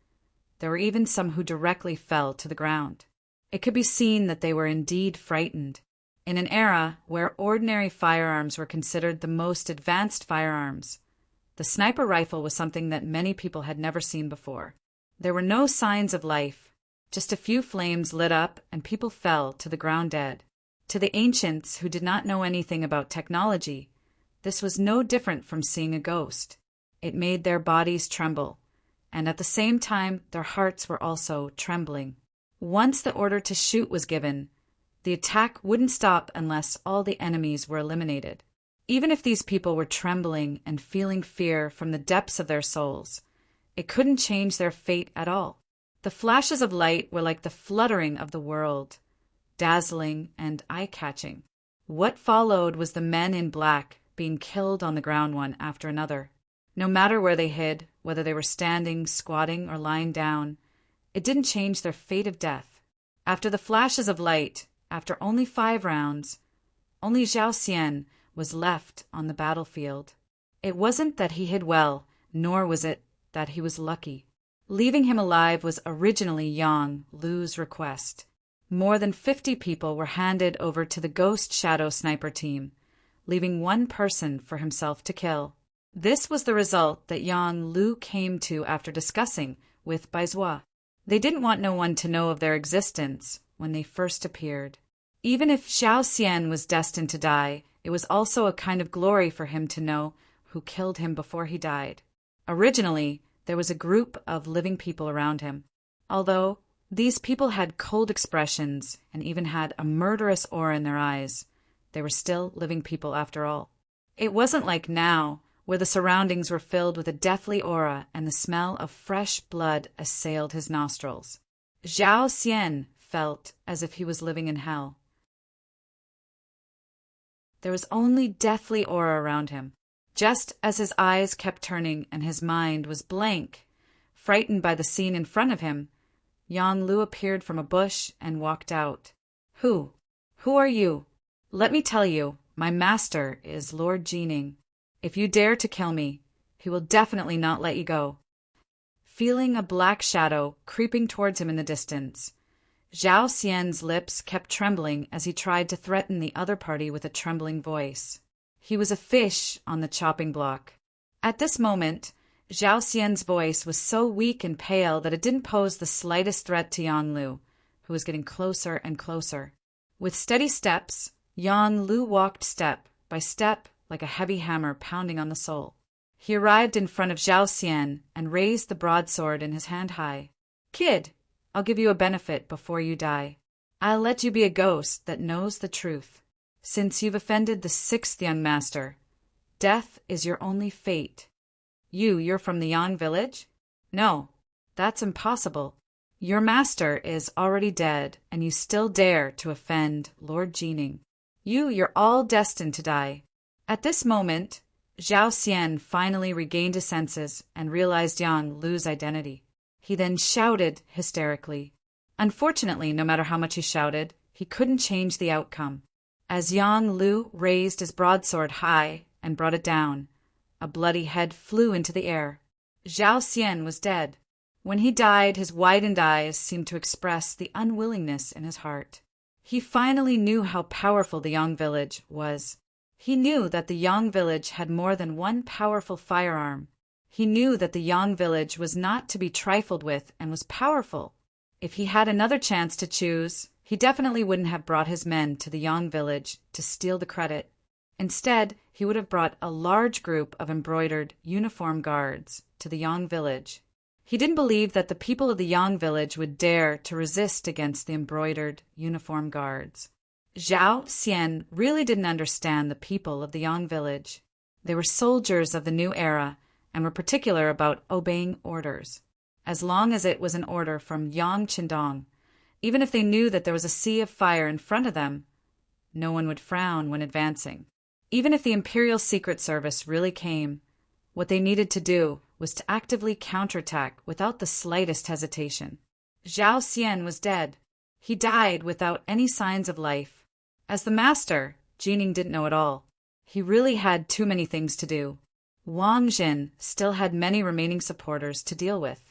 there were even some who directly fell to the ground. It could be seen that they were indeed frightened. In an era where ordinary firearms were considered the most advanced firearms, the sniper rifle was something that many people had never seen before. There were no signs of life. Just a few flames lit up and people fell to the ground dead. To the ancients who did not know anything about technology, this was no different from seeing a ghost. It made their bodies tremble, and at the same time their hearts were also trembling. Once the order to shoot was given, the attack wouldn't stop unless all the enemies were eliminated. Even if these people were trembling and feeling fear from the depths of their souls, it couldn't change their fate at all. The flashes of light were like the fluttering of the world, dazzling and eye-catching. What followed was the men in black being killed on the ground one after another. No matter where they hid, whether they were standing, squatting, or lying down, it didn't change their fate of death. After the flashes of light, after only 5 rounds, only Zhao Xian was left on the battlefield. It wasn't that he hid well, nor was it that he was lucky. Leaving him alive was originally Yang Lu's request. More than 50 people were handed over to the Ghost Shadow Sniper team, leaving one person for himself to kill. This was the result that Yang Lu came to after discussing with Baizhua. They didn't want no one to know of their existence when they first appeared. Even if Zhao Xian was destined to die, it was also a kind of glory for him to know who killed him before he died. Originally, there was a group of living people around him. Although these people had cold expressions and even had a murderous aura in their eyes, they were still living people after all. It wasn't like now, where the surroundings were filled with a deathly aura and the smell of fresh blood assailed his nostrils. Zhao Xian felt as if he was living in hell. There was only deathly aura around him. Just as his eyes kept turning and his mind was blank, frightened by the scene in front of him, Yang Lu appeared from a bush and walked out. Who? Who are you? Let me tell you, my master is Lord Jining. If you dare to kill me, he will definitely not let you go. Feeling a black shadow creeping towards him in the distance, Zhao Xian's lips kept trembling as he tried to threaten the other party with a trembling voice. He was a fish on the chopping block. At this moment, Zhao Xian's voice was so weak and pale that it didn't pose the slightest threat to Yang Lu, who was getting closer and closer. With steady steps, Yang Lu walked step by step like a heavy hammer pounding on the soul. He arrived in front of Zhao Xian and raised the broadsword in his hand high. Kid, I'll give you a benefit before you die. I'll let you be a ghost that knows the truth. Since you've offended the 6th young master, death is your only fate. You're from the Yang village? No, that's impossible. Your master is already dead, and you still dare to offend Lord Jining. You're all destined to die. At this moment, Zhao Xian finally regained his senses and realized Yang Lu's identity. He then shouted hysterically. Unfortunately, no matter how much he shouted, he couldn't change the outcome. As Yang Lu raised his broadsword high and brought it down, a bloody head flew into the air. Zhao Xian was dead. When he died, his widened eyes seemed to express the unwillingness in his heart. He finally knew how powerful the Yang village was. He knew that the Yang village had more than one powerful firearm. He knew that the Yang village was not to be trifled with and was powerful. If he had another chance to choose, he definitely wouldn't have brought his men to the Yang village to steal the credit. Instead, he would have brought a large group of embroidered uniform guards to the Yang village. He didn't believe that the people of the Yang village would dare to resist against the embroidered uniform guards. Zhao Xian really didn't understand the people of the Yang village. They were soldiers of the new era and were particular about obeying orders. As long as it was an order from Yang Qindong, even if they knew that there was a sea of fire in front of them, no one would frown when advancing. Even if the Imperial Secret Service really came, what they needed to do was to actively counterattack without the slightest hesitation. Zhao Xian was dead. He died without any signs of life. As the master, Jining didn't know it all. He really had too many things to do. Wang Zhen still had many remaining supporters to deal with.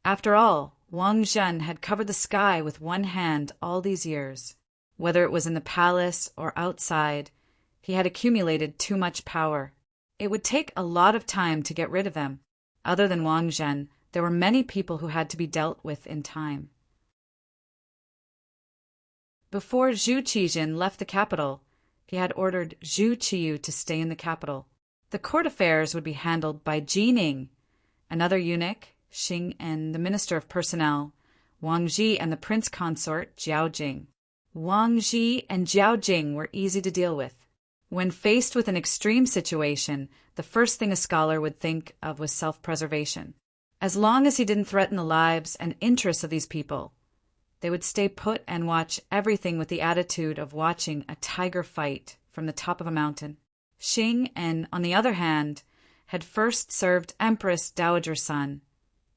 After all, Wang Zhen had covered the sky with one hand all these years. Whether it was in the palace or outside, he had accumulated too much power. It would take a lot of time to get rid of them. Other than Wang Zhen, there were many people who had to be dealt with in time. Before Zhu Qijin left the capital, he had ordered Zhu Qiyu to stay in the capital. The court affairs would be handled by Jining. Another eunuch, Xing, and the Minister of Personnel, Wang Ji, and the prince consort, Jiao Jing. Wang Ji and Jiao Jing were easy to deal with. When faced with an extreme situation, the first thing a scholar would think of was self-preservation. As long as he didn't threaten the lives and interests of these people, they would stay put and watch everything with the attitude of watching a tiger fight from the top of a mountain. Xing, and on the other hand, had first served Empress Dowager Sun,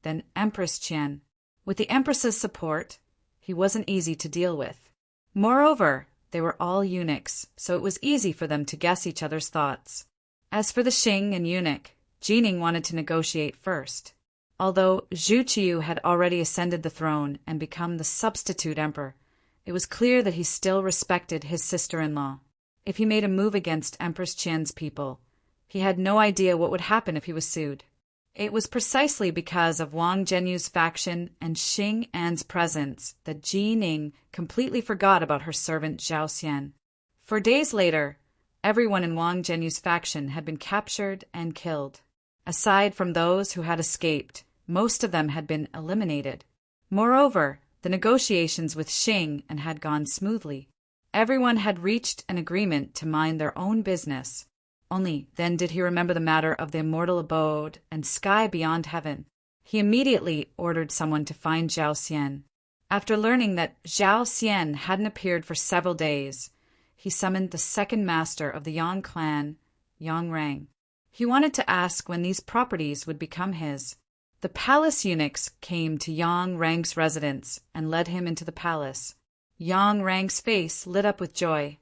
then Empress Qian. With the Empress's support, he wasn't easy to deal with. Moreover, they were all eunuchs, so it was easy for them to guess each other's thoughts. As for the Xing and eunuch, Jining wanted to negotiate first. Although Zhu Qiyu had already ascended the throne and become the substitute emperor, it was clear that he still respected his sister-in-law. If he made a move against Empress Qian's people, he had no idea what would happen if he was sued. It was precisely because of Wang Zhenyu's faction and Xing An's presence that Jining completely forgot about her servant Zhao Xian. For days later, everyone in Wang Zhenyu's faction had been captured and killed. Aside from those who had escaped, most of them had been eliminated. Moreover, the negotiations with Xing and had gone smoothly. Everyone had reached an agreement to mind their own business. Only then did he remember the matter of the immortal abode and sky beyond heaven. He immediately ordered someone to find Zhao Xian. After learning that Zhao Xian hadn't appeared for several days, he summoned the second master of the Yang clan, Yang Rang. He wanted to ask when these properties would become his. The palace eunuchs came to Yang Rang's residence and led him into the palace. Yang Rang's face lit up with joy.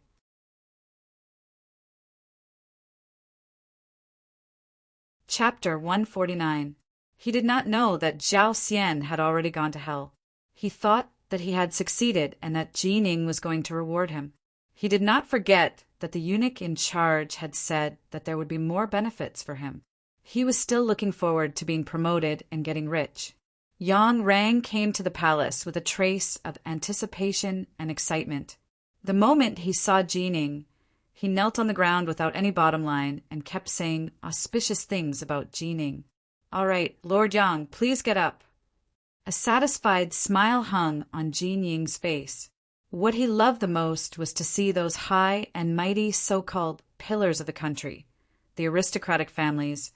Chapter 149. He did not know that Zhao Xian had already gone to hell. He thought that he had succeeded and that Jining was going to reward him. He did not forget that the eunuch in charge had said that there would be more benefits for him. He was still looking forward to being promoted and getting rich. Yang Rang came to the palace with a trace of anticipation and excitement. The moment he saw Jining, he knelt on the ground without any bottom line and kept saying auspicious things about Jining. "All right, Lord Yang, please get up." A satisfied smile hung on Jining's face. What he loved the most was to see those high and mighty so-called pillars of the country, the aristocratic families,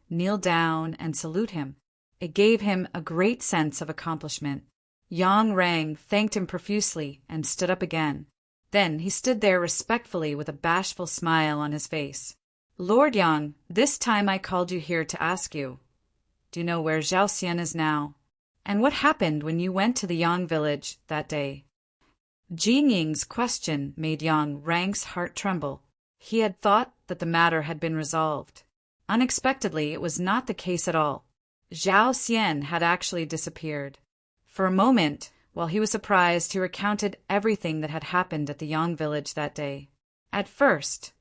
kneel down and salute him. It gave him a great sense of accomplishment. Yang Rang thanked him profusely and stood up again. Then he stood there respectfully with a bashful smile on his face. "Lord Yang, this time I called you here to ask you, do you know where Zhao Xian is now? And what happened when you went to the Yang village that day?" Jinying's question made Yang Rang's heart tremble. He had thought that the matter had been resolved. Unexpectedly, it was not the case at all. Zhao Xian had actually disappeared. For a moment, while he was surprised, he recounted everything that had happened at the Yang village that day. At first,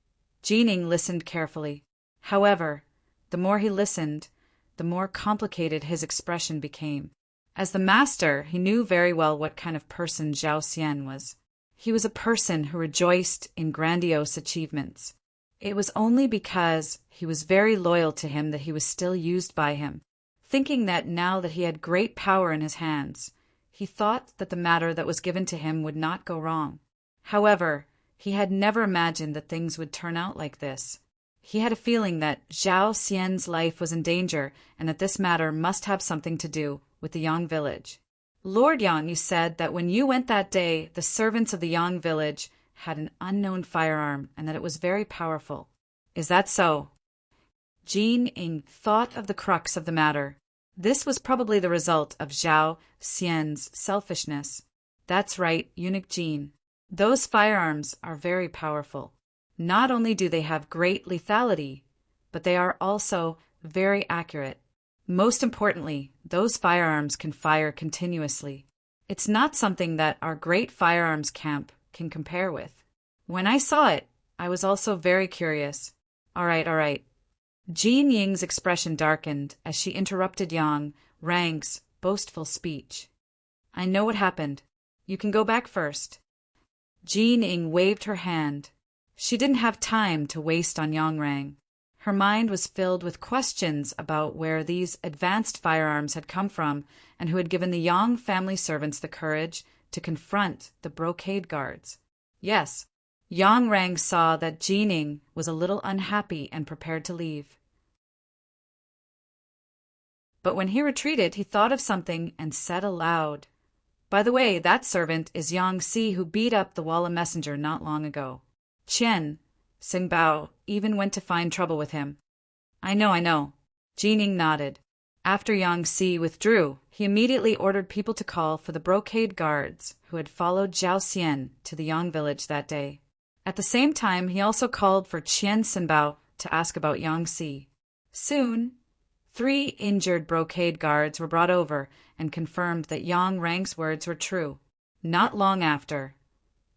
Jining listened carefully. However, the more he listened, the more complicated his expression became. As the master, he knew very well what kind of person Zhao Xian was. He was a person who rejoiced in grandiose achievements. It was only because he was very loyal to him that he was still used by him. Thinking that now that he had great power in his hands, he thought that the matter that was given to him would not go wrong. However, he had never imagined that things would turn out like this. He had a feeling that Zhao Xian's life was in danger and that this matter must have something to do with the Yang village. "Lord Yang, you said that when you went that day, the servants of the Yang village had an unknown firearm and that it was very powerful. Is that so?" Jining thought of the crux of the matter. This was probably the result of Zhao Xian's selfishness. "That's right, Eunuch Jin. Those firearms are very powerful. Not only do they have great lethality, but they are also very accurate. Most importantly, those firearms can fire continuously. It's not something that our great firearms camp can compare with. When I saw it, I was also very curious." All right. Jinying's expression darkened as she interrupted Yang Rang's boastful speech. "I know what happened. You can go back first." Jining waved her hand. She didn't have time to waste on Yang Rang. Her mind was filled with questions about where these advanced firearms had come from and who had given the Yang family servants the courage to confront the brocade guards. Yes, Yang Rang saw that Jining was a little unhappy and prepared to leave. But when he retreated, he thought of something and said aloud, "By the way, that servant is Yang Si who beat up the Walla messenger not long ago. Qian Xingbao even went to find trouble with him." I know. Jining nodded. After Yang Si withdrew, he immediately ordered people to call for the brocade guards who had followed Zhao Xian to the Yang village that day. At the same time, he also called for Qian Xingbao to ask about Yang Si. Soon, 3 injured brocade guards were brought over and confirmed that Yang Rang's words were true. Not long after,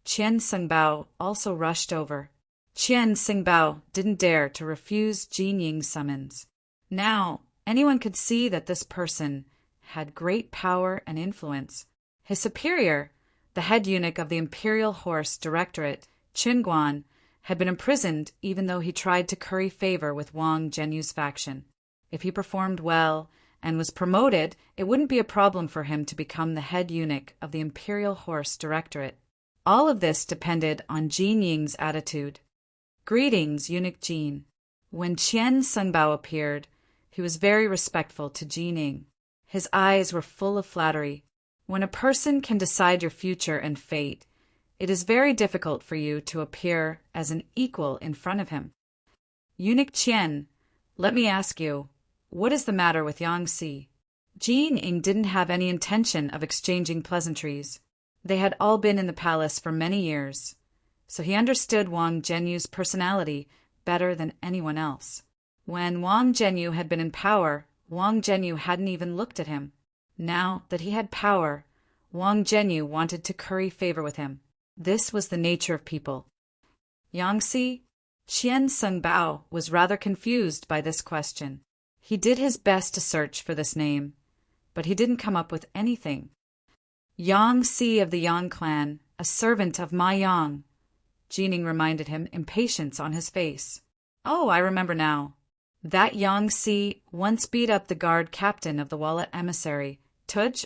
Qian Xingbao also rushed over. Qian Xingbao didn't dare to refuse Jinying's summons. Now, anyone could see that this person had great power and influence. His superior, the head eunuch of the Imperial Horse Directorate, Qinguan, had been imprisoned even though he tried to curry favor with Wang Zhenyu's faction. If he performed well and was promoted, it wouldn't be a problem for him to become the head eunuch of the Imperial Horse Directorate. All of this depended on Jinying's attitude. "Greetings, Eunuch Jin." When Qian Xingbao appeared, he was very respectful to Jining. His eyes were full of flattery. When a person can decide your future and fate, it is very difficult for you to appear as an equal in front of him. Eunuch Qian Let me ask you, what is the matter with Yangtze? Jin Ying didn't have any intention of exchanging pleasantries. They had all been in the palace for many years, so he understood Wang Zhenyu's personality better than anyone else. When Wang Zhenyu had been in power, Wang Zhenyu hadn't even looked at him. Now that he had power, Wang Zhenyu wanted to curry favor with him. This was the nature of people. Yangtze? Qian Sengbao was rather confused by this question. He did his best to search for this name, but he didn't come up with anything. Yangtze of the Yang clan, a servant of my Yang. Jining reminded him, impatience on his face. Oh, I remember now. That Yangtze once beat up the guard captain of the wallet emissary, Tuj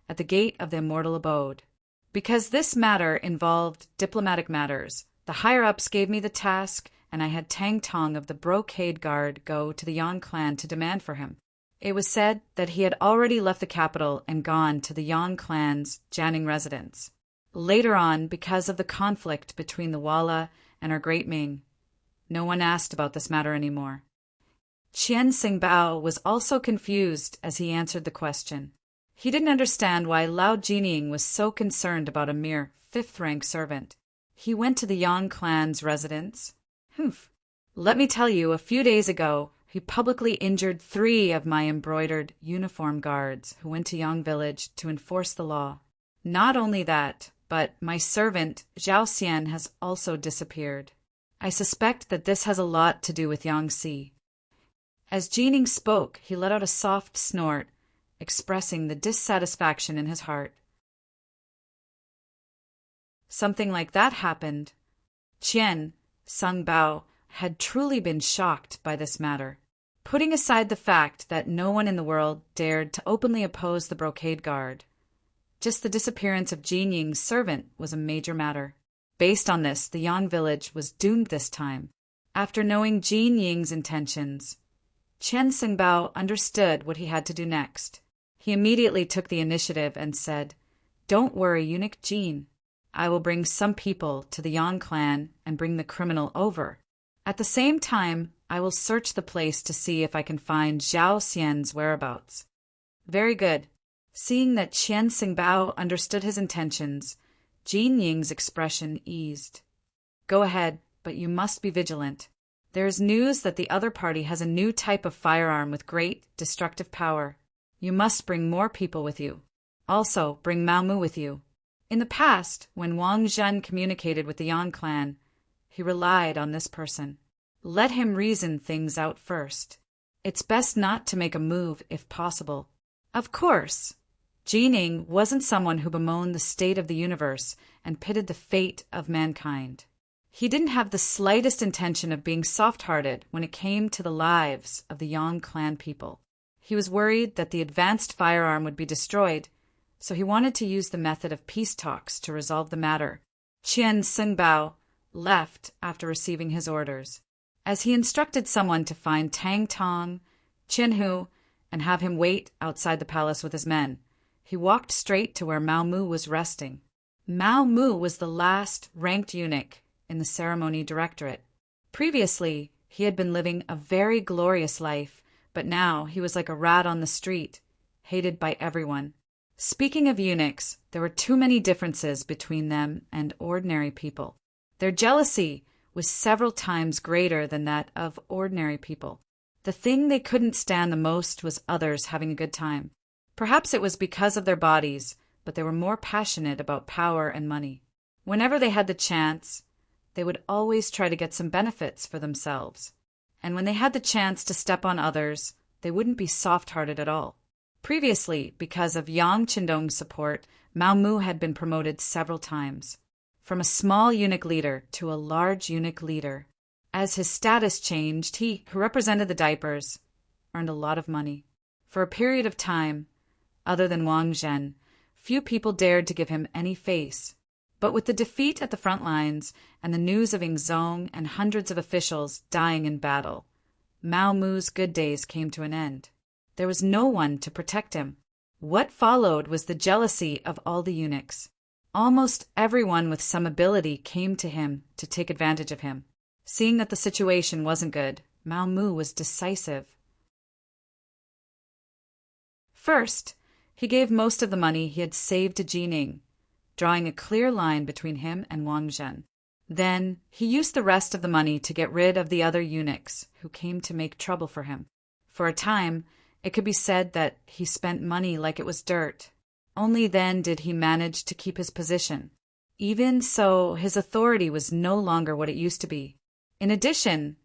at the gate of the immortal abode. Because this matter involved diplomatic matters, the higher-ups gave me the task, and I had Tang Tong of the Brocade Guard go to the Yang clan to demand for him. It was said that he had already left the capital and gone to the Yang clan's Jianing residence. Later on, because of the conflict between the Walla and our great Ming, no one asked about this matter anymore. Qian Sengbao was also confused as he answered the question. He didn't understand why Lao Jining was so concerned about a mere fifth-rank servant. He went to the Yang clan's residence. Let me tell you, a few days ago, he publicly injured 3 of my embroidered uniform guards who went to Yang village to enforce the law. Not only that, but my servant, Zhao Xian, has also disappeared. I suspect that this has a lot to do with Yangtze. As Jining spoke, he let out a soft snort, expressing the dissatisfaction in his heart. Something like that happened. Qian Sengbao had truly been shocked by this matter. Putting aside the fact that no one in the world dared to openly oppose the Brocade Guard, just the disappearance of Jin Ying's servant was a major matter. Based on this, the Yang village was doomed this time. After knowing Jin Ying's intentions, Qian Sengbao understood what he had to do next. He immediately took the initiative and said, "Don't worry, eunuch Jin. I will bring some people to the Yang clan and bring the criminal over. At the same time, I will search the place to see if I can find Zhao Xian's whereabouts." Very good. Seeing that Qian Sengbao understood his intentions, Jin Ying's expression eased. "Go ahead, but you must be vigilant. There is news that the other party has a new type of firearm with great destructive power. You must bring more people with you. Also, bring Mao Mu with you." In the past, when Wang Zhen communicated with the Yang clan, he relied on this person. Let him reason things out first. It's best not to make a move if possible. Of course, Jining wasn't someone who bemoaned the state of the universe and pitted the fate of mankind. He didn't have the slightest intention of being soft-hearted when it came to the lives of the Yang clan people. He was worried that the advanced firearm would be destroyed, so he wanted to use the method of peace talks to resolve the matter. Qian Sengbao left after receiving his orders. As he instructed someone to find Tang Tong, Qian Hu, and have him wait outside the palace with his men, he walked straight to where Mao Mu was resting. Mao Mu was the last ranked eunuch in the ceremony directorate. Previously, he had been living a very glorious life, but now he was like a rat on the street, hated by everyone. Speaking of eunuchs, there were too many differences between them and ordinary people. Their jealousy was several times greater than that of ordinary people. The thing they couldn't stand the most was others having a good time. Perhaps it was because of their bodies, but they were more passionate about power and money. Whenever they had the chance, they would always try to get some benefits for themselves. And when they had the chance to step on others, they wouldn't be soft-hearted at all. Previously, because of Yang Qindong's support, Mao Mu had been promoted several times, from a small eunuch leader to a large eunuch leader. As his status changed, he, who represented the diapers, earned a lot of money. For a period of time, other than Wang Zhen, few people dared to give him any face. But with the defeat at the front lines and the news of Ying Zong and hundreds of officials dying in battle, Mao Mu's good days came to an end. There was no one to protect him. What followed was the jealousy of all the eunuchs. Almost everyone with some ability came to him to take advantage of him. Seeing that the situation wasn't good, Mao Mu was decisive. First, he gave most of the money he had saved to Jining, drawing a clear line between him and Wang Zhen. Then, he used the rest of the money to get rid of the other eunuchs who came to make trouble for him. For a time, it could be said that he spent money like it was dirt. Only then did he manage to keep his position. Even so, his authority was no longer what it used to be. In addition,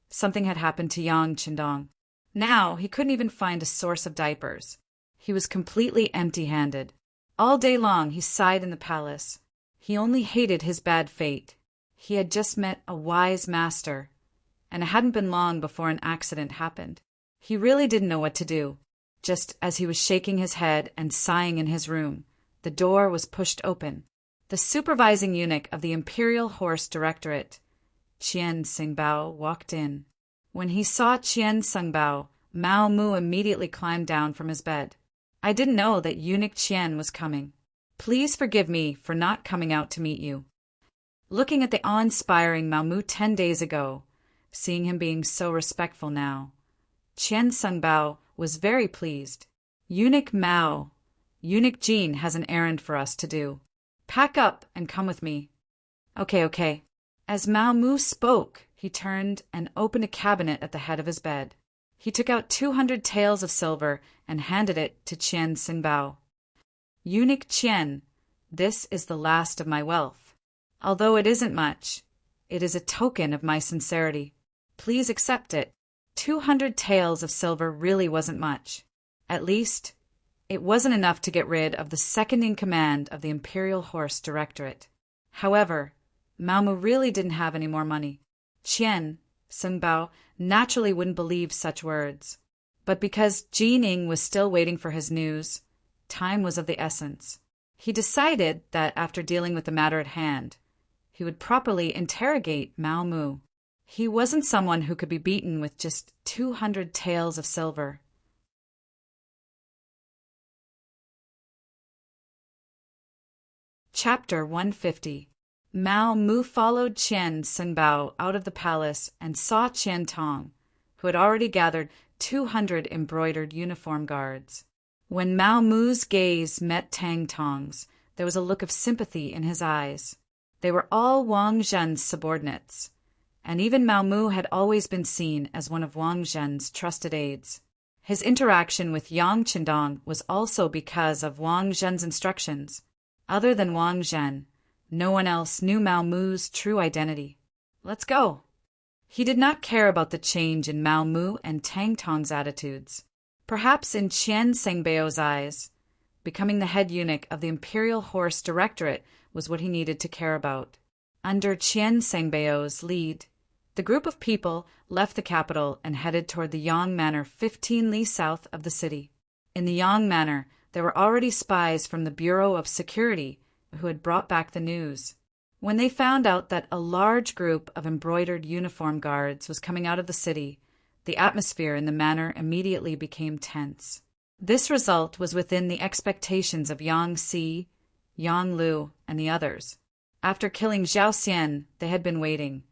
something had happened to Yang Qindong. Now, he couldn't even find a source of diapers. He was completely empty-handed. All day long, he sighed in the palace. He only hated his bad fate. He had just met a wise master, and it hadn't been long before an accident happened. He really didn't know what to do. Just as he was shaking his head and sighing in his room, the door was pushed open. The supervising eunuch of the Imperial Horse Directorate, Qian Xingbao, walked in. When he saw Qian Xingbao, Mao Mu immediately climbed down from his bed. I didn't know that eunuch Qian was coming. Please forgive me for not coming out to meet you. Looking at the awe-inspiring Mao Mu 10 days ago, seeing him being so respectful now, Qian Xingbao was very pleased. Eunuch Mao, Eunuch Jin has an errand for us to do. Pack up and come with me. Okay. As Mao Mu spoke, he turned and opened a cabinet at the head of his bed. He took out 200 taels of silver and handed it to Qian Xingbao. Eunuch Qian, this is the last of my wealth. Although it isn't much, it is a token of my sincerity. Please accept it. 200 taels of silver really wasn't much. At least, it wasn't enough to get rid of the second-in-command of the Imperial Horse Directorate. However, Mao Mu really didn't have any more money. Qian Xingbao naturally wouldn't believe such words. But because Jining was still waiting for his news, time was of the essence. He decided that after dealing with the matter at hand, he would properly interrogate Mao Mu. He wasn't someone who could be beaten with just 200 taels of silver. Chapter 150. Mao Mu followed Qian Xingbao out of the palace and saw Qian Tong, who had already gathered 200 embroidered uniform guards. When Mao Mu's gaze met Tang Tong's, there was a look of sympathy in his eyes. They were all Wang Zhen's subordinates, and even Mao Mu had always been seen as one of Wang Zhen's trusted aides. His interaction with Yang Qindong was also because of Wang Zhen's instructions. Other than Wang Zhen, no one else knew Mao Mu's true identity. Let's go. He did not care about the change in Mao Mu and Tang Tong's attitudes. Perhaps in Qian Xingbao's eyes, becoming the head eunuch of the Imperial Horse Directorate was what he needed to care about. Under Qian Xingbao's lead, the group of people left the capital and headed toward the Yang Manor 15 li south of the city. In the Yang Manor, there were already spies from the Bureau of Security who had brought back the news. When they found out that a large group of embroidered uniform guards was coming out of the city, the atmosphere in the manor immediately became tense. This result was within the expectations of Yang Si, Yang Lu, and the others. After killing Zhao Xian, they had been waiting,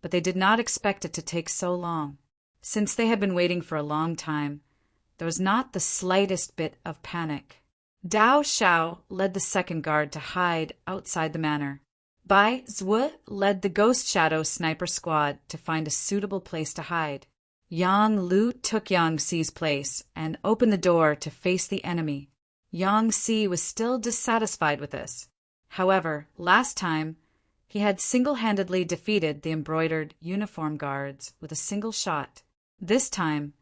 but they did not expect it to take so long. Since they had been waiting for a long time, there was not the slightest bit of panic. Dao Xiao led the second guard to hide outside the manor. Bai Zwu led the Ghost Shadow sniper squad to find a suitable place to hide. Yang Lu took Yang Si's place and opened the door to face the enemy. Yang Si was still dissatisfied with this. However, last time, he had single-handedly defeated the embroidered uniform guards with a single shot. This time,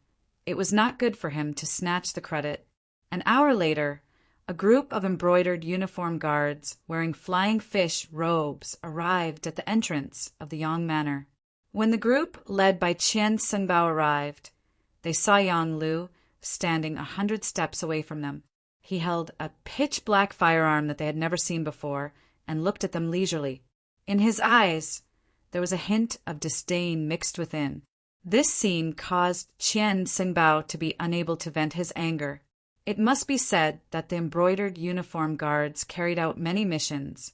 it was not good for him to snatch the credit. An hour later, a group of embroidered uniform guards wearing flying fish robes arrived at the entrance of the Yang Manor. When the group led by Qian Xingbao arrived, they saw Yang Lu standing 100 steps away from them. He held a pitch-black firearm that they had never seen before and looked at them leisurely. In his eyes, there was a hint of disdain mixed within. This scene caused Qian Xingbao to be unable to vent his anger. It must be said that the embroidered uniform guards carried out many missions,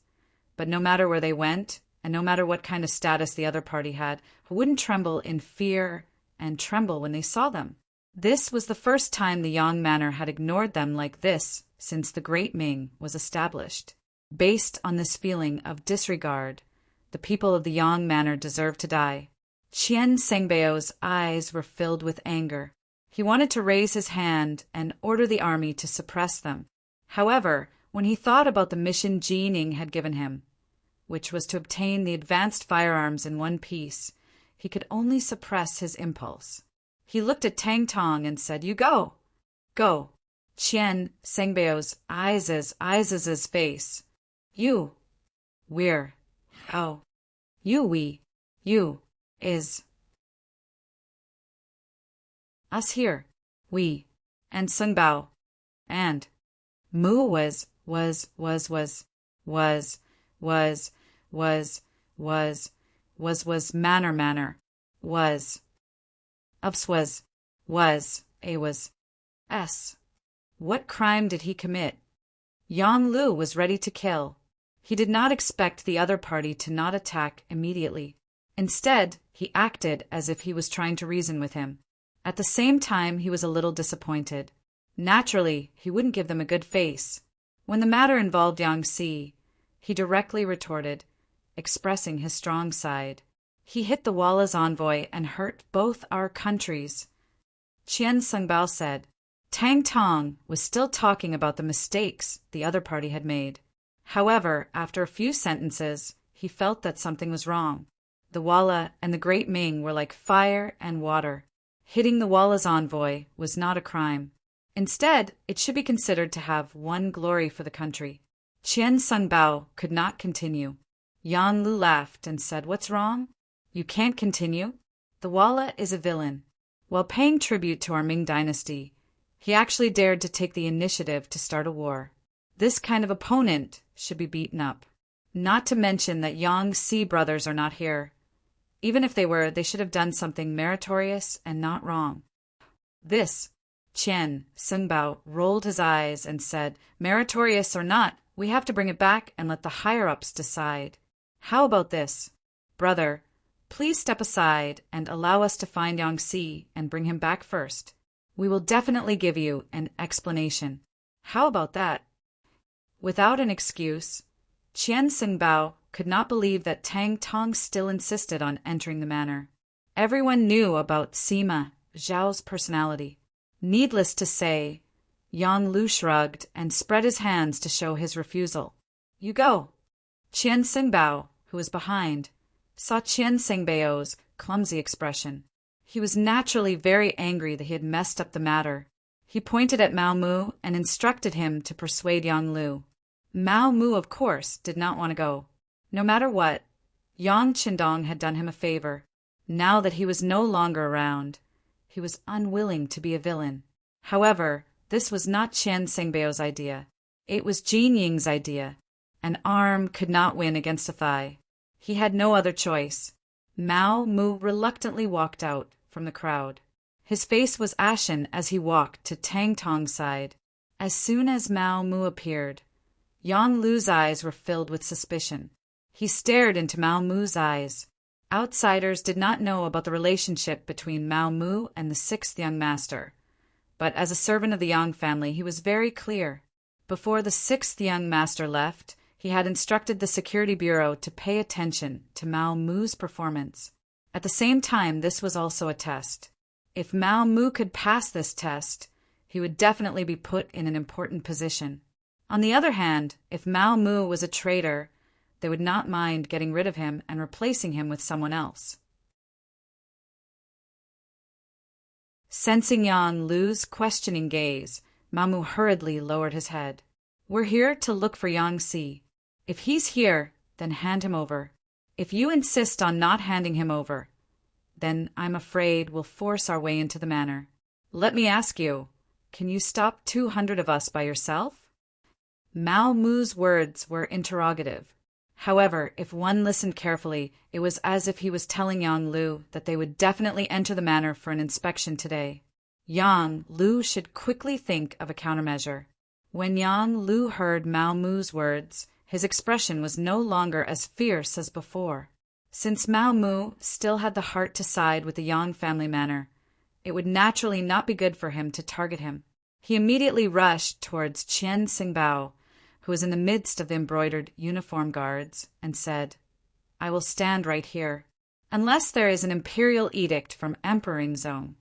but no matter where they went, and no matter what kind of status the other party had, who wouldn't tremble in fear and tremble when they saw them. This was the first time the Yang Manor had ignored them like this since the Great Ming was established. Based on this feeling of disregard, the people of the Yang Manor deserved to die. Qian Sengbao's eyes were filled with anger. He wanted to raise his hand and order the army to suppress them. However, when he thought about the mission Ji Ning had given him, which was to obtain the advanced firearms in one piece, he could only suppress his impulse. He looked at Tang Tong and said, "You go. Go." Qian Sengbao's eyes' face. "You. We're. Oh. You we. You. Is. Us here. We. And Sun Bao. And. Mu was manner. Was. Ups was. A was. S. What crime did he commit? Yang Lu was ready to kill. He did not expect the other party to not attack immediately. Instead, he acted as if he was trying to reason with him. At the same time, he was a little disappointed. Naturally, he wouldn't give them a good face. When the matter involved Yang Si, he directly retorted, expressing his strong side. He hit the Walla's envoy and hurt both our countries. Qian Sungbao said. Tang Tong was still talking about the mistakes the other party had made. However, after a few sentences, he felt that something was wrong. The Walla and the Great Ming were like fire and water. Hitting the Walla's envoy was not a crime. Instead, it should be considered to have won glory for the country. Qian Sungbao could not continue. Yang Lu laughed and said, "What's wrong? You can't continue. The Walla is a villain. While paying tribute to our Ming dynasty, he actually dared to take the initiative to start a war. This kind of opponent should be beaten up. Not to mention that Yang Si brothers are not here. Even if they were, they should have done something meritorious and not wrong." This, Qian Sungbao rolled his eyes and said, "Meritorious or not, we have to bring it back and let the higher-ups decide. How about this? Brother, please step aside and allow us to find Yang Si and bring him back first. We will definitely give you an explanation. How about that?" Without an excuse, Qian Sungbao could not believe that Tang Tong still insisted on entering the manor. Everyone knew about Sima Zhao's personality. Needless to say, Yang Lu shrugged and spread his hands to show his refusal. "You go." Qian Sungbao, who was behind, saw Qian Sengbao's clumsy expression. He was naturally very angry that he had messed up the matter. He pointed at Mao Mu and instructed him to persuade Yang Lu. Mao Mu, of course, did not want to go. No matter what, Yang Qindong had done him a favor. Now that he was no longer around, he was unwilling to be a villain. However, this was not Qian Sengbao's idea. It was Ji Ning's idea. An arm could not win against a thigh. He had no other choice. Mao Mu reluctantly walked out from the crowd. His face was ashen as he walked to Tang Tong's side. As soon as Mao Mu appeared, Yang Lu's eyes were filled with suspicion. He stared into Mao Mu's eyes. Outsiders did not know about the relationship between Mao Mu and the sixth young master. But as a servant of the Yang family, he was very clear. Before the sixth young master left, he had instructed the security bureau to pay attention to Mao Mu's performance. At the same time, this was also a test. If Mao Mu could pass this test, he would definitely be put in an important position. On the other hand, if Mao Mu was a traitor, they would not mind getting rid of him and replacing him with someone else. Sensing Yang Lu's questioning gaze, Mao Mu hurriedly lowered his head. "We're here to look for Yang Si. If he's here, then hand him over. If you insist on not handing him over, then I'm afraid we'll force our way into the manor. Let me ask you, can you stop 200 of us by yourself?" Mao Mu's words were interrogative. However, if one listened carefully, it was as if he was telling Yang Lu that they would definitely enter the manor for an inspection today. Yang Lu should quickly think of a countermeasure. When Yang Lu heard Mao Mu's words, his expression was no longer as fierce as before. Since Mao Mu still had the heart to side with the Yang family manor, it would naturally not be good for him to target him. He immediately rushed towards Qian Xingbao, who was in the midst of the embroidered uniform guards, and said, "I will stand right here. Unless there is an imperial edict from Emperor Zong,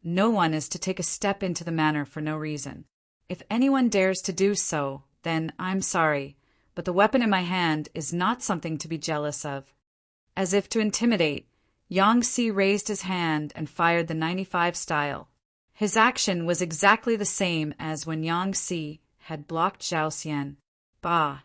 no one is to take a step into the manor for no reason. If anyone dares to do so, then I'm sorry, but the weapon in my hand is not something to be jealous of." As if to intimidate, Yang Si raised his hand and fired the 95 style. His action was exactly the same as when Yang Si had blocked Zhao Xian. Bah!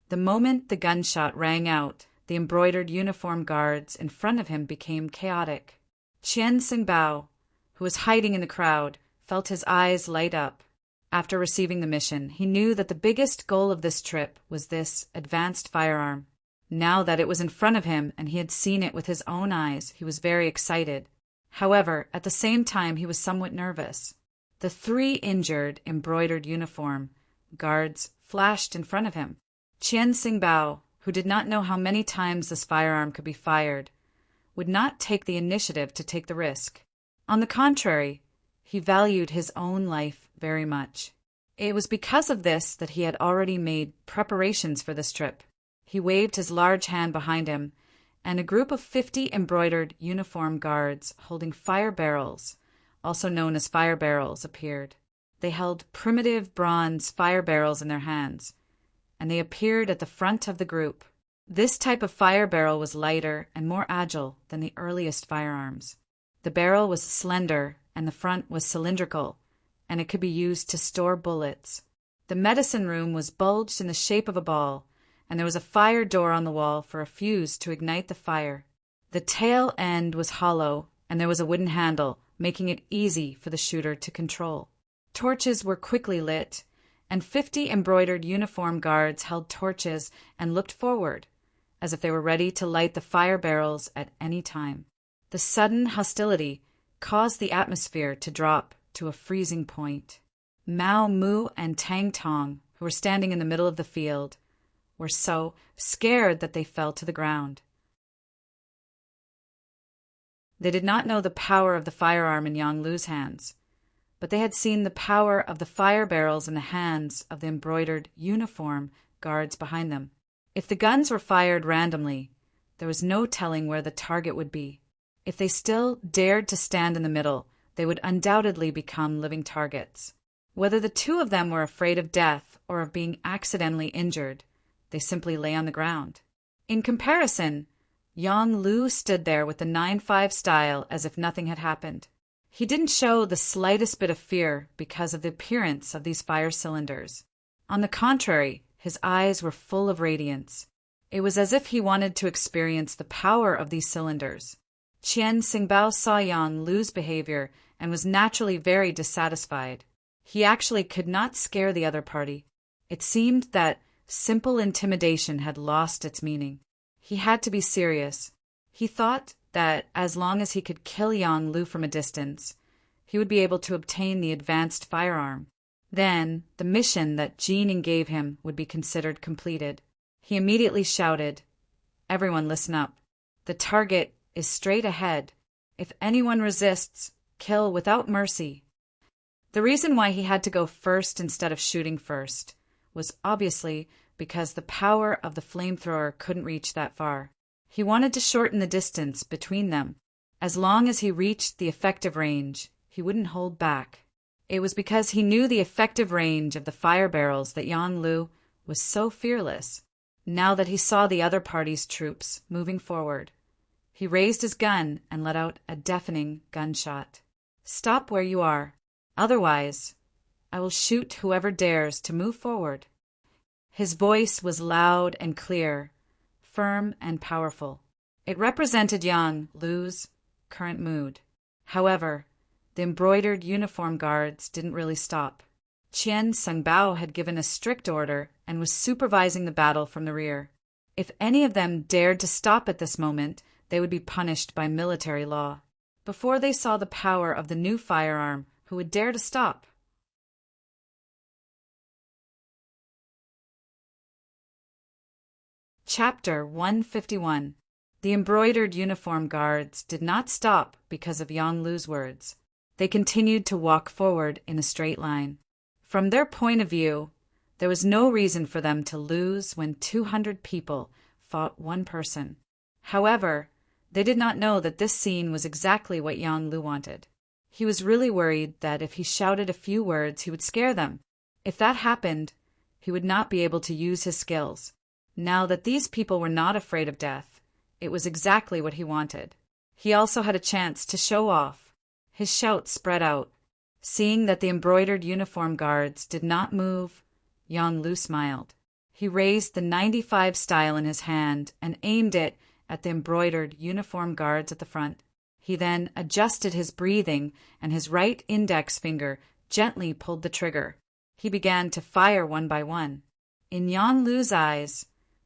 The moment the gunshot rang out, the embroidered uniform guards in front of him became chaotic. Qian Xingbao, who was hiding in the crowd, felt his eyes light up. After receiving the mission, he knew that the biggest goal of this trip was this advanced firearm. Now that it was in front of him and he had seen it with his own eyes, he was very excited. However, at the same time, he was somewhat nervous. The 3 injured, embroidered uniform guards flashed in front of him. Qian Xingbao, who did not know how many times this firearm could be fired, would not take the initiative to take the risk. On the contrary, he valued his own life very much. It was because of this that he had already made preparations for this trip. He waved his large hand behind him, and a group of 50 embroidered uniform guards holding fire barrels, also known as fire barrels, appeared. They held primitive bronze fire barrels in their hands, and they appeared at the front of the group. This type of fire barrel was lighter and more agile than the earliest firearms. The barrel was slender, and the front was cylindrical, and it could be used to store bullets. The medicine room was bulged in the shape of a ball, and there was a fire door on the wall for a fuse to ignite the fire. The tail end was hollow, and there was a wooden handle, making it easy for the shooter to control. Torches were quickly lit, and 50 embroidered uniform guards held torches and looked forward, as if they were ready to light the fire barrels at any time. The sudden hostility caused the atmosphere to drop to a freezing point. Mao Mu and Tang Tong, who were standing in the middle of the field, were so scared that they fell to the ground. They did not know the power of the firearm in Yang Lu's hands, but they had seen the power of the fire barrels in the hands of the embroidered uniform guards behind them. If the guns were fired randomly, there was no telling where the target would be. If they still dared to stand in the middle, they would undoubtedly become living targets. Whether the 2 of them were afraid of death or of being accidentally injured, they simply lay on the ground. In comparison, Yang Lu stood there with the 9.5 style as if nothing had happened. He didn't show the slightest bit of fear because of the appearance of these fire cylinders. On the contrary, his eyes were full of radiance. It was as if he wanted to experience the power of these cylinders. Qian Xingbao saw Yang Lu's behavior and was naturally very dissatisfied. He actually could not scare the other party. It seemed that simple intimidation had lost its meaning. He had to be serious. He thought that as long as he could kill Yang Lu from a distance, he would be able to obtain the advanced firearm. Then, the mission that Jining gave him would be considered completed. He immediately shouted, "Everyone listen up. The target is straight ahead. If anyone resists, kill without mercy." The reason why he had to go first instead of shooting first was obviously because the power of the flamethrower couldn't reach that far. He wanted to shorten the distance between them. As long as he reached the effective range, he wouldn't hold back. It was because he knew the effective range of the fire barrels that Yang Lu was so fearless. Now that he saw the other party's troops moving forward, he raised his gun and let out a deafening gunshot. "Stop where you are. Otherwise, I will shoot whoever dares to move forward." His voice was loud and clear, firm and powerful. It represented Yang Lu's current mood. However, the embroidered uniform guards didn't really stop. Qian Xingbao had given a strict order and was supervising the battle from the rear. If any of them dared to stop at this moment, they would be punished by military law. Before they saw the power of the new firearm, who would dare to stop? Chapter 151. The embroidered uniform guards did not stop because of Yang Lu's words. They continued to walk forward in a straight line. From their point of view, there was no reason for them to lose when 200 people fought one person. However, they did not know that this scene was exactly what Yang Lu wanted. He was really worried that if he shouted a few words, he would scare them. If that happened, he would not be able to use his skills. Now that these people were not afraid of death, it was exactly what he wanted. He also had a chance to show off. His shout spread out. Seeing that the embroidered uniform guards did not move, Yang Lu smiled. He raised the 95 style in his hand and aimed it at the embroidered uniform guards at the front. He then adjusted his breathing, and his right index finger gently pulled the trigger. He began to fire one by one. In Yang Lu's eyes,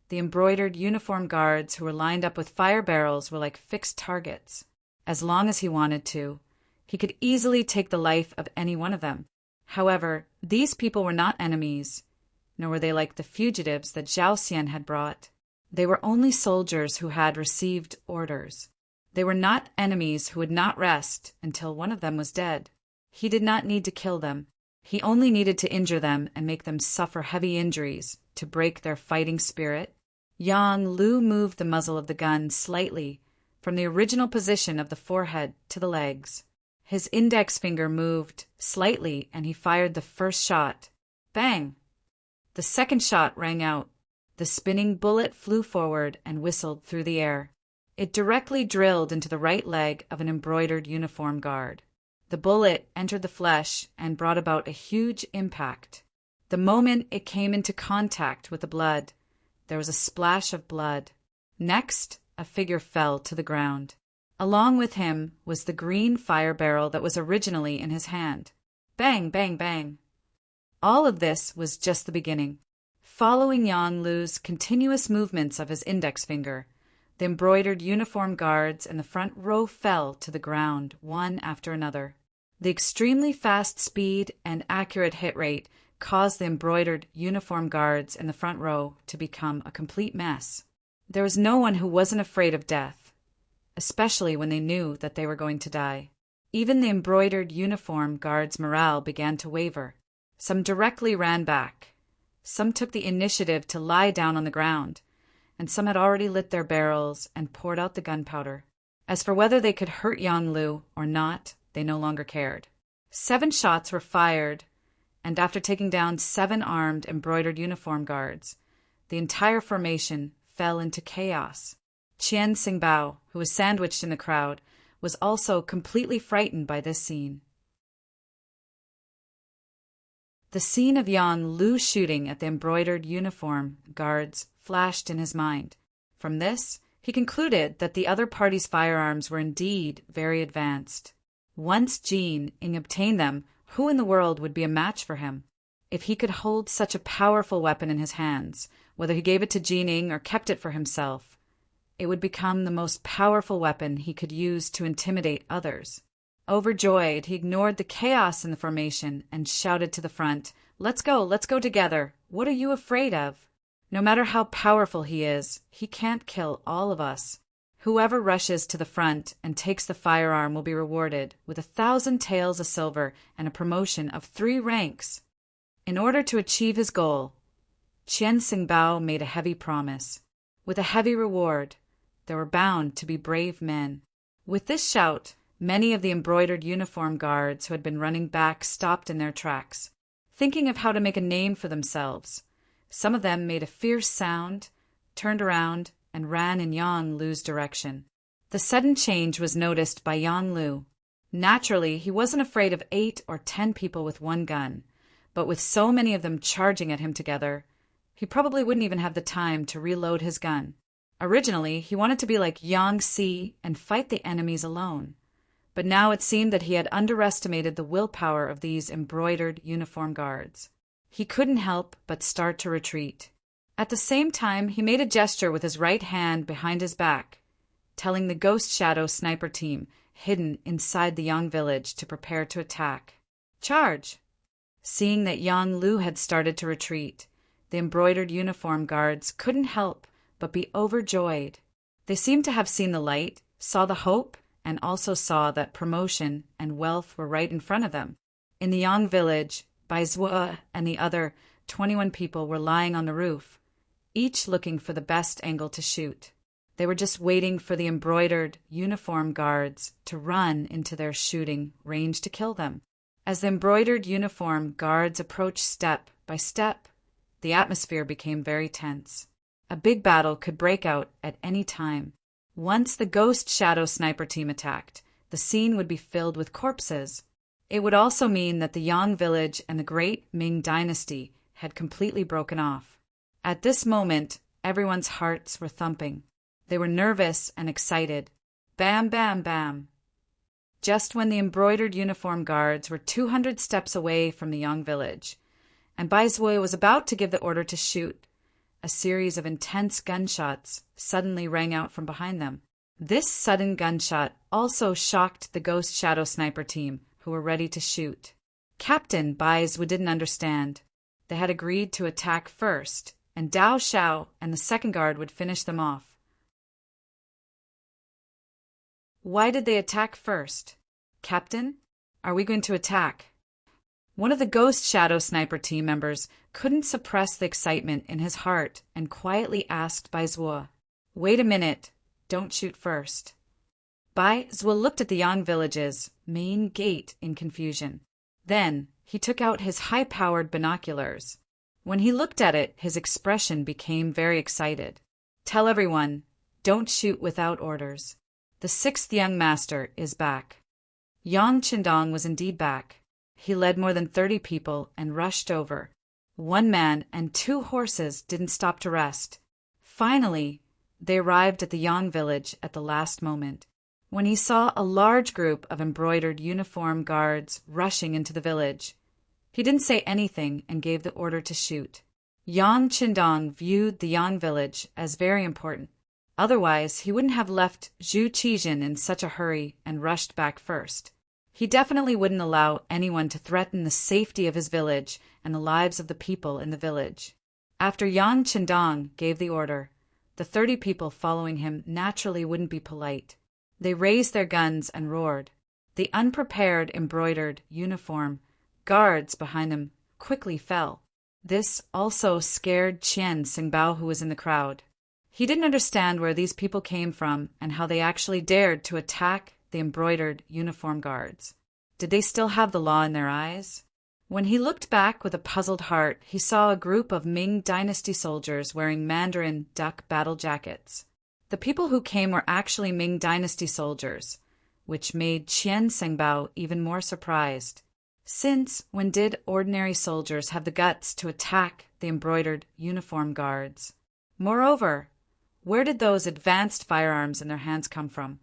the embroidered uniform guards who were lined up with fire barrels were like fixed targets. As long as he wanted to, he could easily take the life of any one of them. However, these people were not enemies, nor were they like the fugitives that Zhao Xian had brought. They were only soldiers who had received orders. They were not enemies who would not rest until one of them was dead. He did not need to kill them. He only needed to injure them and make them suffer heavy injuries to break their fighting spirit. Yang Lu moved the muzzle of the gun slightly from the original position of the forehead to the legs. His index finger moved slightly and he fired the first shot. Bang! The second shot rang out. The spinning bullet flew forward and whistled through the air. It directly drilled into the right leg of an embroidered uniform guard. The bullet entered the flesh and brought about a huge impact. The moment it came into contact with the blood, there was a splash of blood. Next, a figure fell to the ground. Along with him was the green fire barrel that was originally in his hand. Bang, bang, bang. All of this was just the beginning. Following Yang Lu's continuous movements of his index finger, the embroidered uniform guards in the front row fell to the ground, one after another. The extremely fast speed and accurate hit rate caused the embroidered uniform guards in the front row to become a complete mess. There was no one who wasn't afraid of death, especially when they knew that they were going to die. Even the embroidered uniform guards' morale began to waver. Some directly ran back. Some took the initiative to lie down on the ground, and some had already lit their barrels and poured out the gunpowder. As for whether they could hurt Yang Lu or not, they no longer cared. 7 shots were fired, and after taking down 7 armed embroidered uniform guards, the entire formation fell into chaos. Qian Xingbao, who was sandwiched in the crowd, was also completely frightened by this scene. The scene of Yang Lu shooting at the embroidered uniform guards flashed in his mind. From this, he concluded that the other party's firearms were indeed very advanced. Once Jin Ying obtained them, who in the world would be a match for him? If he could hold such a powerful weapon in his hands, whether he gave it to Jin Ying or kept it for himself, it would become the most powerful weapon he could use to intimidate others. Overjoyed, he ignored the chaos in the formation and shouted to the front, let's go together. What are you afraid of? No matter how powerful he is, he can't kill all of us. Whoever rushes to the front and takes the firearm will be rewarded with 1,000 taels of silver and a promotion of 3 ranks. In order to achieve his goal, Qian Xingbao made a heavy promise. With a heavy reward, there were bound to be brave men. With this shout, many of the embroidered uniform guards who had been running back stopped in their tracks, thinking of how to make a name for themselves. Some of them made a fierce sound, turned around, and ran in Yang Lu's direction. The sudden change was noticed by Yang Lu. Naturally, he wasn't afraid of 8 or 10 people with one gun, but with so many of them charging at him together, he probably wouldn't even have the time to reload his gun. Originally, he wanted to be like Yang Si and fight the enemies alone. But now it seemed that he had underestimated the willpower of these embroidered uniform guards. He couldn't help but start to retreat. At the same time, he made a gesture with his right hand behind his back, telling the Ghost Shadow sniper team hidden inside the Yang village to prepare to attack. Charge! Seeing that Yang Lu had started to retreat, the embroidered uniform guards couldn't help but be overjoyed. They seemed to have seen the light, saw the hope, and also saw that promotion and wealth were right in front of them. In the Yang village, Bai Zhuo and the other 21 people were lying on the roof, each looking for the best angle to shoot. They were just waiting for the embroidered, uniform guards to run into their shooting range to kill them. As the embroidered uniform guards approached step by step, the atmosphere became very tense. A big battle could break out at any time. Once the ghost shadow sniper team attacked, the scene would be filled with corpses. It would also mean that the Yang village and the great Ming dynasty had completely broken off. At this moment, everyone's hearts were thumping. They were nervous and excited. Bam, bam, bam. Just when the embroidered uniform guards were 200 steps away from the Yang village, and Bai Zhuo was about to give the order to shoot, a series of intense gunshots suddenly rang out from behind them. This sudden gunshot also shocked the ghost shadow sniper team, who were ready to shoot. Captain Bai Zhuo didn't understand. They had agreed to attack first, and Dao Xiao and the second guard would finish them off. Why did they attack first? Captain, are we going to attack? One of the ghost shadow sniper team members couldn't suppress the excitement in his heart and quietly asked Bai Zhuo, "Wait a minute, don't shoot first." Bai Zhuo looked at the Yang village's main gate in confusion. Then he took out his high-powered binoculars. When he looked at it, his expression became very excited. "Tell everyone, don't shoot without orders. The 6th young master is back." Yang Qindong was indeed back. He led more than 30 people and rushed over. One man and 2 horses didn't stop to rest. Finally, they arrived at the Yang village at the last moment. When he saw a large group of embroidered uniform guards rushing into the village, he didn't say anything and gave the order to shoot. Yang Qindong viewed the Yang village as very important. Otherwise, he wouldn't have left Zhu Qijin in such a hurry and rushed back first. He definitely wouldn't allow anyone to threaten the safety of his village and the lives of the people in the village. After Yang Qindong gave the order, the 30 people following him naturally wouldn't be polite. They raised their guns and roared. The unprepared embroidered uniform guards behind them quickly fell. This also scared Qian Xingbao, who was in the crowd. He didn't understand where these people came from and how they actually dared to attack the embroidered uniform guards. Did they still have the law in their eyes? When he looked back with a puzzled heart, he saw a group of Ming dynasty soldiers wearing Mandarin duck battle jackets. The people who came were actually Ming dynasty soldiers, which made Qian Xingbao even more surprised. Since when did ordinary soldiers have the guts to attack the embroidered uniform guards? Moreover, where did those advanced firearms in their hands come from?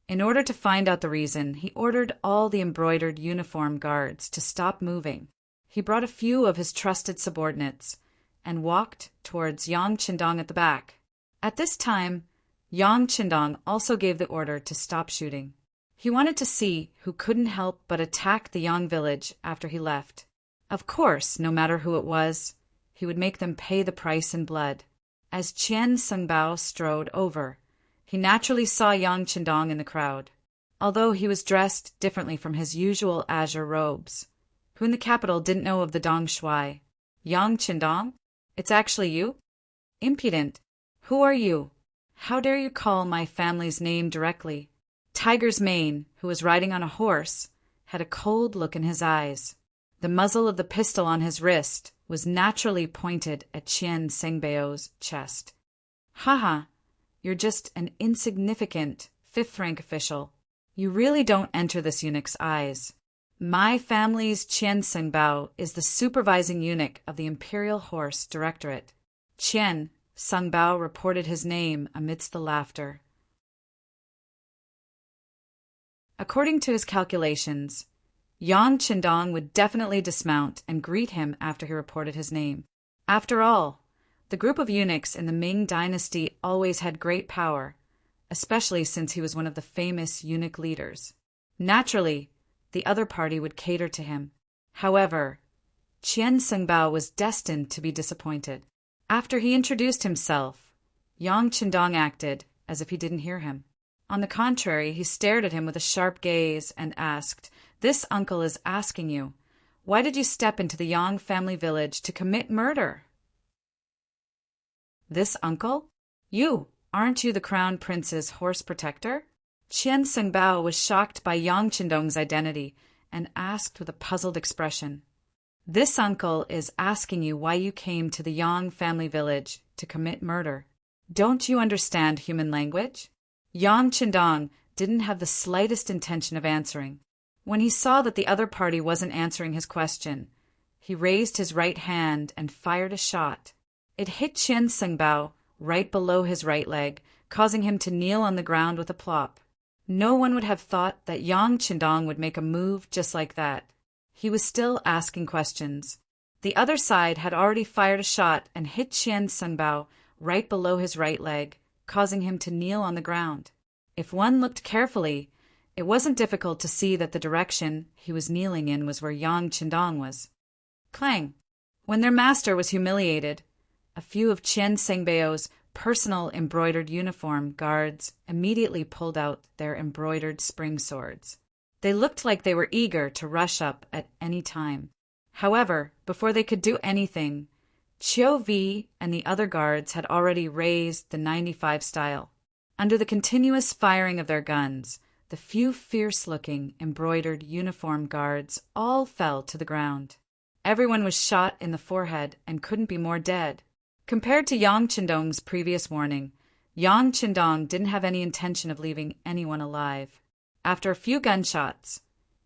In order to find out the reason, he ordered all the embroidered uniform guards to stop moving. He brought a few of his trusted subordinates and walked towards Yang Qindong at the back. At this time, Yang Qindong also gave the order to stop shooting. He wanted to see who couldn't help but attack the Yang village after he left. Of course, no matter who it was, he would make them pay the price in blood. As Qian Xingbao strode over, he naturally saw Yang Qindong in the crowd. Although he was dressed differently from his usual azure robes, who in the capital didn't know of the Dong Shuai? Yang Qindong? It's actually you? Impudent! Who are you? How dare you call my family's name directly? Tiger's Mane, who was riding on a horse, had a cold look in his eyes. The muzzle of the pistol on his wrist was naturally pointed at Qian Xingbao's chest. Haha, you're just an insignificant 5th-rank official. You really don't enter this eunuch's eyes. My family's Qian Xingbao is the supervising eunuch of the Imperial Horse Directorate. Qian Xingbao reported his name amidst the laughter. According to his calculations, Yang Qindong would definitely dismount and greet him after he reported his name. After all, the group of eunuchs in the Ming dynasty always had great power, especially since he was one of the famous eunuch leaders. Naturally, the other party would cater to him. However, Qian Xingbao was destined to be disappointed. After he introduced himself, Yang Qindong acted as if he didn't hear him. On the contrary, he stared at him with a sharp gaze and asked, "This uncle is asking you, why did you step into the Yang family village to commit murder?" "This uncle? You, aren't you the crown prince's horse protector?" Qian Sengbao was shocked by Yang Qindong's identity and asked with a puzzled expression, "This uncle is asking you why you came to the Yang family village to commit murder. Don't you understand human language?" Yang Qindong didn't have the slightest intention of answering. When he saw that the other party wasn't answering his question, he raised his right hand and fired a shot. It hit Qian Sengbao right below his right leg, causing him to kneel on the ground with a plop. No one would have thought that Yang Qindong would make a move just like that. He was still asking questions. The other side had already fired a shot and hit Qian Sengbao right below his right leg, causing him to kneel on the ground. If one looked carefully, it wasn't difficult to see that the direction he was kneeling in was where Yang Qindong was. Clang! When their master was humiliated, a few of Qian Sengbao's personal embroidered uniform guards immediately pulled out their embroidered spring swords. They looked like they were eager to rush up at any time. However, before they could do anything, Qiu Vi and the other guards had already raised the 95 style. Under the continuous firing of their guns, the few fierce-looking embroidered uniform guards all fell to the ground. Everyone was shot in the forehead and couldn't be more dead. Compared to Yang Qindong's previous warning, Yang Qindong didn't have any intention of leaving anyone alive. After a few gunshots,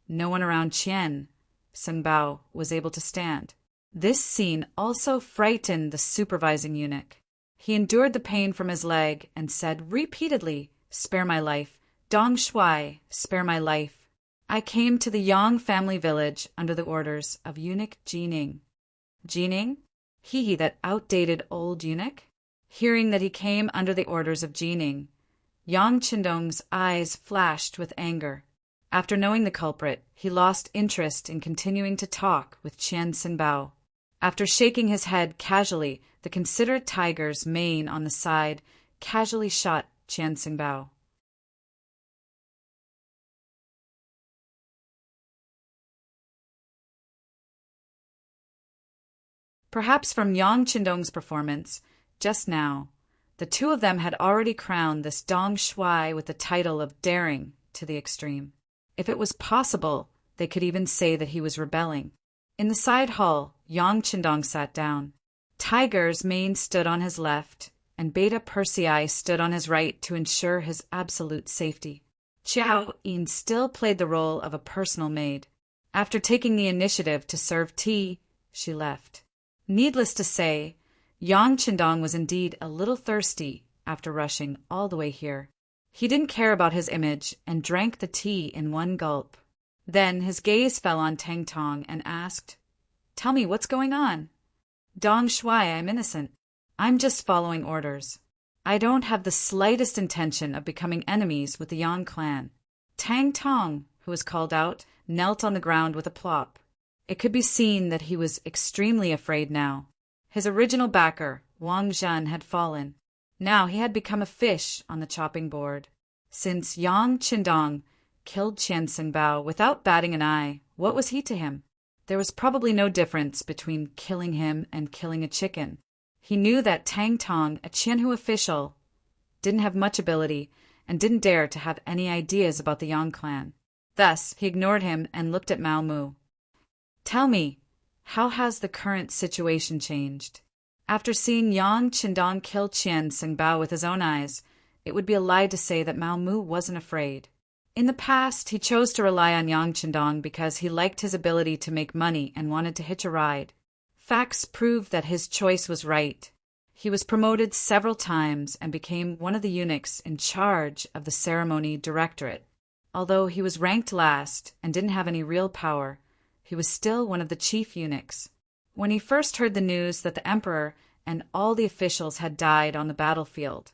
no one around Qian Sengbao was able to stand. This scene also frightened the supervising eunuch. He endured the pain from his leg and said repeatedly, "Spare my life. Dong Shuai, spare my life. I came to the Yang family village under the orders of eunuch Jining." Jining? He, that outdated old eunuch? Hearing that he came under the orders of Jining, Yang Qindong's eyes flashed with anger. After knowing the culprit, he lost interest in continuing to talk with Qian Sengbao. After shaking his head casually, the considerate tiger's mane on the side casually shot Qian Sengbao. Perhaps from Yang Qindong's performance, just now, the two of them had already crowned this Dong Shuai with the title of daring to the extreme. If it was possible, they could even say that he was rebelling. In the side hall, Yang Qindong sat down. Tiger's mane stood on his left, and Beta Persei stood on his right to ensure his absolute safety. Xiao Yin still played the role of a personal maid. After taking the initiative to serve tea, she left. Needless to say, Yang Qindong was indeed a little thirsty after rushing all the way here. He didn't care about his image and drank the tea in one gulp. Then his gaze fell on Tang Tong and asked, "Tell me what's going on?" "Dong Shuai, I'm innocent. I'm just following orders. I don't have the slightest intention of becoming enemies with the Yang clan." Tang Tong, who was called out, knelt on the ground with a plop. It could be seen that he was extremely afraid now. His original backer, Wang Zhan, had fallen. Now he had become a fish on the chopping board. Since Yang Qindong killed Qian Sengbao without batting an eye, what was he to him? There was probably no difference between killing him and killing a chicken. He knew that Tang Tong, a Qianhu official, didn't have much ability and didn't dare to have any ideas about the Yang clan. Thus, he ignored him and looked at Mao Mu. "Tell me, how has the current situation changed?" After seeing Yang Qindong kill Qian Sengbao with his own eyes, it would be a lie to say that Mao Mu wasn't afraid. In the past, he chose to rely on Yang Qindong because he liked his ability to make money and wanted to hitch a ride. Facts prove that his choice was right. He was promoted several times and became one of the eunuchs in charge of the ceremony directorate. Although he was ranked last and didn't have any real power, he was still one of the chief eunuchs. When he first heard the news that the emperor and all the officials had died on the battlefield,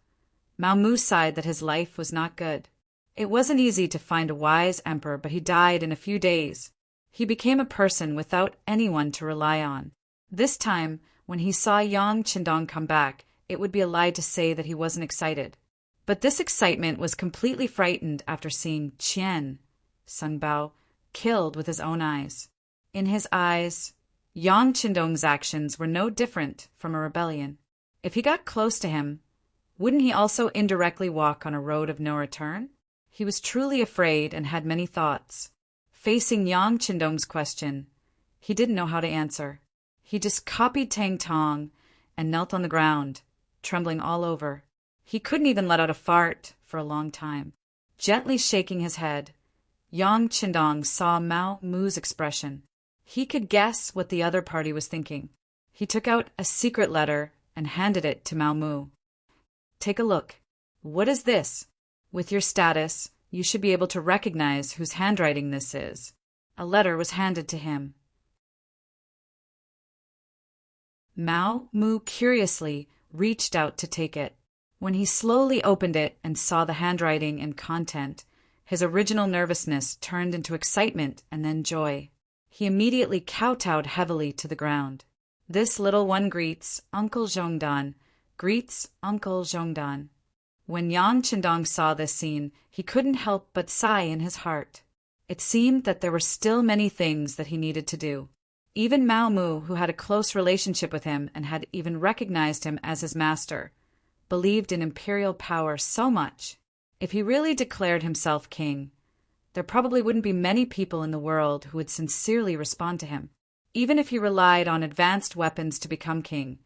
Mao Mu sighed that his life was not good. It wasn't easy to find a wise emperor, but he died in a few days. He became a person without anyone to rely on. This time, when he saw Yang Qindong come back, it would be a lie to say that he wasn't excited. But this excitement was completely frightened after seeing Qian, Sung Bao, killed with his own eyes. In his eyes, Yang Qindong's actions were no different from a rebellion. If he got close to him, wouldn't he also indirectly walk on a road of no return? He was truly afraid and had many thoughts. Facing Yang Qindong's question, he didn't know how to answer. He just copied Tang Tong and knelt on the ground, trembling all over. He couldn't even let out a fart for a long time. Gently shaking his head, Yang Qindong saw Mao Mu's expression. He could guess what the other party was thinking. He took out a secret letter and handed it to Mao Mu. Take a look. What is this? With your status, you should be able to recognize whose handwriting this is. A letter was handed to him. Mao Mu curiously reached out to take it. When he slowly opened it and saw the handwriting and content, his original nervousness turned into excitement and then joy. He immediately kowtowed heavily to the ground. This little one greets Uncle Zhongdan, greets Uncle Zhongdan. When Yang Qindong saw this scene, he couldn't help but sigh in his heart. It seemed that there were still many things that he needed to do. Even Mao Mu, who had a close relationship with him and had even recognized him as his master, believed in imperial power so much. If he really declared himself king, there probably wouldn't be many people in the world who would sincerely respond to him. Even if he relied on advanced weapons to become king,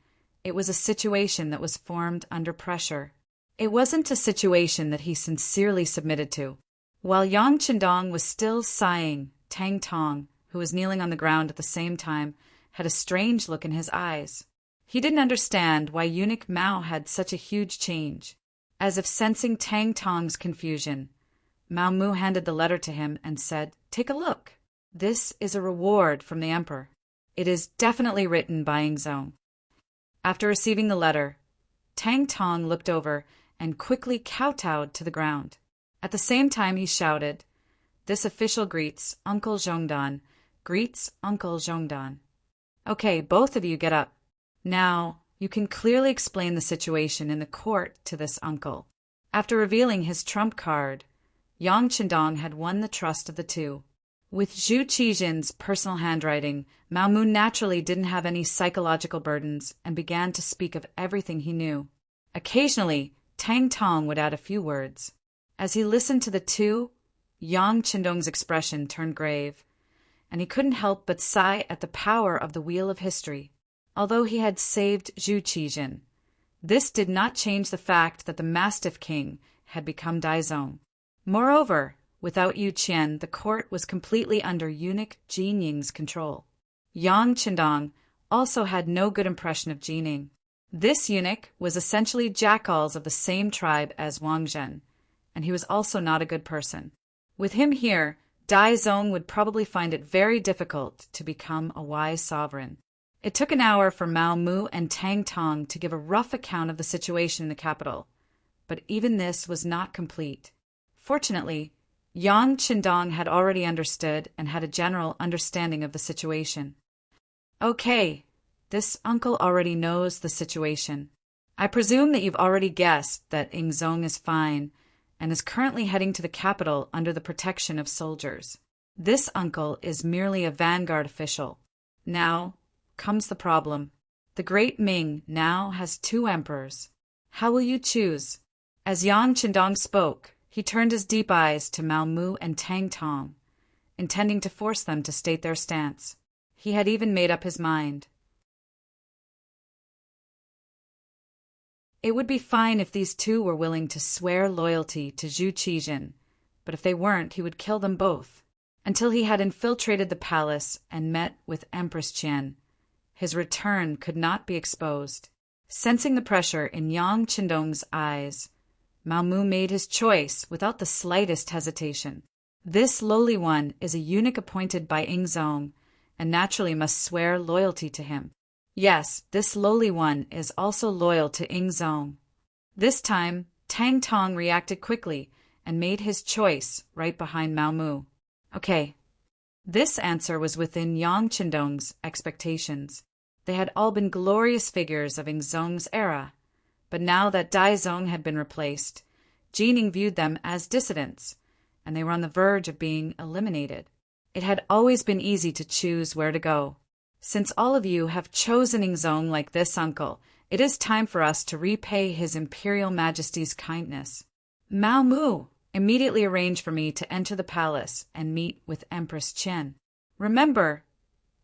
it was a situation that was formed under pressure. It wasn't a situation that he sincerely submitted to. While Yang Qindong was still sighing, Tang Tong, who was kneeling on the ground at the same time, had a strange look in his eyes. He didn't understand why eunuch Mao had such a huge change. As if sensing Tang Tong's confusion, Mao Mu handed the letter to him and said, "Take a look. This is a reward from the emperor. It is definitely written by Ingzong." After receiving the letter, Tang Tong looked over and quickly kowtowed to the ground. At the same time he shouted, "This official greets Uncle Zhongdan, greets Uncle Zhongdan. Okay, both of you get up. Now, you can clearly explain the situation in the court to this uncle." After revealing his trump card, Yang Qindong had won the trust of the two. With Zhu Qijin's personal handwriting, Mao Mu naturally didn't have any psychological burdens and began to speak of everything he knew. Occasionally, Tang Tong would add a few words. As he listened to the two, Yang Qindong's expression turned grave, and he couldn't help but sigh at the power of the wheel of history. Although he had saved Zhu Qijin, this did not change the fact that the Mastiff King had become Daizong. Moreover, without Yu Qian, the court was completely under eunuch Jinying's control. Yang Qindong also had no good impression of Jining. This eunuch was essentially jackals of the same tribe as Wang Zhen, and he was also not a good person. With him here, Daizong would probably find it very difficult to become a wise sovereign. It took an hour for Mao Mu and Tang Tong to give a rough account of the situation in the capital, but even this was not complete. Fortunately, Yang Qindong had already understood and had a general understanding of the situation. Okay, this uncle already knows the situation. I presume that you've already guessed that Ingzong is fine and is currently heading to the capital under the protection of soldiers. This uncle is merely a vanguard official. Now comes the problem. The great Ming now has two emperors. How will you choose? As Yang Qindong spoke, he turned his deep eyes to Mao Mu and Tang Tong, intending to force them to state their stance. He had even made up his mind. It would be fine if these two were willing to swear loyalty to Zhu Qijin, but if they weren't, he would kill them both. Until he had infiltrated the palace and met with Empress Qian, his return could not be exposed. Sensing the pressure in Yang Qindong's eyes, Mao Mu made his choice without the slightest hesitation. This lowly one is a eunuch appointed by Ingzong, and naturally must swear loyalty to him. Yes, this lowly one is also loyal to Ingzong. This time, Tang Tong reacted quickly and made his choice right behind Mao Mu. Okay. This answer was within Yang Qindong's expectations. They had all been glorious figures of Ingzong's era, but now that Daizong had been replaced, Jining viewed them as dissidents, and they were on the verge of being eliminated. It had always been easy to choose where to go. Since all of you have chosen Ingzong like this uncle, it is time for us to repay His Imperial Majesty's kindness. Mao Mu immediately arranged for me to enter the palace and meet with Empress Qian. Remember,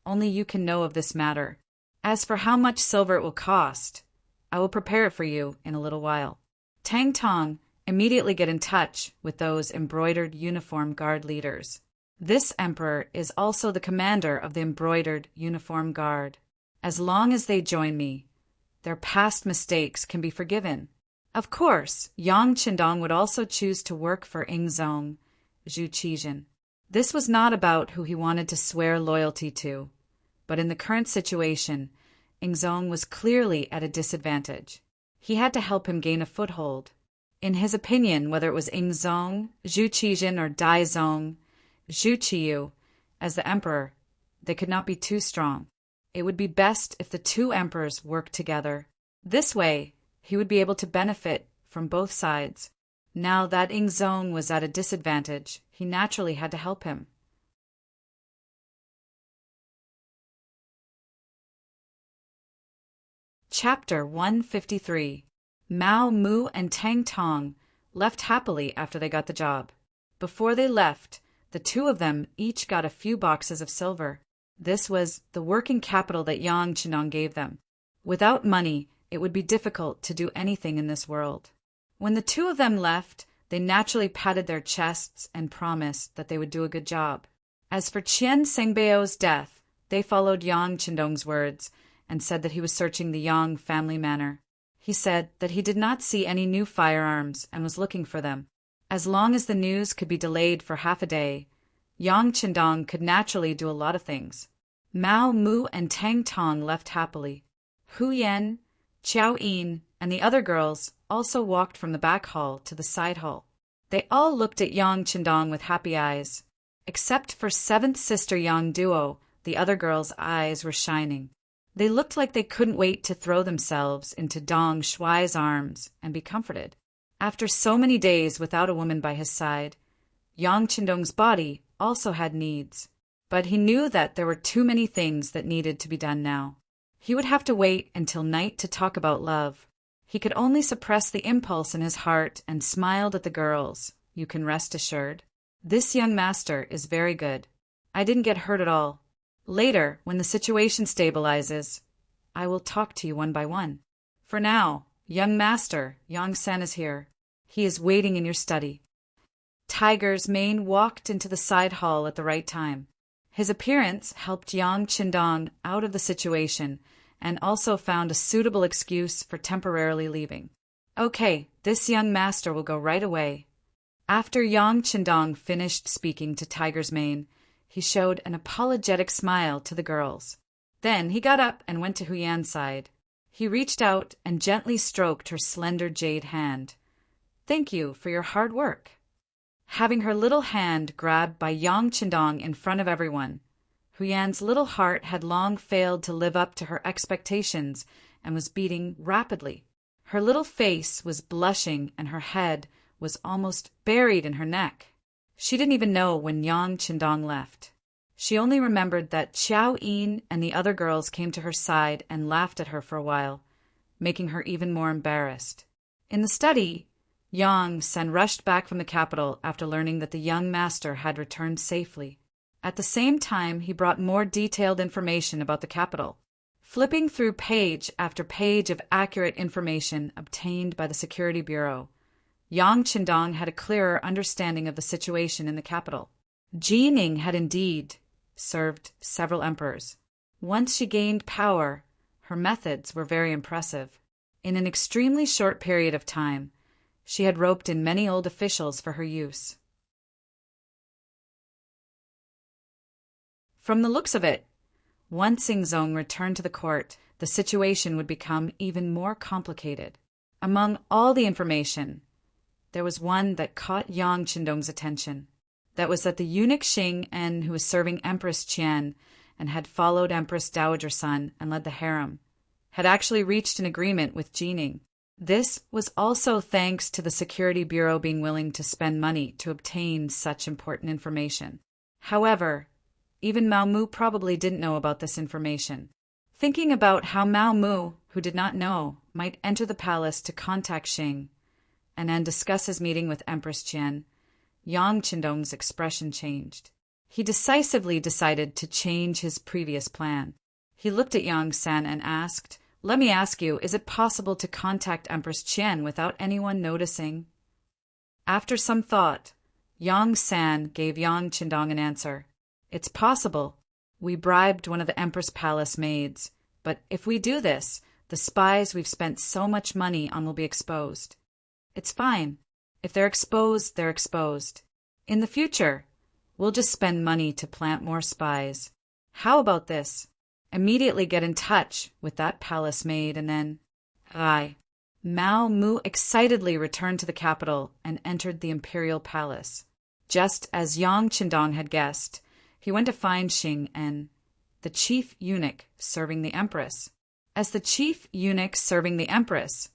only you can know of this matter. As for how much silver it will cost, I will prepare it for you in a little while. Tang Tong immediately get in touch with those embroidered uniform guard leaders. This emperor is also the commander of the embroidered uniform guard. As long as they join me, their past mistakes can be forgiven. Of course, Yang Qindong would also choose to work for Ingzong, Zhu Qijin. This was not about who he wanted to swear loyalty to, but in the current situation, Ingzong was clearly at a disadvantage. He had to help him gain a foothold. In his opinion, whether it was Ingzong, Zhu Qijin, or Daizong, Zhu Qiyu, as the emperor, they could not be too strong. It would be best if the two emperors worked together. This way, he would be able to benefit from both sides. Now that Ingzong was at a disadvantage, he naturally had to help him. Chapter 153. Mao Mu and Tang Tong left happily after they got the job. Before they left, the two of them each got a few boxes of silver. This was the working capital that Yang Qindong gave them. Without money, it would be difficult to do anything in this world. When the two of them left, they naturally patted their chests and promised that they would do a good job. As for Qian Sengbeo's death, they followed Yang Qindong's words and said that he was searching the Yang family manor. He said that he did not see any new firearms and was looking for them. As long as the news could be delayed for half a day, Yang Qindong could naturally do a lot of things. Mao Mu and Tang Tong left happily. Hu Yan, Qiao Yin, and the other girls also walked from the back hall to the side hall. They all looked at Yang Qindong with happy eyes. Except for seventh sister Yang Duo, the other girls' eyes were shining. They looked like they couldn't wait to throw themselves into Dong Shuai's arms and be comforted. After so many days without a woman by his side, Yang Qindong's body also had needs. But he knew that there were too many things that needed to be done now. He would have to wait until night to talk about love. He could only suppress the impulse in his heart and smiled at the girls. You can rest assured. This young master is very good. I didn't get hurt at all. Later, when the situation stabilizes, I will talk to you one by one. For now, young master, Yang San is here. He is waiting in your study. Tiger's Mane walked into the side hall at the right time. His appearance helped Yang Qindong out of the situation and also found a suitable excuse for temporarily leaving. Okay, this young master will go right away. After Yang Qindong finished speaking to Tiger's Mane, he showed an apologetic smile to the girls. Then he got up and went to Huyan's side. He reached out and gently stroked her slender jade hand. Thank you for your hard work. Having her little hand grabbed by Yang Qindong in front of everyone, Huyan's little heart had long failed to live up to her expectations and was beating rapidly. Her little face was blushing and her head was almost buried in her neck. She didn't even know when Yang Qindong left. She only remembered that Qiao Yin and the other girls came to her side and laughed at her for a while, making her even more embarrassed. In the study, Yang San rushed back from the capital after learning that the young master had returned safely. At the same time, he brought more detailed information about the capital. Flipping through page after page of accurate information obtained by the Security Bureau, Yang Qindong had a clearer understanding of the situation in the capital. Jining had indeed served several emperors. Once she gained power, her methods were very impressive. In an extremely short period of time, she had roped in many old officials for her use. From the looks of it, once Ingzong returned to the court, the situation would become even more complicated. Among all the information, there was one that caught Yang Qindong's attention. That was that the eunuch Xing En, who was serving Empress Qian and had followed Empress Dowager Sun and led the harem, had actually reached an agreement with Jining. This was also thanks to the Security Bureau being willing to spend money to obtain such important information. However, even Mao Mu probably didn't know about this information. Thinking about how Mao Mu, who did not know, might enter the palace to contact Xing and then discuss his meeting with Empress Qian, Yang Qindong's expression changed. He decisively decided to change his previous plan. He looked at Yang San and asked, "Let me ask you, is it possible to contact Empress Qian without anyone noticing?" After some thought, Yang San gave Yang Qindong an answer. "It's possible. We bribed one of the Empress Palace maids, but if we do this, the spies we've spent so much money on will be exposed. It's fine. If they're exposed, they're exposed. In the future, we'll just spend money to plant more spies. How about this? Immediately get in touch with that palace maid and then..." Mao Mu excitedly returned to the capital and entered the imperial palace. Just as Yang Qindong had guessed, he went to find Xing and the chief eunuch serving the empress. As the chief eunuch serving the empress,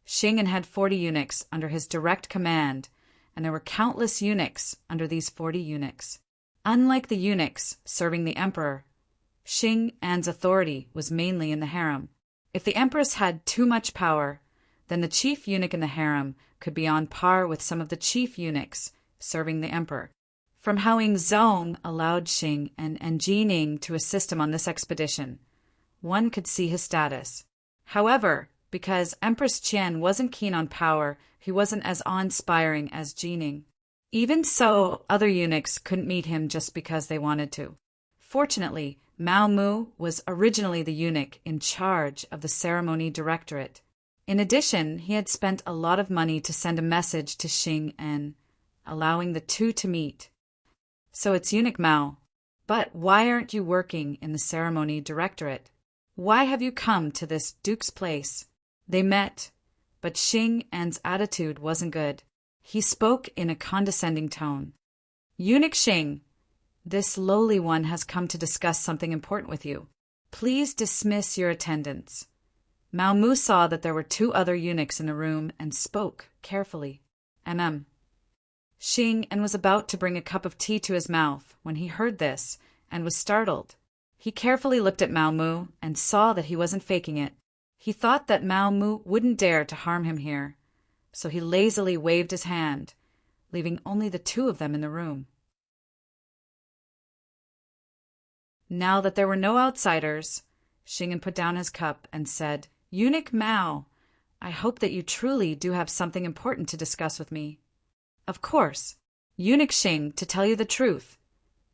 Xing had 40 eunuchs under his direct command, and there were countless eunuchs under these 40 eunuchs. Unlike the eunuchs serving the emperor, Xing An's authority was mainly in the harem. If the empress had too much power, then the chief eunuch in the harem could be on par with some of the chief eunuchs serving the emperor. From how Yingzong allowed Xing and Jining to assist him on this expedition, one could see his status. However, because Empress Qian wasn't keen on power, he wasn't as awe-inspiring as Jining. Even so, other eunuchs couldn't meet him just because they wanted to. Fortunately, Mao Mu was originally the eunuch in charge of the ceremony directorate. In addition, he had spent a lot of money to send a message to Xing and allowing the two to meet. "So it's Eunuch Mao. But why aren't you working in the ceremony directorate? Why have you come to this duke's place?" They met, but Xing An's attitude wasn't good. He spoke in a condescending tone. "Eunuch Xing, this lowly one has come to discuss something important with you. Please dismiss your attendants." Mao Mu saw that there were 2 other eunuchs in the room and spoke carefully. Xing and was about to bring a cup of tea to his mouth when he heard this and was startled. He carefully looked at Mao Mu and saw that he wasn't faking it. He thought that Mao Mu wouldn't dare to harm him here, so he lazily waved his hand, leaving only the 2 of them in the room. Now that there were no outsiders, Xing put down his cup and said, "Eunuch Mao, I hope that you truly do have something important to discuss with me." "Of course, Eunuch Xing, to tell you the truth,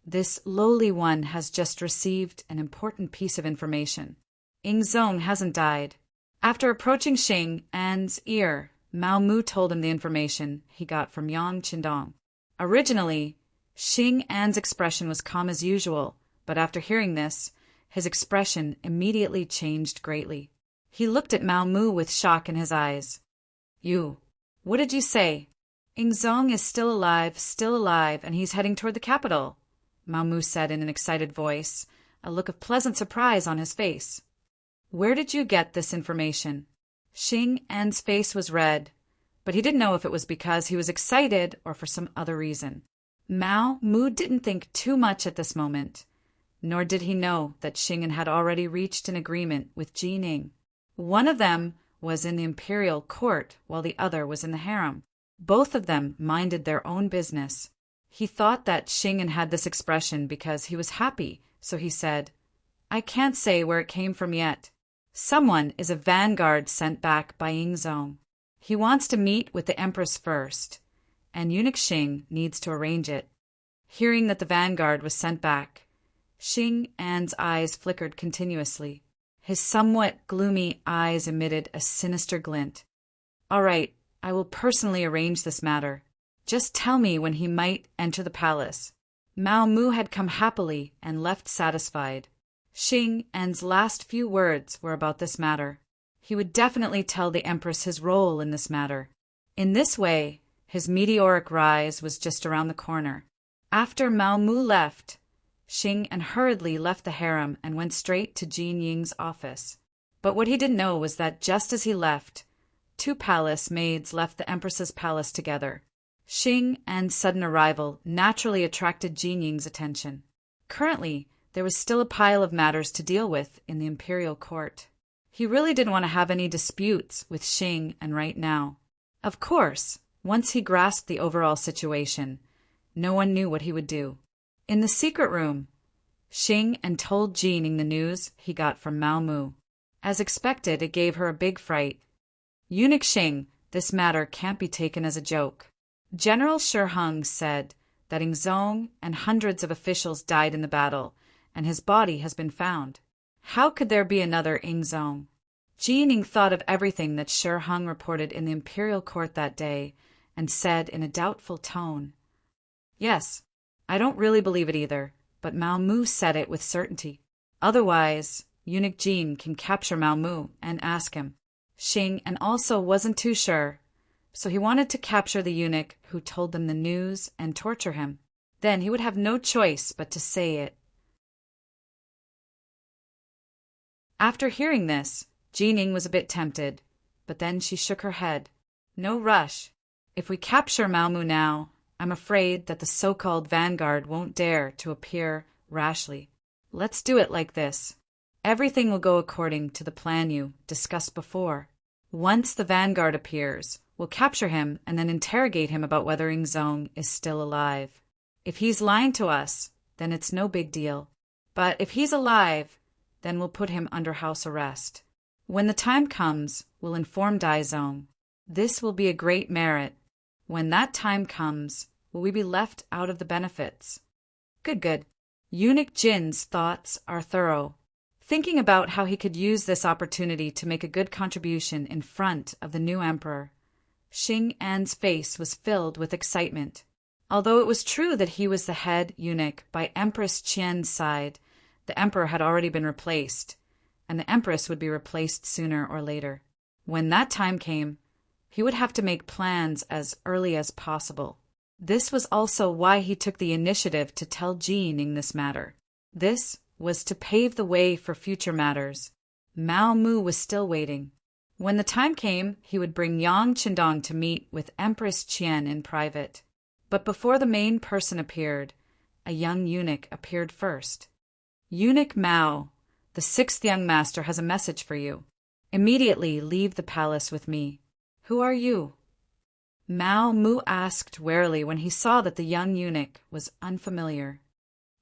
this lowly one has just received an important piece of information. Yingzong hasn't died." After approaching Xing An's ear, Mao Mu told him the information he got from Yang Qindong. Originally, Xing An's expression was calm as usual, but after hearing this, his expression immediately changed greatly. He looked at Mao Mu with shock in his eyes. What did you say?" "Yingzong is still alive, and he's heading toward the capital," Mao Mu said in an excited voice, a look of pleasant surprise on his face. "Where did you get this information?" Xing An's face was red, but he didn't know if it was because he was excited or for some other reason. Mao Mu didn't think too much at this moment, nor did he know that Xing had already reached an agreement with Jining. One of them was in the imperial court while the other was in the harem. Both of them minded their own business. He thought that Xing had this expression because he was happy, so he said, "I can't say where it came from yet. Someone is a vanguard sent back by Yingzong. He wants to meet with the empress first, and Eunuch Xing needs to arrange it." Hearing that the vanguard was sent back, Xing An's eyes flickered continuously. His somewhat gloomy eyes emitted a sinister glint. "All right, I will personally arrange this matter. Just tell me when he might enter the palace." Mao Mu had come happily and left satisfied. Xing An's last few words were about this matter. He would definitely tell the empress his role in this matter. In this way, his meteoric rise was just around the corner. After Mao Mu left, Xing hurriedly left the harem and went straight to Jin Ying's office. But what he didn't know was that just as he left, Two palace maids left the Empress's palace together. Xing An's sudden arrival naturally attracted Jin Ying's attention. Currently, there was still a pile of matters to deal with in the imperial court. He really didn't want to have any disputes with Xing An right now. Of course, once he grasped the overall situation, no one knew what he would do. In the secret room, Xing An told Jin Ying the news he got from Mao Mu. As expected, it gave her a big fright. Eunuch Xing, this matter can't be taken as a joke. General Shi Hung said that Ing Zong and hundreds of officials died in the battle, and his body has been found. How could there be another Ing Zong? Jin Ying thought of everything that Shi Hung reported in the imperial court that day and said in a doubtful tone, "Yes, I don't really believe it either, but Mao Mu said it with certainty. Otherwise, Eunuch Jin can capture Mao Mu and ask him." Xing An also wasn't too sure, so he wanted to capture the eunuch who told them the news and torture him. Then he would have no choice but to say it. After hearing this, Jin Ying was a bit tempted, but then she shook her head. No rush. If we capture Mao Mu now, I'm afraid that the so-called vanguard won't dare to appear rashly. Let's do it like this. Everything will go according to the plan you discussed before. Once the vanguard appears, we'll capture him and then interrogate him about whether Ing Zong is still alive. If he's lying to us, then it's no big deal. But if he's alive, then we'll put him under house arrest. When the time comes, we'll inform Daizong. This will be a great merit. When that time comes, will we be left out of the benefits? Good. Eunuch Jin's thoughts are thorough. Thinking about how he could use this opportunity to make a good contribution in front of the new emperor, Xing An's face was filled with excitement. Although it was true that he was the head eunuch by Empress Qian's side, the emperor had already been replaced, and the empress would be replaced sooner or later. When that time came, he would have to make plans as early as possible. This was also why he took the initiative to tell Jin Ying this matter. This was to pave the way for future matters. Mao Mu was still waiting. When the time came, he would bring Yang Qindong to meet with Empress Qian in private. But before the main person appeared, a young eunuch appeared first. Eunuch Mao, the sixth young master has a message for you. Immediately leave the palace with me. Who are you? Mao Mu asked warily when he saw that the young eunuch was unfamiliar.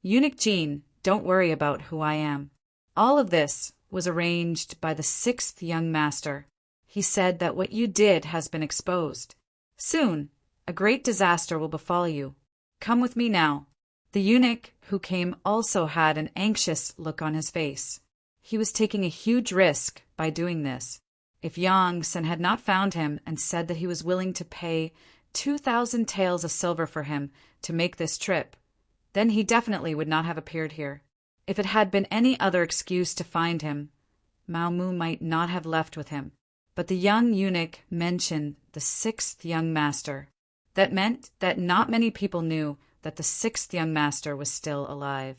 Eunuch Jin, don't worry about who I am. All of this was arranged by the sixth young master. He said that what you did has been exposed. Soon, a great disaster will befall you. Come with me now. The eunuch who came also had an anxious look on his face. He was taking a huge risk by doing this. If Yang Sen had not found him and said that he was willing to pay 2,000 taels of silver for him to make this trip, then he definitely would not have appeared here. If it had been any other excuse to find him, Mao Mu might not have left with him. But the young eunuch mentioned the sixth young master. That meant that not many people knew that the sixth young master was still alive.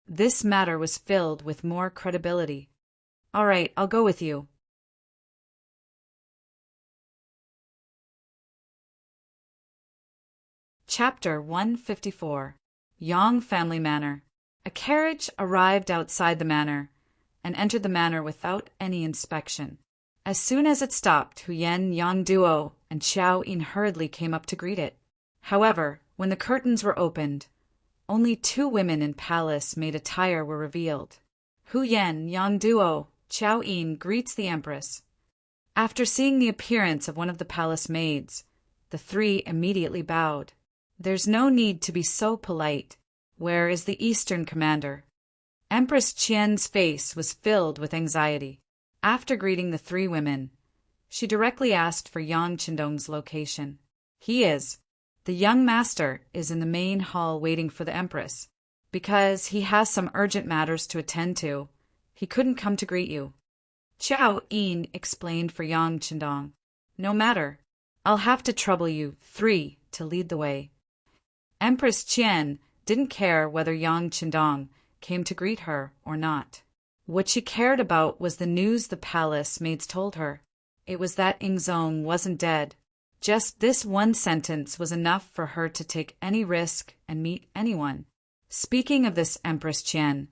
This matter was filled with more credibility. All right, I'll go with you. Chapter 154. Yang Family Manor. A carriage arrived outside the manor and entered the manor without any inspection. As soon as it stopped, Huyen, Yang Duo, and Xiao Yin hurriedly came up to greet it. However, when the curtains were opened, only two women in palace-made attire were revealed. Huyen, Yang Duo, Xiao Yin greets the empress. After seeing the appearance of one of the palace maids, the three immediately bowed. There's no need to be so polite. Where is the Eastern commander? Empress Qian's face was filled with anxiety. After greeting the three women, she directly asked for Yang Qindong's location. He is. The young master is in the main hall waiting for the empress. Because he has some urgent matters to attend to, he couldn't come to greet you. Xiao Yin explained for Yang Qindong. No matter. I'll have to trouble you three to lead the way. Empress Qian didn't care whether Yang Qindong came to greet her or not. What she cared about was the news the palace maids told her. It was that Ingzong wasn't dead. Just this one sentence was enough for her to take any risk and meet anyone. Speaking of this Empress Qian,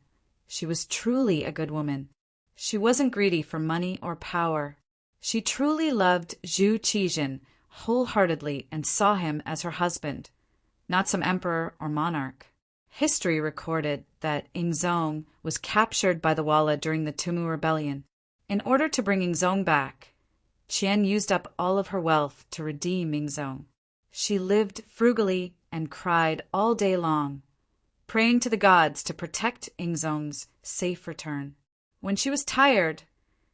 she was truly a good woman. She wasn't greedy for money or power. She truly loved Zhu Qijin wholeheartedly and saw him as her husband, not some emperor or monarch. History recorded that Ingzong was captured by the Walla during the Tumu Rebellion. In order to bring Ingzong back, Qian used up all of her wealth to redeem Ingzong. She lived frugally and cried all day long, praying to the gods to protect Ingzong's safe return. When she was tired,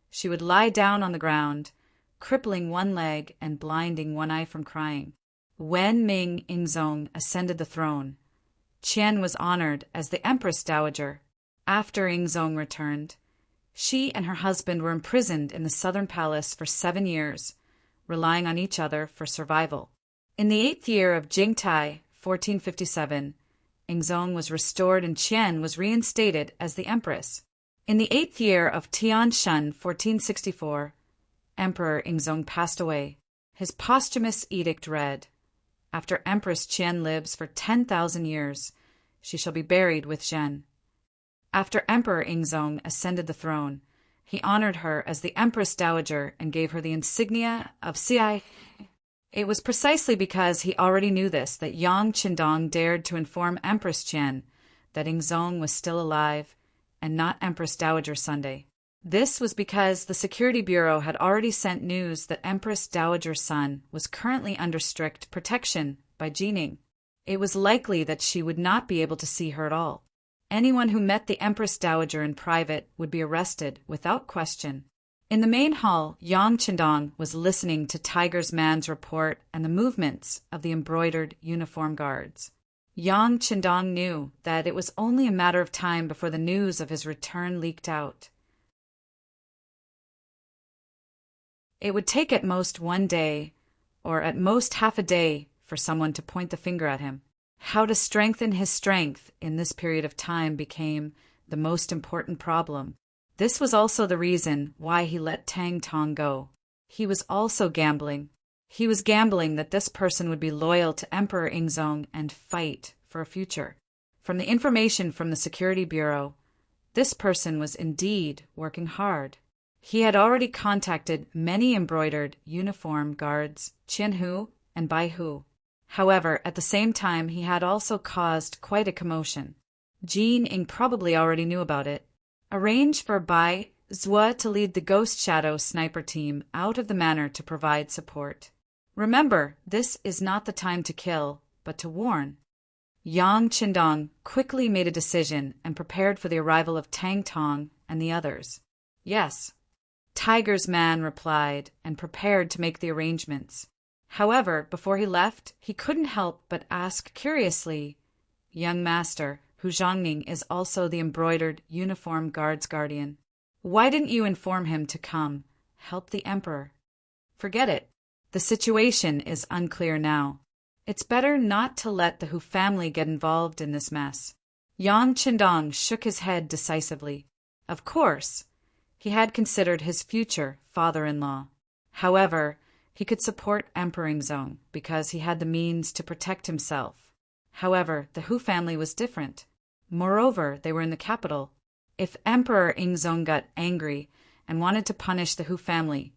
she would lie down on the ground, crippling one leg and blinding one eye from crying. When Ming Ingzong ascended the throne, Qian was honored as the Empress Dowager. After Ingzong returned, she and her husband were imprisoned in the southern palace for 7 years, relying on each other for survival. In the 8th year of Jingtai, 1457, Ingzong was restored and Qian was reinstated as the empress. In the 8th year of Tianshan, 1464, Emperor Ingzong passed away. His posthumous edict read, "After Empress Qian lives for 10,000 years, she shall be buried with Zhen." After Emperor Ingzong ascended the throne, he honored her as the Empress Dowager and gave her the insignia of Ci. It was precisely because he already knew this that Yang Qindong dared to inform Empress Qian that Ingzong was still alive and not Empress Dowager Sunday. This was because the Security Bureau had already sent news that Empress Dowager's son was currently under strict protection by Jining. It was likely that she would not be able to see her at all. Anyone who met the Empress Dowager in private would be arrested without question. In the main hall, Yang Qindong was listening to Tiger's man's report and the movements of the embroidered uniform guards. Yang Qindong knew that it was only a matter of time before the news of his return leaked out. It would take at most 1 day, or at most half a day, for someone to point the finger at him. How to strengthen his strength in this period of time became the most important problem. This was also the reason why he let Tang Tong go. He was also gambling. He was gambling that this person would be loyal to Emperor Ingzong and fight for a future. From the information from the Security Bureau, this person was indeed working hard. He had already contacted many embroidered uniform guards, Qianhu and Baihu. However, at the same time, he had also caused quite a commotion. Jining probably already knew about it. Arrange for Bai Zhua to lead the Ghost Shadow sniper team out of the manor to provide support. Remember, this is not the time to kill, but to warn. Yang Qindong quickly made a decision and prepared for the arrival of Tang Tong and the others. Yes, Tiger's man replied and prepared to make the arrangements. However, before he left, he couldn't help but ask curiously, "Young master, Hu Zhongning is also the embroidered uniform guard's guardian. Why didn't you inform him to come, help the emperor?" "Forget it. The situation is unclear now. It's better not to let the Hu family get involved in this mess." Yang Qindong shook his head decisively. Of course, he had considered his future father-in-law. However, he could support Emperor Ingzong because he had the means to protect himself. However, the Hu family was different. Moreover, they were in the capital. If Emperor Ingzong got angry and wanted to punish the Hu family,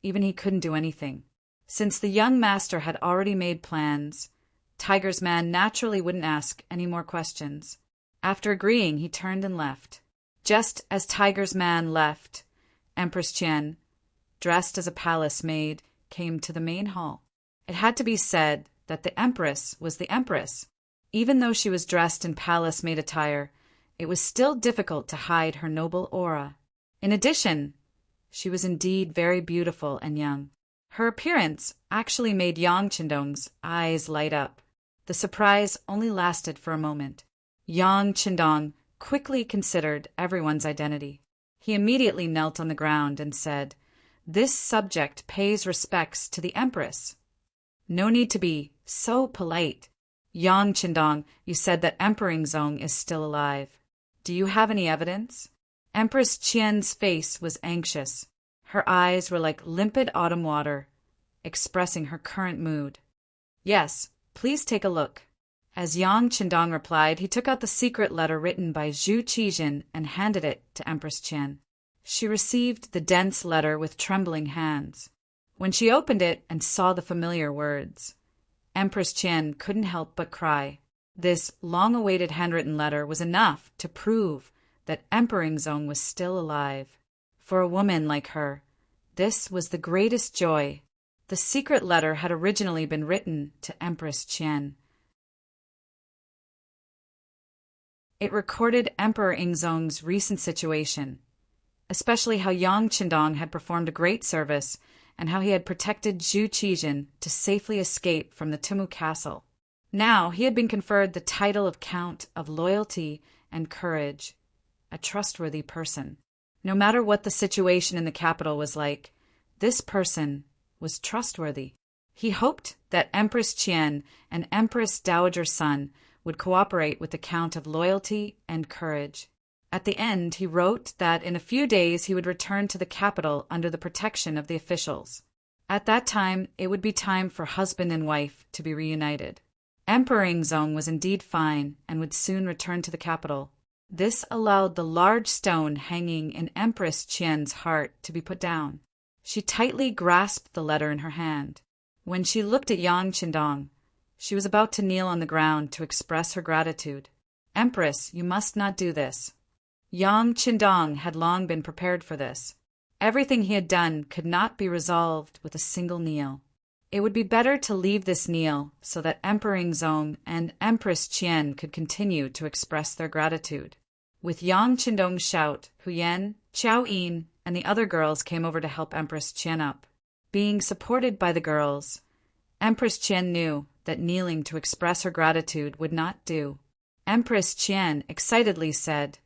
even he couldn't do anything. Since the young master had already made plans, Tiger's man naturally wouldn't ask any more questions. After agreeing, he turned and left. Just as Tiger's man left, Empress Qian, dressed as a palace maid, came to the main hall. It had to be said that the empress was the empress. Even though she was dressed in palace maid attire, it was still difficult to hide her noble aura. In addition, she was indeed very beautiful and young. Her appearance actually made Yang Qindong's eyes light up. The surprise only lasted for a moment. Yang Qindong quickly considered everyone's identity. He immediately knelt on the ground and said, "This subject pays respects to the empress." "No need to be so polite. Yang Qindong, you said that Emperor Ingzong is still alive. Do you have any evidence?" Empress Qian's face was anxious. Her eyes were like limpid autumn water, expressing her current mood. "Yes, please take a look." As Yang Qindong replied, he took out the secret letter written by Zhu Qijin and handed it to Empress Qian. She received the dense letter with trembling hands. When she opened it and saw the familiar words, Empress Qian couldn't help but cry. This long-awaited handwritten letter was enough to prove that Emperor Ingzong was still alive. For a woman like her, this was the greatest joy. The secret letter had originally been written to Empress Qian. It recorded Emperor Ingzong's recent situation, especially how Yang Qindong had performed a great service and how he had protected Zhu Qijin to safely escape from the Timu castle. Now he had been conferred the title of Count of Loyalty and Courage, a trustworthy person. No matter what the situation in the capital was like, this person was trustworthy. He hoped that Empress Qian and Empress Dowager Sun would cooperate with the Count of Loyalty and Courage. At the end, he wrote that in a few days he would return to the capital under the protection of the officials. At that time, it would be time for husband and wife to be reunited. Emperor Ingzong was indeed fine and would soon return to the capital. This allowed the large stone hanging in Empress Qian's heart to be put down. She tightly grasped the letter in her hand. When she looked at Yang Qindong, she was about to kneel on the ground to express her gratitude. "Empress, you must not do this." Yang Qindong had long been prepared for this. Everything he had done could not be resolved with a single kneel. It would be better to leave this kneel so that Emperor Ingzong and Empress Qian could continue to express their gratitude. With Yang Qindong's shout, Huyen, Qiao Yin, and the other girls came over to help Empress Qian up. Being supported by the girls, Empress Qian knew that kneeling to express her gratitude would not do. Empress Qian excitedly said,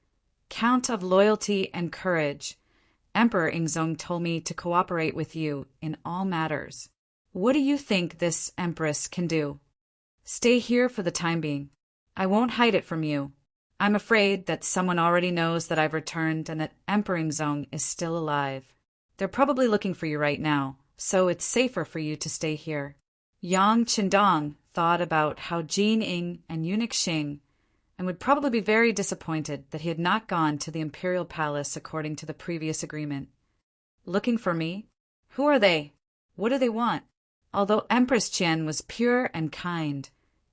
"Count of Loyalty and Courage, Emperor Ingzong told me to cooperate with you in all matters. What do you think this Empress can do? Stay here for the time being. I won't hide it from you. I'm afraid that someone already knows that I've returned and that Emperor Ingzong is still alive. They're probably looking for you right now, so it's safer for you to stay here." Yang Qindong thought about how Jin Ing and eunuch Xing and would probably be very disappointed that he had not gone to the imperial palace according to the previous agreement. Looking for me? Who are they? What do they want? Although Empress Qian was pure and kind,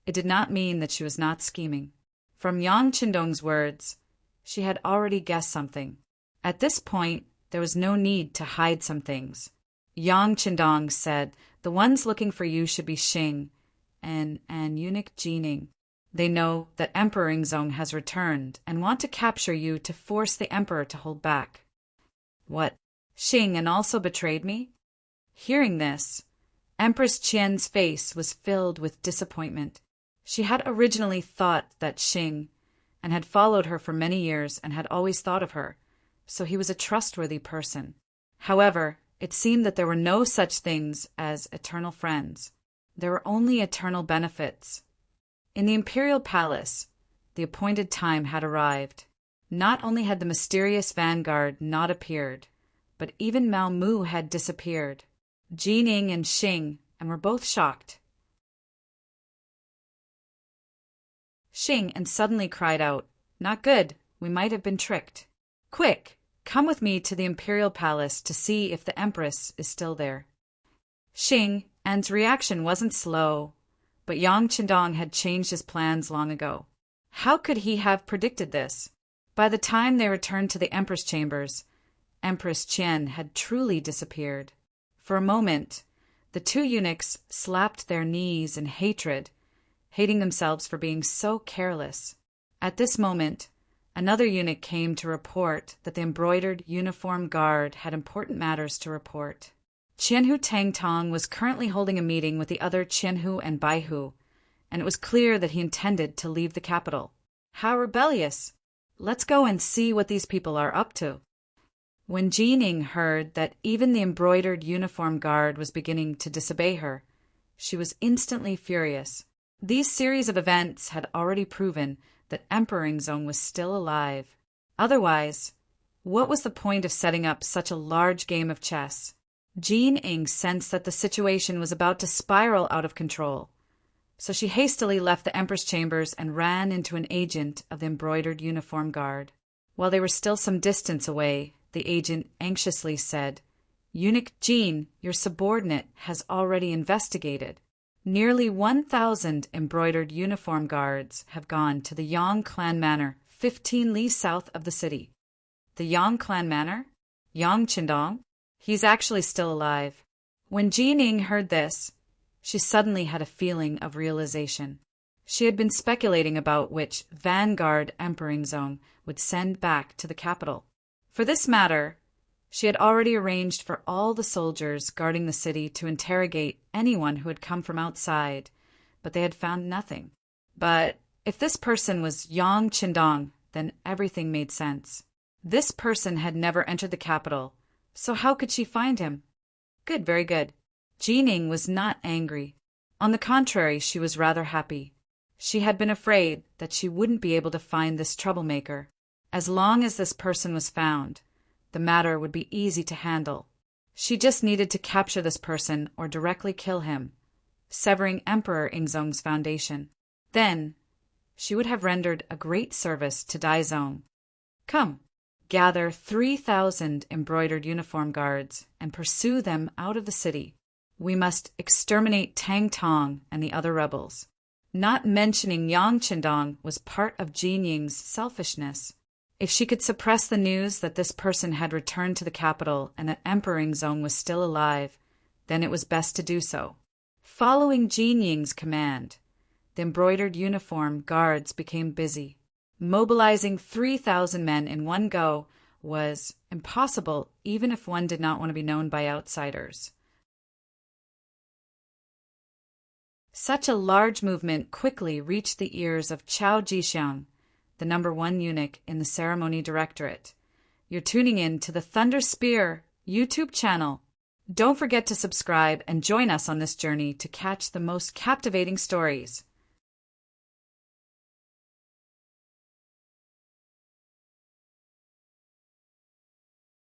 it did not mean that she was not scheming. From Yang Qindong's words, she had already guessed something. At this point, there was no need to hide some things. Yang Qindong said, "The ones looking for you should be Xing and eunuch Jining. They know that Emperor Ingzong has returned and want to capture you to force the emperor to hold back." What? Xing and also betrayed me? Hearing this, Empress Qian's face was filled with disappointment. She had originally thought that Xing and had followed her for many years and had always thought of her, so he was a trustworthy person. However, it seemed that there were no such things as eternal friends. There were only eternal benefits. In the imperial palace, the appointed time had arrived. Not only had the mysterious vanguard not appeared, but even Mao Mu had disappeared. Jining and Xing and were both shocked. Xing and suddenly cried out, "Not good, we might have been tricked. Quick, come with me to the imperial palace to see if the empress is still there." Xing and's reaction wasn't slow, but Yang Qindong had changed his plans long ago. How could he have predicted this? By the time they returned to the empress chambers, Empress Qian had truly disappeared. For a moment, the two eunuchs slapped their knees in hatred, hating themselves for being so careless. At this moment, another eunuch came to report that the embroidered uniform guard had important matters to report. Qianhu Tangtong was currently holding a meeting with the other Qianhu and Baihu, and it was clear that he intended to leave the capital. How rebellious! Let's go and see what these people are up to. When Jining heard that even the embroidered uniform guard was beginning to disobey her, she was instantly furious. These series of events had already proven that Emperor Ingzong was still alive. Otherwise, What was the point of setting up such a large game of chess? Jean Ing sensed that the situation was about to spiral out of control, so she hastily left the Empress chambers and ran into an agent of the embroidered uniform guard. While they were still some distance away, the agent anxiously said, "Eunuch Jean, your subordinate, has already investigated. Nearly 1,000 embroidered uniform guards have gone to the Yang clan manor, 15 li south of the city." The Yang clan manor? Yang Qindong? He's actually still alive. When Jean Ing heard this, she suddenly had a feeling of realization. She had been speculating about which vanguard Emperor Ingzong would send back to the capital. For this matter, she had already arranged for all the soldiers guarding the city to interrogate anyone who had come from outside, but they had found nothing. But if this person was Yang Qindong, then everything made sense. This person had never entered the capital, so how could she find him? Good, very good. Jean Ing was not angry. On the contrary, she was rather happy. She had been afraid that she wouldn't be able to find this troublemaker. As long as this person was found, the matter would be easy to handle. She just needed to capture this person or directly kill him, severing Emperor Ingzong's foundation. Then, she would have rendered a great service to Daizong. Come, gather 3,000 embroidered uniform guards and pursue them out of the city. We must exterminate Tang Tong and the other rebels. Not mentioning Yang Qindong was part of Jean Ying's selfishness. If she could suppress the news that this person had returned to the capital and that Emperor Ingzong was still alive, then it was best to do so. Following Jean Ying's command, the embroidered uniform guards became busy. Mobilizing 3,000 men in one go was impossible even if one did not want to be known by outsiders. Such a large movement quickly reached the ears of Chao Jixiang, the #1 eunuch in the ceremony directorate. You're tuning in to the Thunder Spear YouTube channel. Don't forget to subscribe and join us on this journey to catch the most captivating stories.